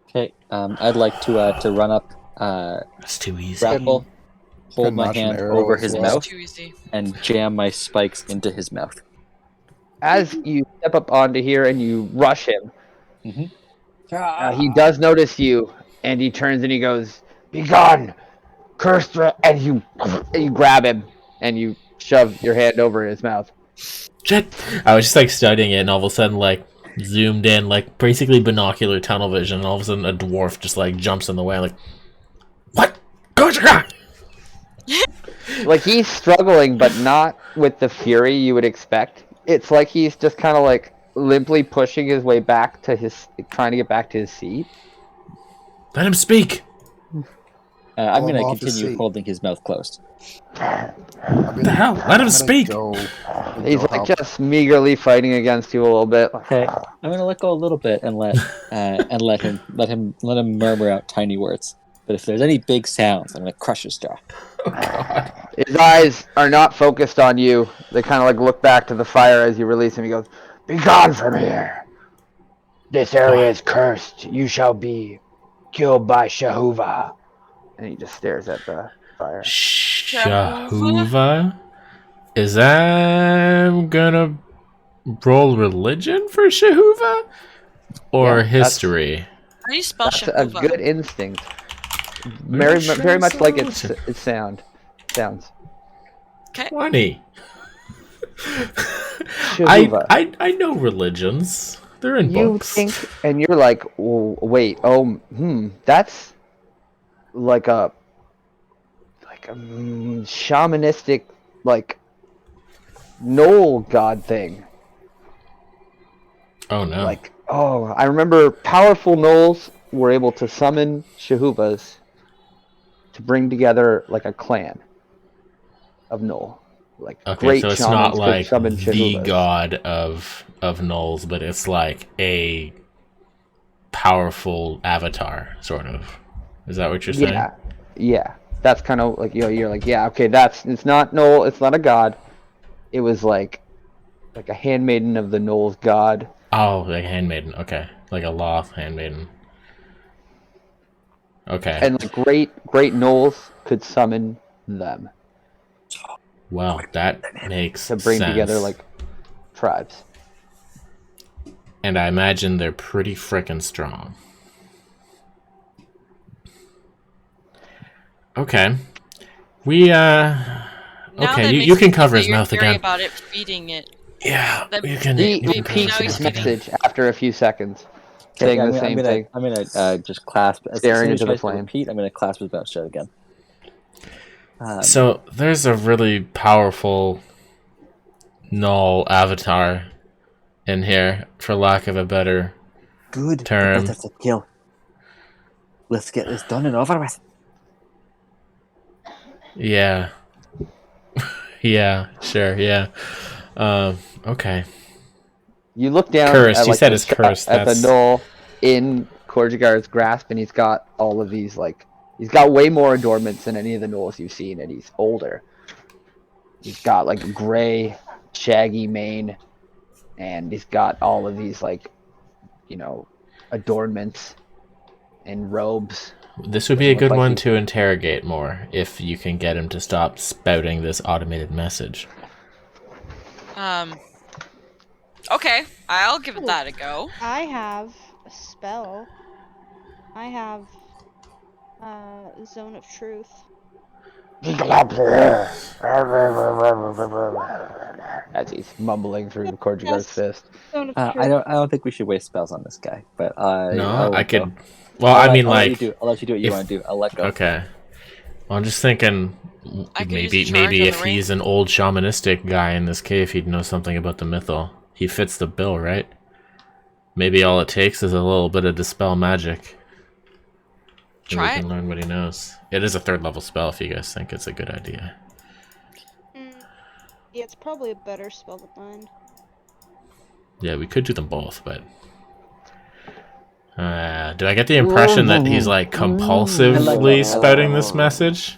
Okay, I'd like to run up, That's too easy. grapple, hold Couldn't my launch an hand arrow over as his well. mouth, It's too easy. and jam my spikes into his mouth. As you step up onto here and you rush him, Mm-hmm. he does notice you, and he turns and he goes, "Begone, cursed!" And you grab him and you shove your hand over his mouth. Shit! I was just like studying it, and all of a sudden, like zoomed in, like basically binocular tunnel vision, and all of a sudden, a dwarf just like jumps in the way, like, what? Go! Like he's struggling, but not with the fury you would expect. It's like he's just kind of like limply pushing his way back to trying to get back to his seat. Let him speak. I'm Pull him going to off his continue seat. holding his mouth closed. What the hell? Let him speak. He's like just meagerly fighting against you a little bit. Okay, I'm going to let go a little bit and let him murmur out tiny words. But if there's any big sounds, I'm going to crush his jaw. Oh, God. His eyes are not focused on you. They kind of like look back to the fire as you release him. He goes, "Begone from here. This area is cursed. You shall be killed by Shahuva." And he just stares at the fire. Shahuva? Is that gonna roll religion for Shahuva? Or Yeah, that's- history? How do you spell That's a Shahuva? good instinct. Very much like it sounds. 20. Shahuva. I know religions. They're in You books. think, and you're like, wait, that's like a shamanistic, like Gnoll god thing. Oh no. I remember powerful Gnolls were able to summon Shahuvas to bring together like a clan of Gnoll. Like Okay, great so it's shamans not could like summon the Shahuvas. god of Gnolls, but it's like a powerful avatar, sort of. Is that what you're saying? Yeah. That's kind of like you're like, yeah, okay, it's not Gnoll, it's not a god. It was like a handmaiden of the Gnoll's god. Oh, like handmaiden. Okay, like a Loth handmaiden. Okay. And like great Gnolls could summon them Well, that makes to bring sense. together like tribes. And I imagine they're pretty frickin' strong. Okay. We Now okay, that you makes can me think cover that his you're mouth theory again. about it feeding it. Yeah, That- you can. He you can cover peeks his his mouth again. message after a few seconds. saying I'm the gonna, same thing. I'm gonna just clasp as Staring soon as into he the tries to flame. repeat. I'm gonna clasp his mouth shut again. So there's a really powerful Gnoll avatar in here, for lack of a better good. term. That's a kill. Let's get this done and over with. Yeah. Yeah, sure, yeah. Okay. You look down Cursed. at You like said the, it's cursed. at the That's Gnoll in Korjigar's grasp, and he's got all of these like he's got way more adornments than any of the Gnolls you've seen, and he's older. He's got like a gray, shaggy mane, and he's got all of these like, adornments and robes. This would be a Look good like one he's- to interrogate more if you can get him to stop spouting this automated message. Okay, I'll give that a go. I have a spell. I have Zone of Truth. As he's mumbling through Korjigar's fist. Zone of I don't think we should waste spells on this guy. But No, I go. could. Well, I mean, I'll let you like, do. I'll let you do what you if- want to do. I'll let go. okay. Well, I'm just thinking, I could use a maybe charge on if the ring. he's an old shamanistic guy in this cave, he'd know something about the mythal. He fits the bill, right? Maybe all it takes is a little bit of dispel magic. And Try we it. can learn what he knows. It is a 3rd level spell if you guys think it's a good idea. Yeah, it's probably a better spell than mine. Yeah, we could do them both, but... do I get the impression that he's, like, compulsively spouting this message?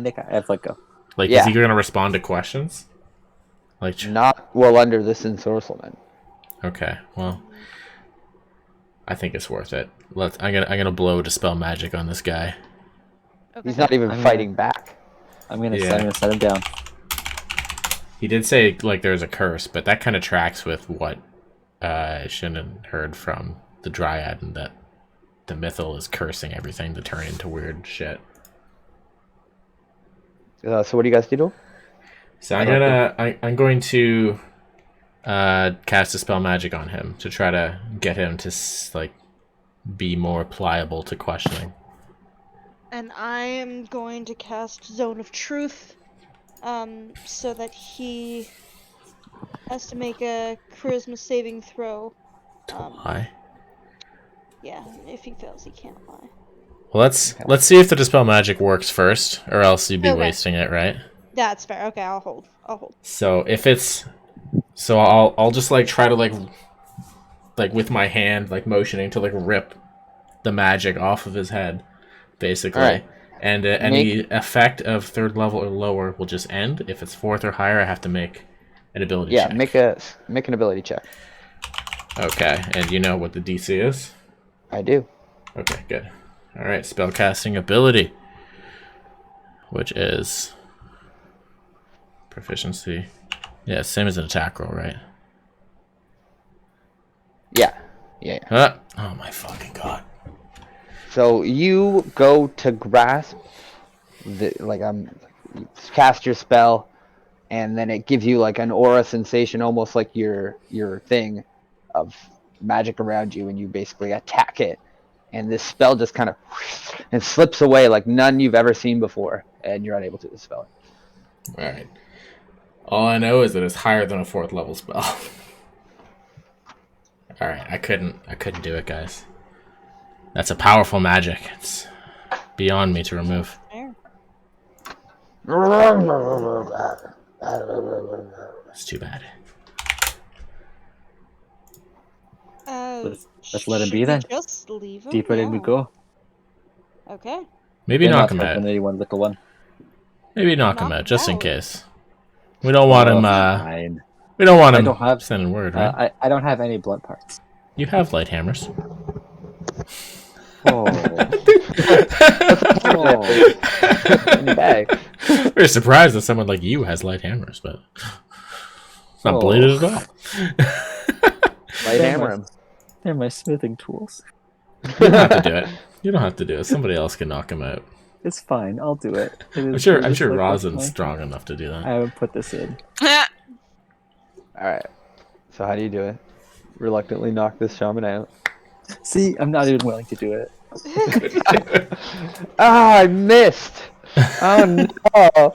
Nick, I have let go. Like, Yeah. is he going to respond to questions? Like, Not well under this ensorcelment. okay, well... I think it's worth it. I'm gonna blow dispel magic on this guy. Okay. He's not even I'm fighting back. I'm gonna Yeah. set him down. He did say like there's a curse, but that kind of tracks with what Shannon heard from the Dryad, and that the mythal is cursing everything to turn into weird shit. So what do you guys do? So I'm going to cast dispel magic on him to try to get him to like be more pliable to questioning. And I am going to cast Zone of Truth, so that he has to make a charisma saving throw. Why? Yeah, if he fails, he can't lie. Well, let's see if the dispel magic works first, or else you'd be Okay. wasting it, right? That's fair. Okay, I'll hold. So if it's, so I'll just like try to like with my hand like motioning to like rip the magic off of his head, basically. Alright. And any effect of 3rd level or lower will just end. If it's 4th or higher, I have to make an ability check. Make an ability check. Okay, and you know what the DC is? I do. Okay, good. All right, spellcasting ability, which is proficiency. Yeah, same as an attack roll, right? Yeah. Oh my fucking god. So you go to grasp you cast your spell, and then it gives you like an aura sensation, almost like your thing of magic around you, and you basically attack it, and this spell just kind of and slips away like none you've ever seen before, and you're unable to dispel it. All right. All I know is that it's higher than a 4th level spell. All right, I couldn't do it, guys. That's a powerful magic. It's beyond me to remove. Fair. It's too bad. Let's let him be should we then. Just leave him. Deeper in we now? go. Okay. Maybe Yeah, knock not him out. 81 little one. Maybe knock him Knock out, just in out. case. We don't want him. Fine. We don't want I him don't have- sending word, right? I don't have any blunt parts. You have light hammers. Oh. In the bag. We're surprised that someone like you has light hammers, but it's not bladed at all. Light hammer him. They're my smithing tools. You don't have to do it. You don't have to do it. Somebody else can knock him out. It's fine. I'll do it. I'm sure Rosin's strong enough to do I that. haven't put this in. All right. So how do you do it? Reluctantly knock this shaman out. See, I'm not even willing to do it. Ah, I missed. Oh no.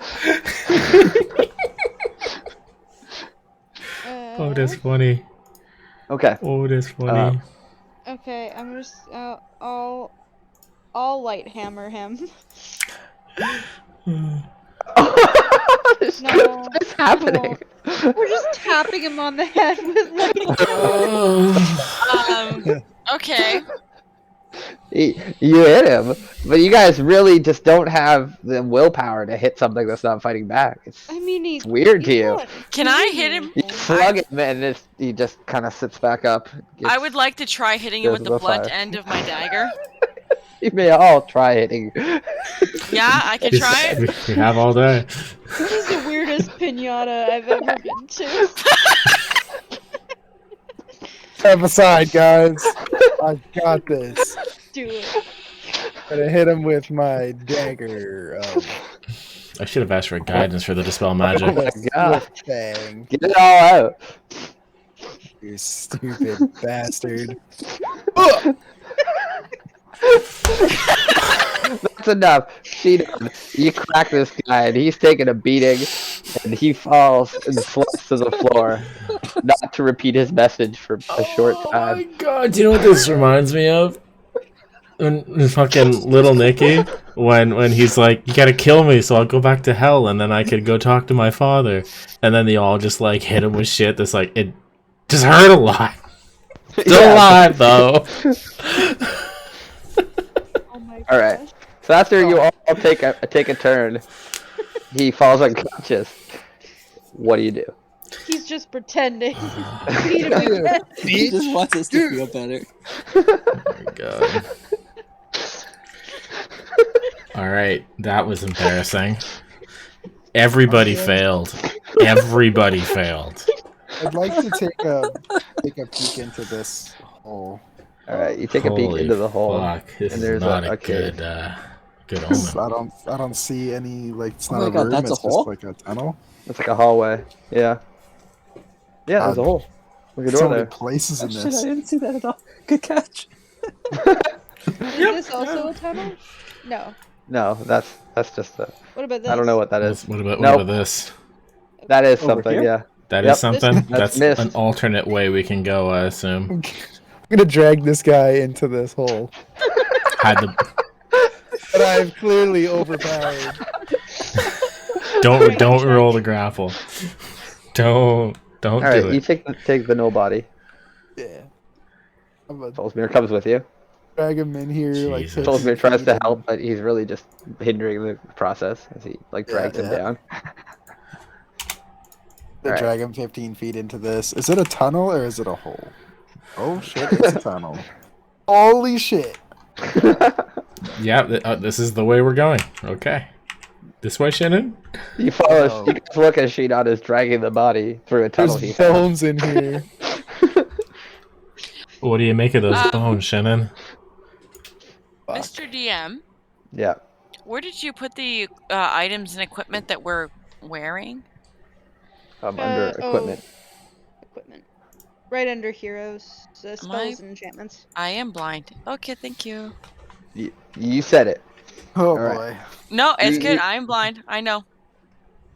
Oh, that's funny. Okay. Oh, that's funny. Okay, I'm just I'll light hammer him. No, What's happening? we're just tapping him on the head with light. Okay. You hit him, but you guys really just don't have the willpower to hit something that's not fighting back. It's I mean, it's weird to you. Can I hit him? You slug him and he just kind of sits back up. I would like to try hitting him goes with to the the blunt fire. end of my dagger. You may all try hitting. Yeah, I can try it. We have all day. This is the weirdest pinata I've ever been to. Step aside, guys. I've got this. Do it. Gonna hit him with my dagger. I should have asked for guidance for the dispel magic. Oh my god. Bang. Get it all out. You stupid bastard. That's enough. You crack this guy and he's taking a beating and he falls and sluts to the floor. Not to repeat his message for a short Oh my time. god, do you know what this reminds me of? When fucking little Nicky, when he's like, you gotta kill me so I'll go back to hell and then I could go talk to my father. And then they all just like hit him with shit that's like, it just hurt a lot. Still Yeah. alive though. Oh my god. Alright. So after you all take a turn, he falls unconscious. What do? He's just pretending. We need to be dead. He just wants us to feel better. Oh my god. Alright, that was embarrassing. Everybody failed. Everybody failed. I'd like to take a peek into this hole. Alright, you take a peek Holy into the hole. Fuck, this and is there's not a a cave. good omen. I don't see any, like, it's Oh not my a God, room, that's a it's hole? just like a tunnel. It's like a hallway. Yeah. Yeah, there's a hole. Look at the So door many there. places Oh, in shit, I this. didn't see that at all. Good catch. Is this also a tunnel? No. No, that's just a. What about this? I don't know what that is. What about Nope. this? That is Over something. here? Yeah. That Yep. is something? That's That's missed. an alternate way we can go, I assume. I'm gonna drag this guy into this hole Had the that I've clearly overpowered. don't roll the grapple. Don't All do right, it. you take the no body. Yeah. I'm gonna Tolsmere comes with you. drag him in here, like, Jesus. 50 Tolsmere tries feet to and- help, but he's really just hindering the process as he like drags him yeah. down. Alright. Drag him 15 feet into this. Is it a tunnel or is it a hole? Oh shit, it's a tunnel. Holy shit. Yeah, this is the way we're going. Okay. This way, Shannon? You follow. Oh. You guys look as Shinon is dragging the body through a tunnel. There's He found. bones in here. What do you make of those bones, Shannon? Fuck. Mr. DM, Yeah. where did you put the items and equipment that we're wearing? Under equipment. Equipment. Right under heroes, spells and enchantments. I am blind. Okay, thank you. You said it. Oh Alright. boy. No, it's You- good. you- I am blind. I know.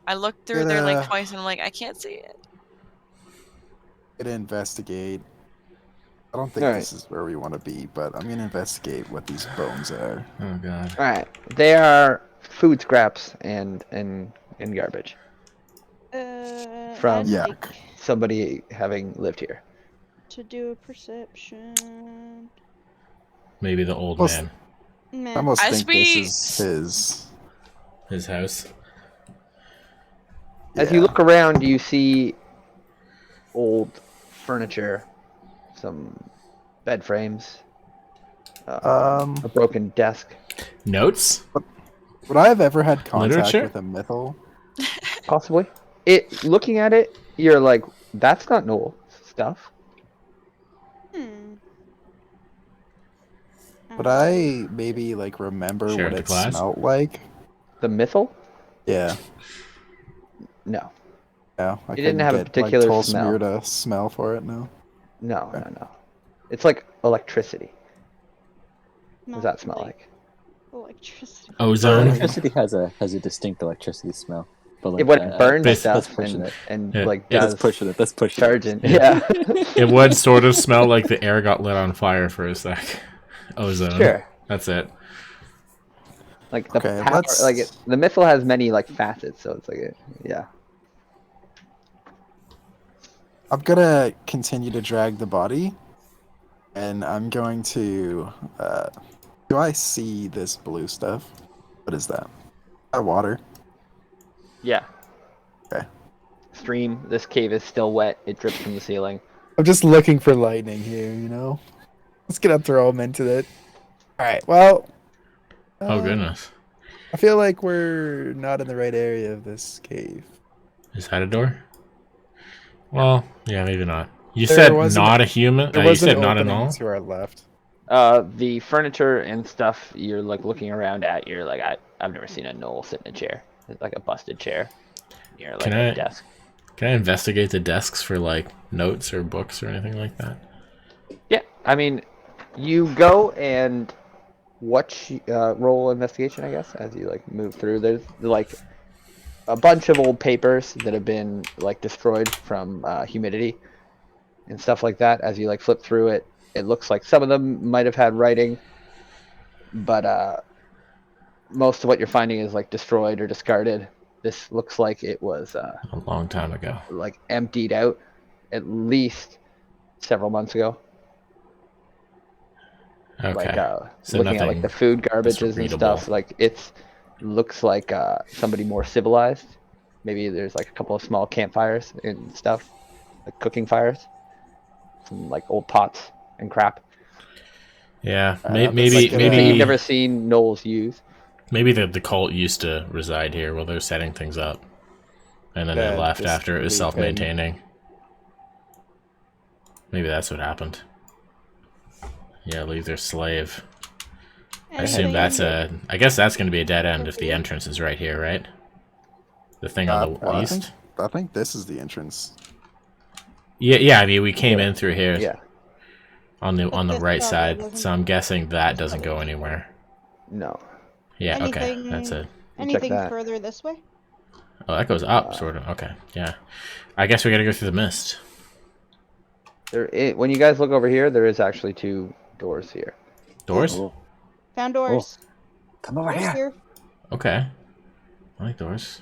I looked through there like Gonna- twice and I'm like, I can't see it. Gonna investigate. I don't think Alright. this is where we want to be, but I'm gonna investigate what these bones are. Oh god. All right. They are food scraps and garbage. From- I'd Yuck. like Somebody having lived here. to do a perception. Maybe the old Well, man. Meh. I almost As think we- this is his. His house. As you look around, you see old furniture, some bed frames, a broken desk. Notes? Would I have ever had contact Literature? with a mythal? Possibly. Looking at it, you're like, that's not Gnolls stuff. Would I maybe like remember Share what the it class? smelled like? The mythal? Yeah. No. No. I It didn't couldn't have a get, particular like, smell. Tolsmere to smell for it. No. No. It's like electricity. What does that smell like? Electricity. Ozone. Electricity has a distinct electricity smell. But like, When it burns Bas- stuff that's pushing it. and Yeah. like Yeah, does that's pushing it. That's pushing charging. Yeah. Yeah. It would sort of smell like the air got lit on fire for a sec. Ozone. Sure. That's it. Like the Okay, power, let's- like the missile has many like facets, so it's like yeah. I'm gonna continue to drag the body, and I'm going to. Do I see this blue stuff? What is that? Water. Yeah. Okay. Stream. This cave is still wet. It drips from the ceiling. I'm just looking for lightning here, you know? Let's get up throw them into it. Alright, well. Oh goodness. I feel like we're not in the right area of this cave. Is that a door? Well, yeah, maybe not. You There said was not a human? There You was an said not a opening null? to our left. The furniture and stuff you're like looking around at. You're like I've never seen a gnoll sit in a chair. It's like a busted chair. Near like Can a I- desk. Can I investigate the desks for like notes or books or anything like that? Yeah, I mean, you go and watch roll investigation, I guess, as you like move through. There's like a bunch of old papers that have been like destroyed from humidity and stuff like that. As you like flip through it, it looks like some of them might have had writing, but most of what you're finding is like destroyed or discarded. This looks like it was A long time ago. like emptied out at least several months ago. Okay. Like So looking at like nothing the food garbages and readable. stuff, like it's looks like somebody more civilized. Maybe there's like a couple of small campfires and stuff, like cooking fires, some like old pots and crap. Yeah, Uh, maybe that's like Things that maybe you've never seen Gnolls use. maybe the cult used to reside here while they're setting things up, and then they Yeah, left just after it was leave self-maintaining. Maybe that's what happened. Yeah, leave their slave. I assume that's a. I guess that's going to be a dead end if the entrance is right here, right? The thing on the Well, east. I think this is the entrance. Yeah. I mean, we came in through here Yeah, on the This right probably side, doesn't- so I'm guessing that doesn't go anywhere. no. Yeah. Okay. Anything- That's it. Anything that. further this way? Oh, that goes up, sort of. Okay. Yeah. I guess we got to go through the mist. When you guys look over here, there is actually two doors here. Doors. Oh, Found doors. come over Doors here. Okay. I like doors.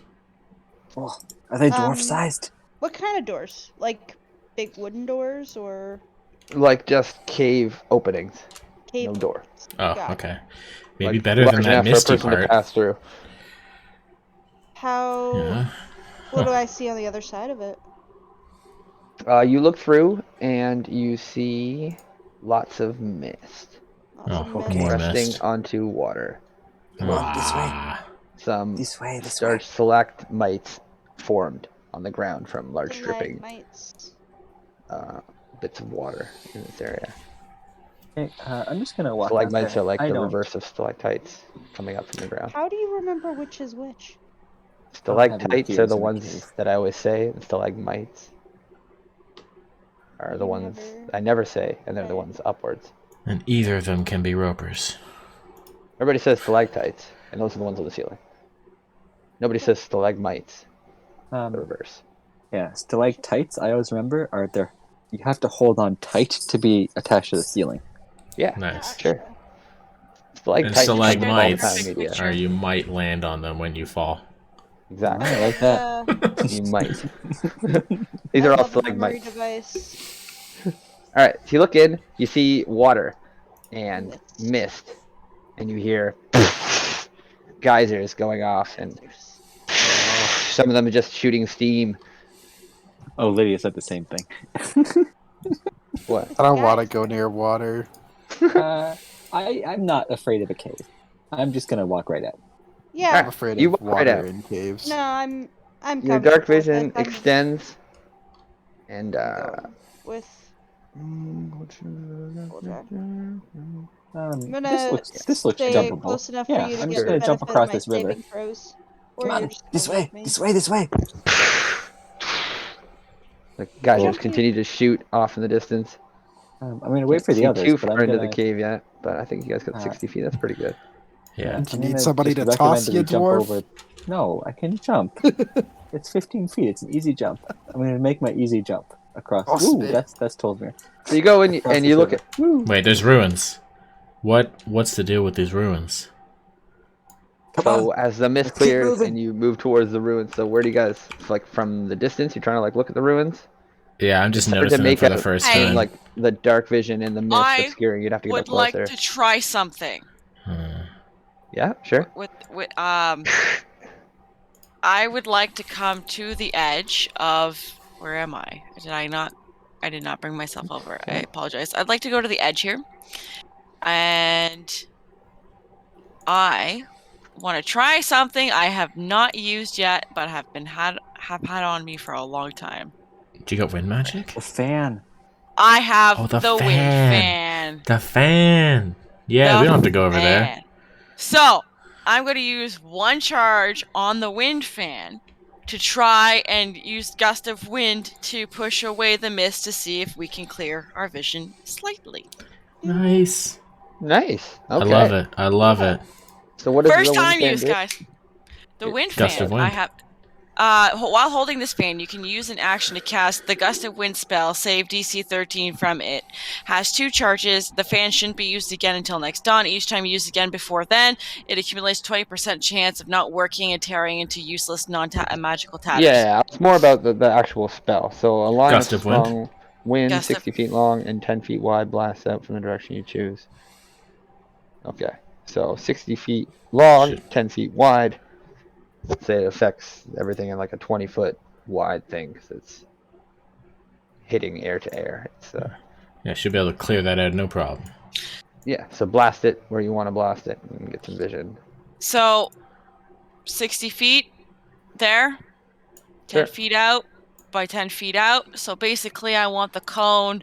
Oh, are they dwarf Um, sized? What kind of doors? Like big wooden doors or Like just cave openings, cave? no door. Oh, Got it. okay. Maybe Like, better than large that enough for a misty person to part. pass through. How? Yeah. What do I see on the other side of it? You look through and you see lots of mist Lots Oh, of okay. mist. More resting mist. onto water. Come on, this way. Ah. Some This way, this way. large stalactites formed on the ground from large dripping Stalagmites. bits of water in this area. Okay, I'm just gonna walk. out Stalagmites there. are like I the don't- reverse of stalactites coming up from the ground. How do you remember which is which? don't have any Stalactites are fears the in the ones cave. that I always say, and stalagmites are the You ones never- I never say, and they're the Okay. ones upwards. And either of them can be ropers. Everybody says stalactites, and those are the ones on the ceiling. Nobody says stalagmites, the reverse. Yeah, stalactites. I always remember are there. You have to hold on tight to be attached to the ceiling. Yeah, Nice. sure. And Stalactites are stalagmites all-time media. are you might land on them when you fall. Exactly. I like that. You might. These are all Memory stalagmites. device. All right, so you look in, you see water and mist, and you hear geysers going off, and some of them are just shooting steam. Oh, Lydia said the same thing. What? I don't want to go near water. I'm not afraid of a cave. I'm just gonna walk right out. Yeah. I'm afraid You of walk right water out. in caves. No, I'm. Your dark comfortable vision with- I'm extends, and with. This gonna looks stay jumpable. close enough Yeah, for you to I'm get just the gonna jump benefit of across my this river. saving throws. Or Come on, you're just this coming way, with me. this way, this way. the geysers Cool. continue to shoot off in the distance. I'm gonna wait for the Can't see others, too but far I'm into gonna. the cave yet, but I think you guys got 60 feet. That's pretty good. Yeah. Do you I'm need gonna somebody just to toss recommend that you, we jump dwarf? over. No, I can jump. It's 15 feet. It's an easy jump. I'm gonna make my easy jump across. Oh, Ooh, spit. that's told me. So you go Across and this you look river. at. Woo. Wait, there's ruins. What's the deal with these ruins? Come So on. as the mist Let's keep clears moving. and you move towards the ruins, so where do you guys like from the distance? You're trying to like look at the ruins. Yeah, I'm just It's hard to noticing them make for the out first Hey. from time. like the dark vision and the mist I obscuring. You'd have to get up would like closer. to try something. Yeah, sure. I would like to come to the edge of where am I? I did not bring myself over. I apologize. I'd like to go to the edge here. And I want to try something I have not used yet, but have had on me for a long time. Do you got wind magic? The fan. I have Oh, the the wind fan. The fan. Yeah, The we don't have to go over there. fan. So I'm going to use one charge on the wind fan to try and use gust of wind to push away the mist to see if we can clear our vision slightly. Nice. Nice. Okay. I love it. I love it. So what does First the wind time fan use, do? guys. The wind Gust fan. of wind. I have. While holding this fan, you can use an action to cast the Gust of Wind spell, save DC 13 from it. Has 2 charges. The fan shouldn't be used again until next dawn. Each time used again before then, it accumulates 20% chance of not working and tearing into useless non-magical tatters. Yeah, it's more about the actual spell. So a line Gust of of wind. strong wind, Gust of- 60 feet long and 10 feet wide, blasts out from the direction you choose. Okay, so 60 feet long, Shit. 10 feet wide. Let's say it affects everything in like a 20-foot wide thing because it's hitting air to air. It's Yeah, should be able to clear that out, no problem. yeah. So blast it where you want to blast it and get some vision. So, 60 feet there, 10 Sure. feet out by 10 feet out. So basically, I want the cone.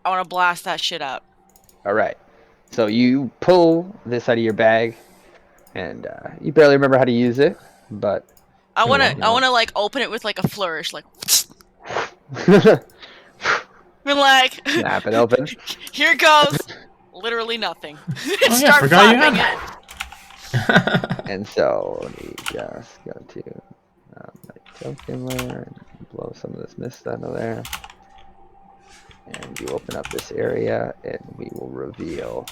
I want to blast that shit out. All right. So you pull this out of your bag, and you barely remember how to use it, but I want to. well. I want to like open it with like a flourish, like. And like. snap it open. Here goes. Literally nothing. Oh, yeah, Start forgot you flapping had it. And so let me just go to my token layer and blow some of this mist out of there. And you open up this area, and we will reveal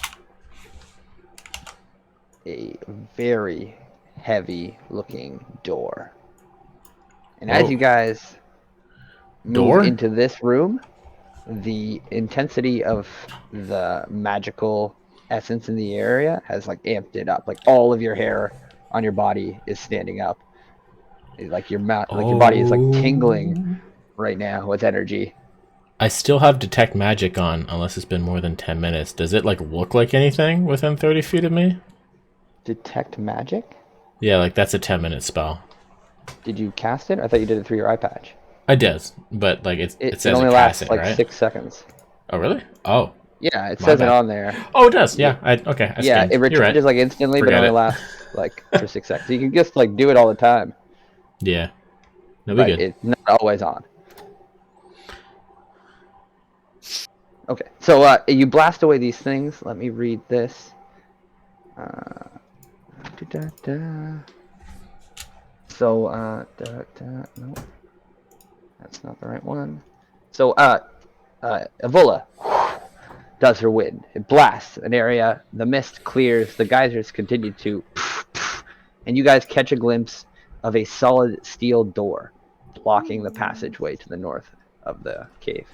a very heavy-looking door. And as Whoa. you guys move Door? into this room, the intensity of the magical essence in the area has like amped it up. Like all of your hair on your body is standing up. Like your mouth, like your body is like tingling right now with energy. I still have detect magic on, unless it's been more than 10 minutes. Does it like look like anything within 30 feet of me? Detect magic? Yeah, like that's a 10-minute spell. Did you cast it? I thought you did it through your eye patch. I did, but like it It says only it lasts casts it, like right? 6 seconds. Oh, really? Oh. Yeah, it My says it bad. on there. Oh, it does. Yeah. Okay. I Yeah, scanned. it You're right. recharges like instantly, Forget but only it. lasts like for 6 seconds. So you can just like do it all the time, Yeah. No, we but good. it's not always on. Okay, so you blast away these things. Let me read this. So, no, that's not the right one. So, Evola does her wind. It blasts an area. The mist clears. The geysers continue to, and you guys catch a glimpse of a solid steel door blocking the passageway to the north of the cave.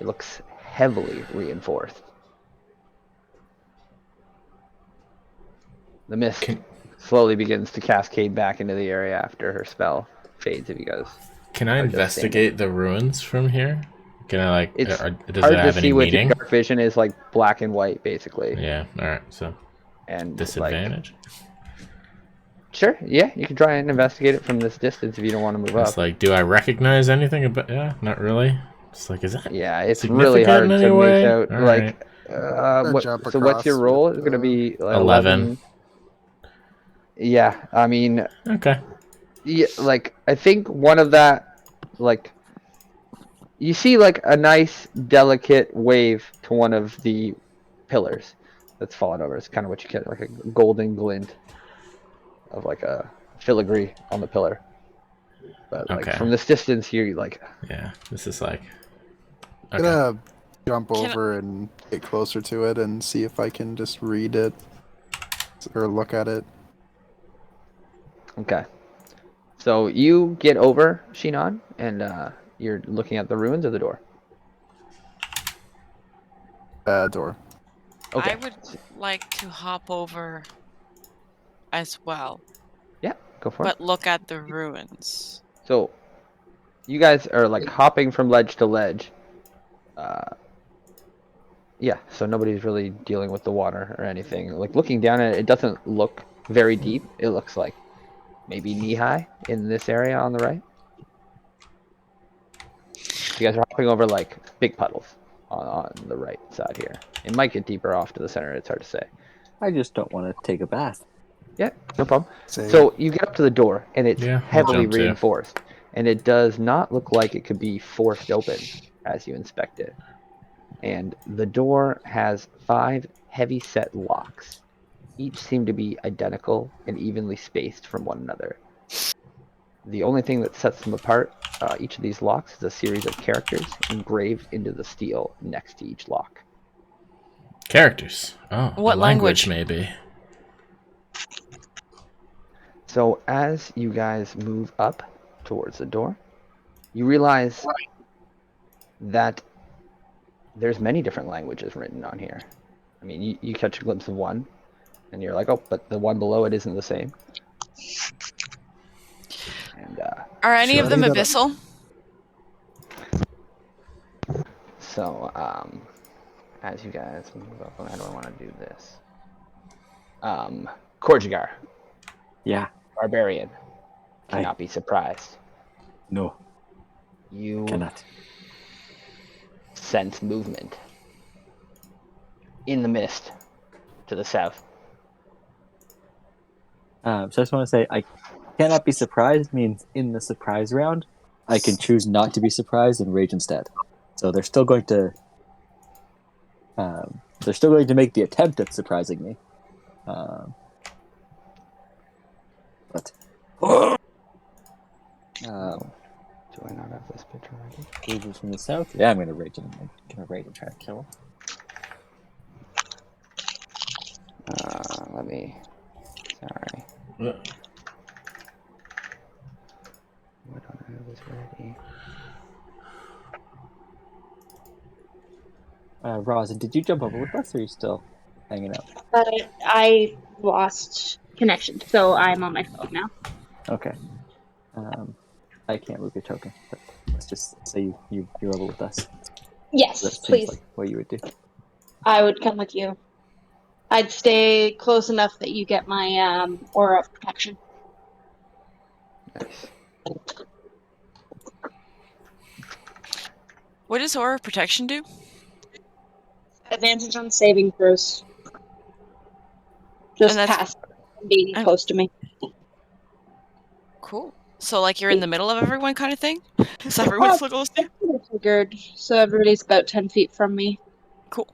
It looks heavily reinforced. The mist slowly begins to cascade back into the area after her spell fades. If you guys Can I are just investigate the ruins from here? Can I like? It's does hard it have to any see with meaning? your dark vision is like black and white basically. Yeah. All right. So And disadvantage. Sure, yeah, you can try and investigate it from this distance if you don't want to move It's up. like, do I recognize anything about? Yeah, not really. It's like, is that? Yeah, it's really significant hard in to any way? make out. All Like, right. Jump so what's your across roll? with, It's gonna be 11. Yeah, I mean, Okay. yeah, like I think one of that like you see like a nice delicate wave to one of the pillars that's fallen over. It's kind of what you get, like a golden glint of like a filigree on the pillar. But like Okay. from this distance, you like Yeah, this is like. I'm Okay. gonna jump Can- over and get closer to it and see if I can just read it or look at it. okay. So you get over Shinon, and you're looking at the ruins of the door. Door. Okay. I would like to hop over as well, Yeah, go for it. but look at the ruins. So you guys are like hopping from ledge to ledge. Yeah, so nobody's really dealing with the water or anything. Like looking down at it, it doesn't look very deep. It looks like maybe knee high in this area on the right. You guys are hopping over like big puddles on the right side here. It might get deeper off to the center. It's hard to say. I just don't want to take a bath. Yeah, no problem. Same. So you get up to the door, and it's Yeah, I'll heavily jump too. reinforced, and it does not look like it could be forced open as you inspect it. And the door has 5 heavy-set locks. Each seem to be identical and evenly spaced from one another. The only thing that sets them apart, each of these locks, is a series of characters engraved into the steel next to each lock. Characters. Oh, What a language? maybe. So as you guys move up towards the door, you realize that there's many different languages written on here. I mean, you catch a glimpse of one, and you're like, oh, but the one below it isn't the same. And Are any of them Sorry that I- abyssal? so, as you guys move up, how do I want to do this? Korjigar, Yeah. barbarian, Aye. cannot be surprised. No. You Cannot. sense movement in the mist to the south. So I just want to say, I cannot be surprised means in the surprise round, I can choose not to be surprised and rage instead. So they're still going to, make the attempt at surprising me. But Do I not have this picture ready? Rages from the south. Yeah, I'm gonna rage and try to kill him. Let me. Sorry. Yeah. Why don't I have this ready? Rosin, did you jump over with us, or are you still hanging out? I lost connection, so I'm on my phone now. Okay. I can't move your token, but let's just say you level with us. Yes, That seems please. like what you would do. I would come with you. I'd stay close enough that you get my aura of protection. Nice. What does aura of protection do? Advantage on saving throws. Just And that's- pass being I'm- close to me. Cool. So like you're in the middle of everyone kind of thing? So everyone's so close to you? Figured. So everybody's about 10 feet from me. Cool.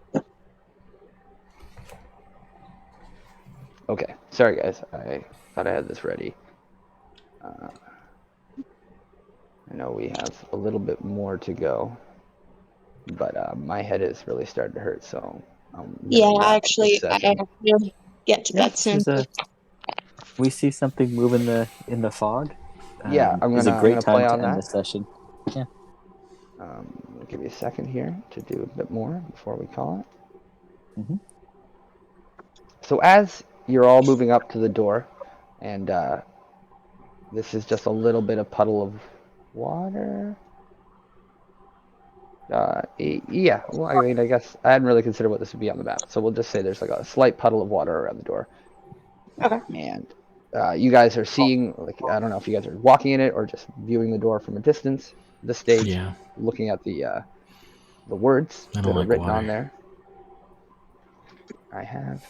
Okay. Sorry, guys. I thought I had this ready. I know we have a little bit more to go, but my head is really starting to hurt, so. Yeah, actually, I will get to that soon. We see something move in the fog. Yeah, I'm It's gonna a great play time on to end that. the session. Yeah. I'll give you a second here to do a bit more before we call it. Mhm. So as you're all moving up to the door, and this is just a little bit of puddle of water. Yeah, well, I mean, I guess I hadn't really considered what this would be on the map, so we'll just say there's like a slight puddle of water around the door. Okay. And you guys are seeing, like, I don't know if you guys are walking in it or just viewing the door from a distance. This stage, Yeah. looking at the words I that don't are like written water. on there. I have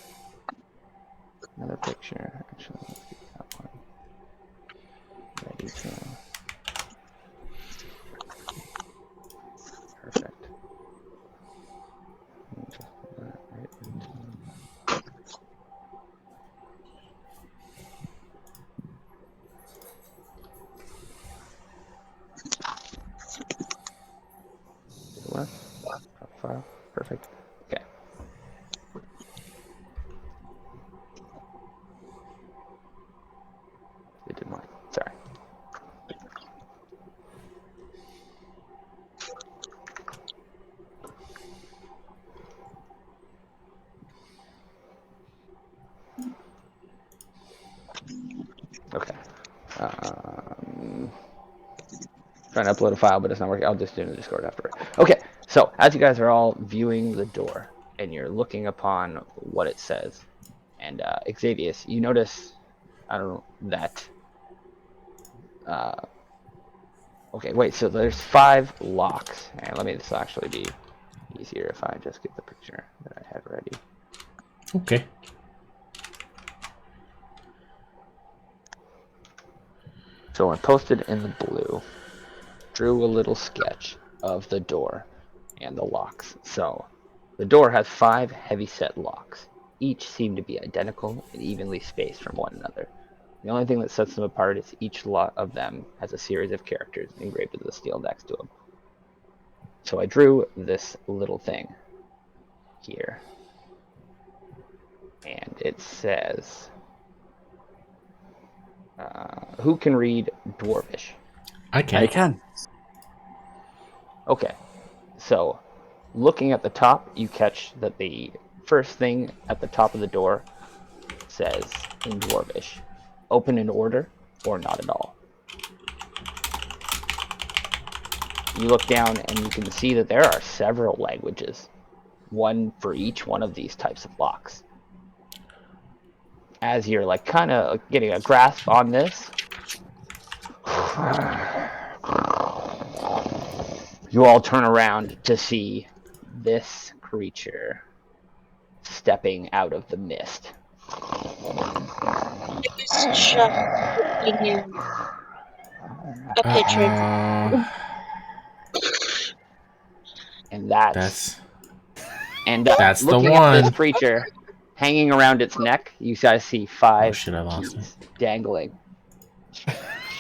another picture. Actually, let's get that one ready to. file. Perfect. Okay. It didn't like. Sorry. Okay. Trying to upload a file, but it's not working. I'll just do it in the Discord after. Okay. So as you guys are all viewing the door and you're looking upon what it says, and Xavius, you notice, I don't know, that. Okay, wait. So there's 5 locks, and let me. This will actually be easier if I just get the picture that I had ready. Okay. So I posted in the blue, drew a little sketch of the door and the locks. So the door has 5 heavy-set locks. Each seem to be identical and evenly spaced from one another. The only thing that sets them apart is each lot of them has a series of characters engraved into the steel next to them. So I drew this little thing here. And it says, who can read Dwarvish? I can. I can. Okay, so looking at the top, you catch that the first thing at the top of the door says in Dwarvish, open in order or not at all. You look down and you can see that there are several languages, one for each one of these types of locks. As you're like kind of getting a grasp on this, you all turn around to see this creature stepping out of the mist. Just shut you a picture. And that's That's the looking at this one. creature hanging around its neck, you guys see 5 Oh shit, I lost it. keys dangling.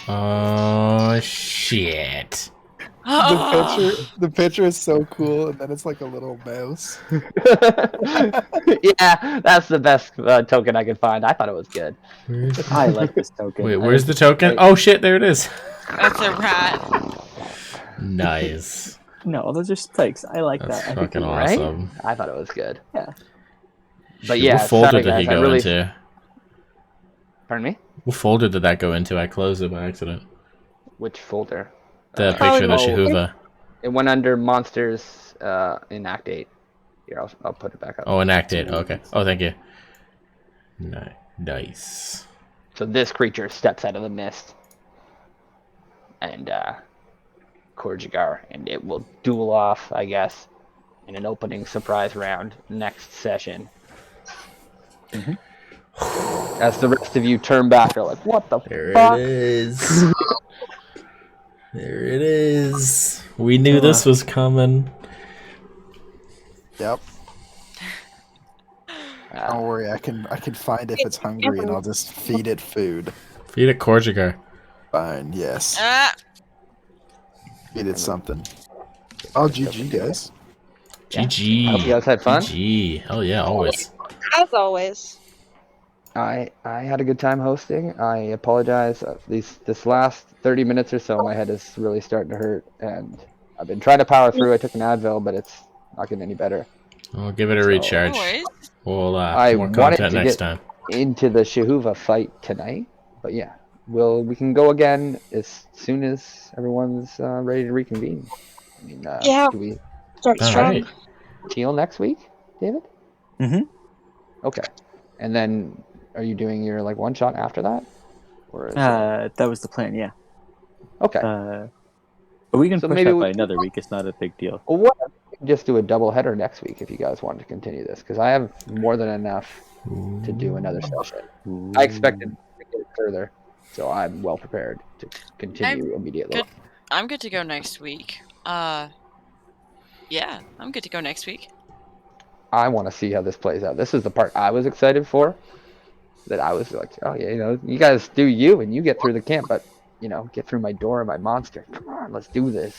Oh shit. The picture is so cool, and then it's like a little mouse. Yeah, that's the best token I could find. I thought it was good. I like this token. Wait, I where's think the token? Oh shit, there it is. That's a rat. Nice. No, those are spikes. I like That's that. I think fucking you're Right? awesome. I thought it was good. Yeah. But Shit, yeah, what folder sorry, did he guys, I go really- into? Pardon me? What folder did that go into? I closed it by accident. Which folder? The Probably picture of the oh, Shahuva. It went under monsters in Act 8. Here, I'll put it back up. Oh, in Act 8. Okay. Oh, thank you. Nice. So this creature steps out of the mist and Korjigar, and it will duel off, I guess, in an opening surprise round next session. As the rest of you turn back, are like, what the There fuck? it is. There it is. We knew this was coming. Yep. Don't worry, I can find if it's hungry, and I'll just feed it food. Feed it Korjigar. Fine, yes. Ah, Feed it something. Oh, GG, guys. GG. I hope you guys had fun. GG. Hell yeah, always. As always. I had a good time hosting. I apologize. This last 30 minutes or so, my head is really starting to hurt, and I've been trying to power through. I took an Advil, but it's not getting any better. I'll give it a So- recharge. no worries. We'll I more wanted content to next get time. into the Shahuva fight tonight, but yeah, we can go again as soon as everyone's ready to reconvene. I mean, Yeah. do we Start All strong. right. teal next week, David? Mhm. Okay, and then are you doing your like one shot after that, or is That was the plan, yeah. okay? But we can So push maybe that we- by another week. It's not a big deal. Well, what if we just do a double header next week if you guys wanted to continue this, because I have more than enough to do another session. I expected to get further, so I'm well prepared to continue immediately. good. I'm good to go next week. Yeah, I'm good to go next week. I want to see how this plays out. This is the part I was excited for. That I was like, oh yeah, you guys do you, and you get through the camp, but get through my door and my monster. Come on, let's do this.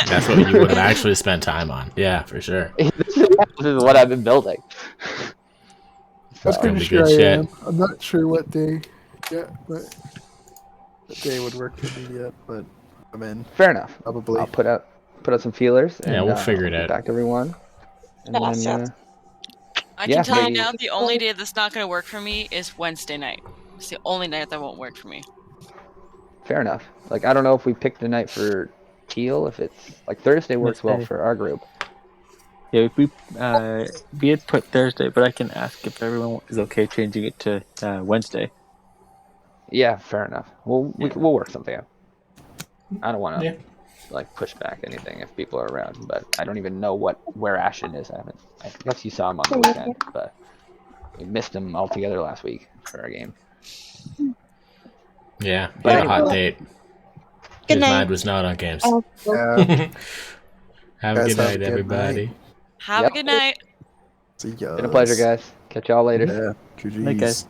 That's what you would have actually spent time on. Yeah, for sure. This is what I've been building. I'm It's gonna pretty be sure good I shit. am. I'm not sure what day yet, but what day would work for me yet, but I'm in. Fair enough. Probably. I'll put out some feelers, and Yeah, we'll figure it get out. back to everyone. And Yeah, then, sounds- I Yeah, can tell maybe- you now, the only day that's not going to work for me is Wednesday night. It's the only night that won't work for me. fair enough. Like, I don't know if we picked a night for Teal, if it's like Thursday works well Thursday. for our group. Yeah, we had put Thursday, but I can ask if everyone is okay changing it to Wednesday. Yeah, fair enough. We'll work something out. I don't want to Yeah. like push back anything if people are around, but I don't even know where Ashen is. I guess you saw him on the weekend, but we missed him altogether last week for our game. Yeah, he But had a hot anyway. date. Good His night. mind was not on games. Oh, Have a Guys, good have a night, good everybody. night. Have Yep. a good night. See ya. Been a pleasure, guys. Catch y'all later. Yeah. Night, guys. GG's.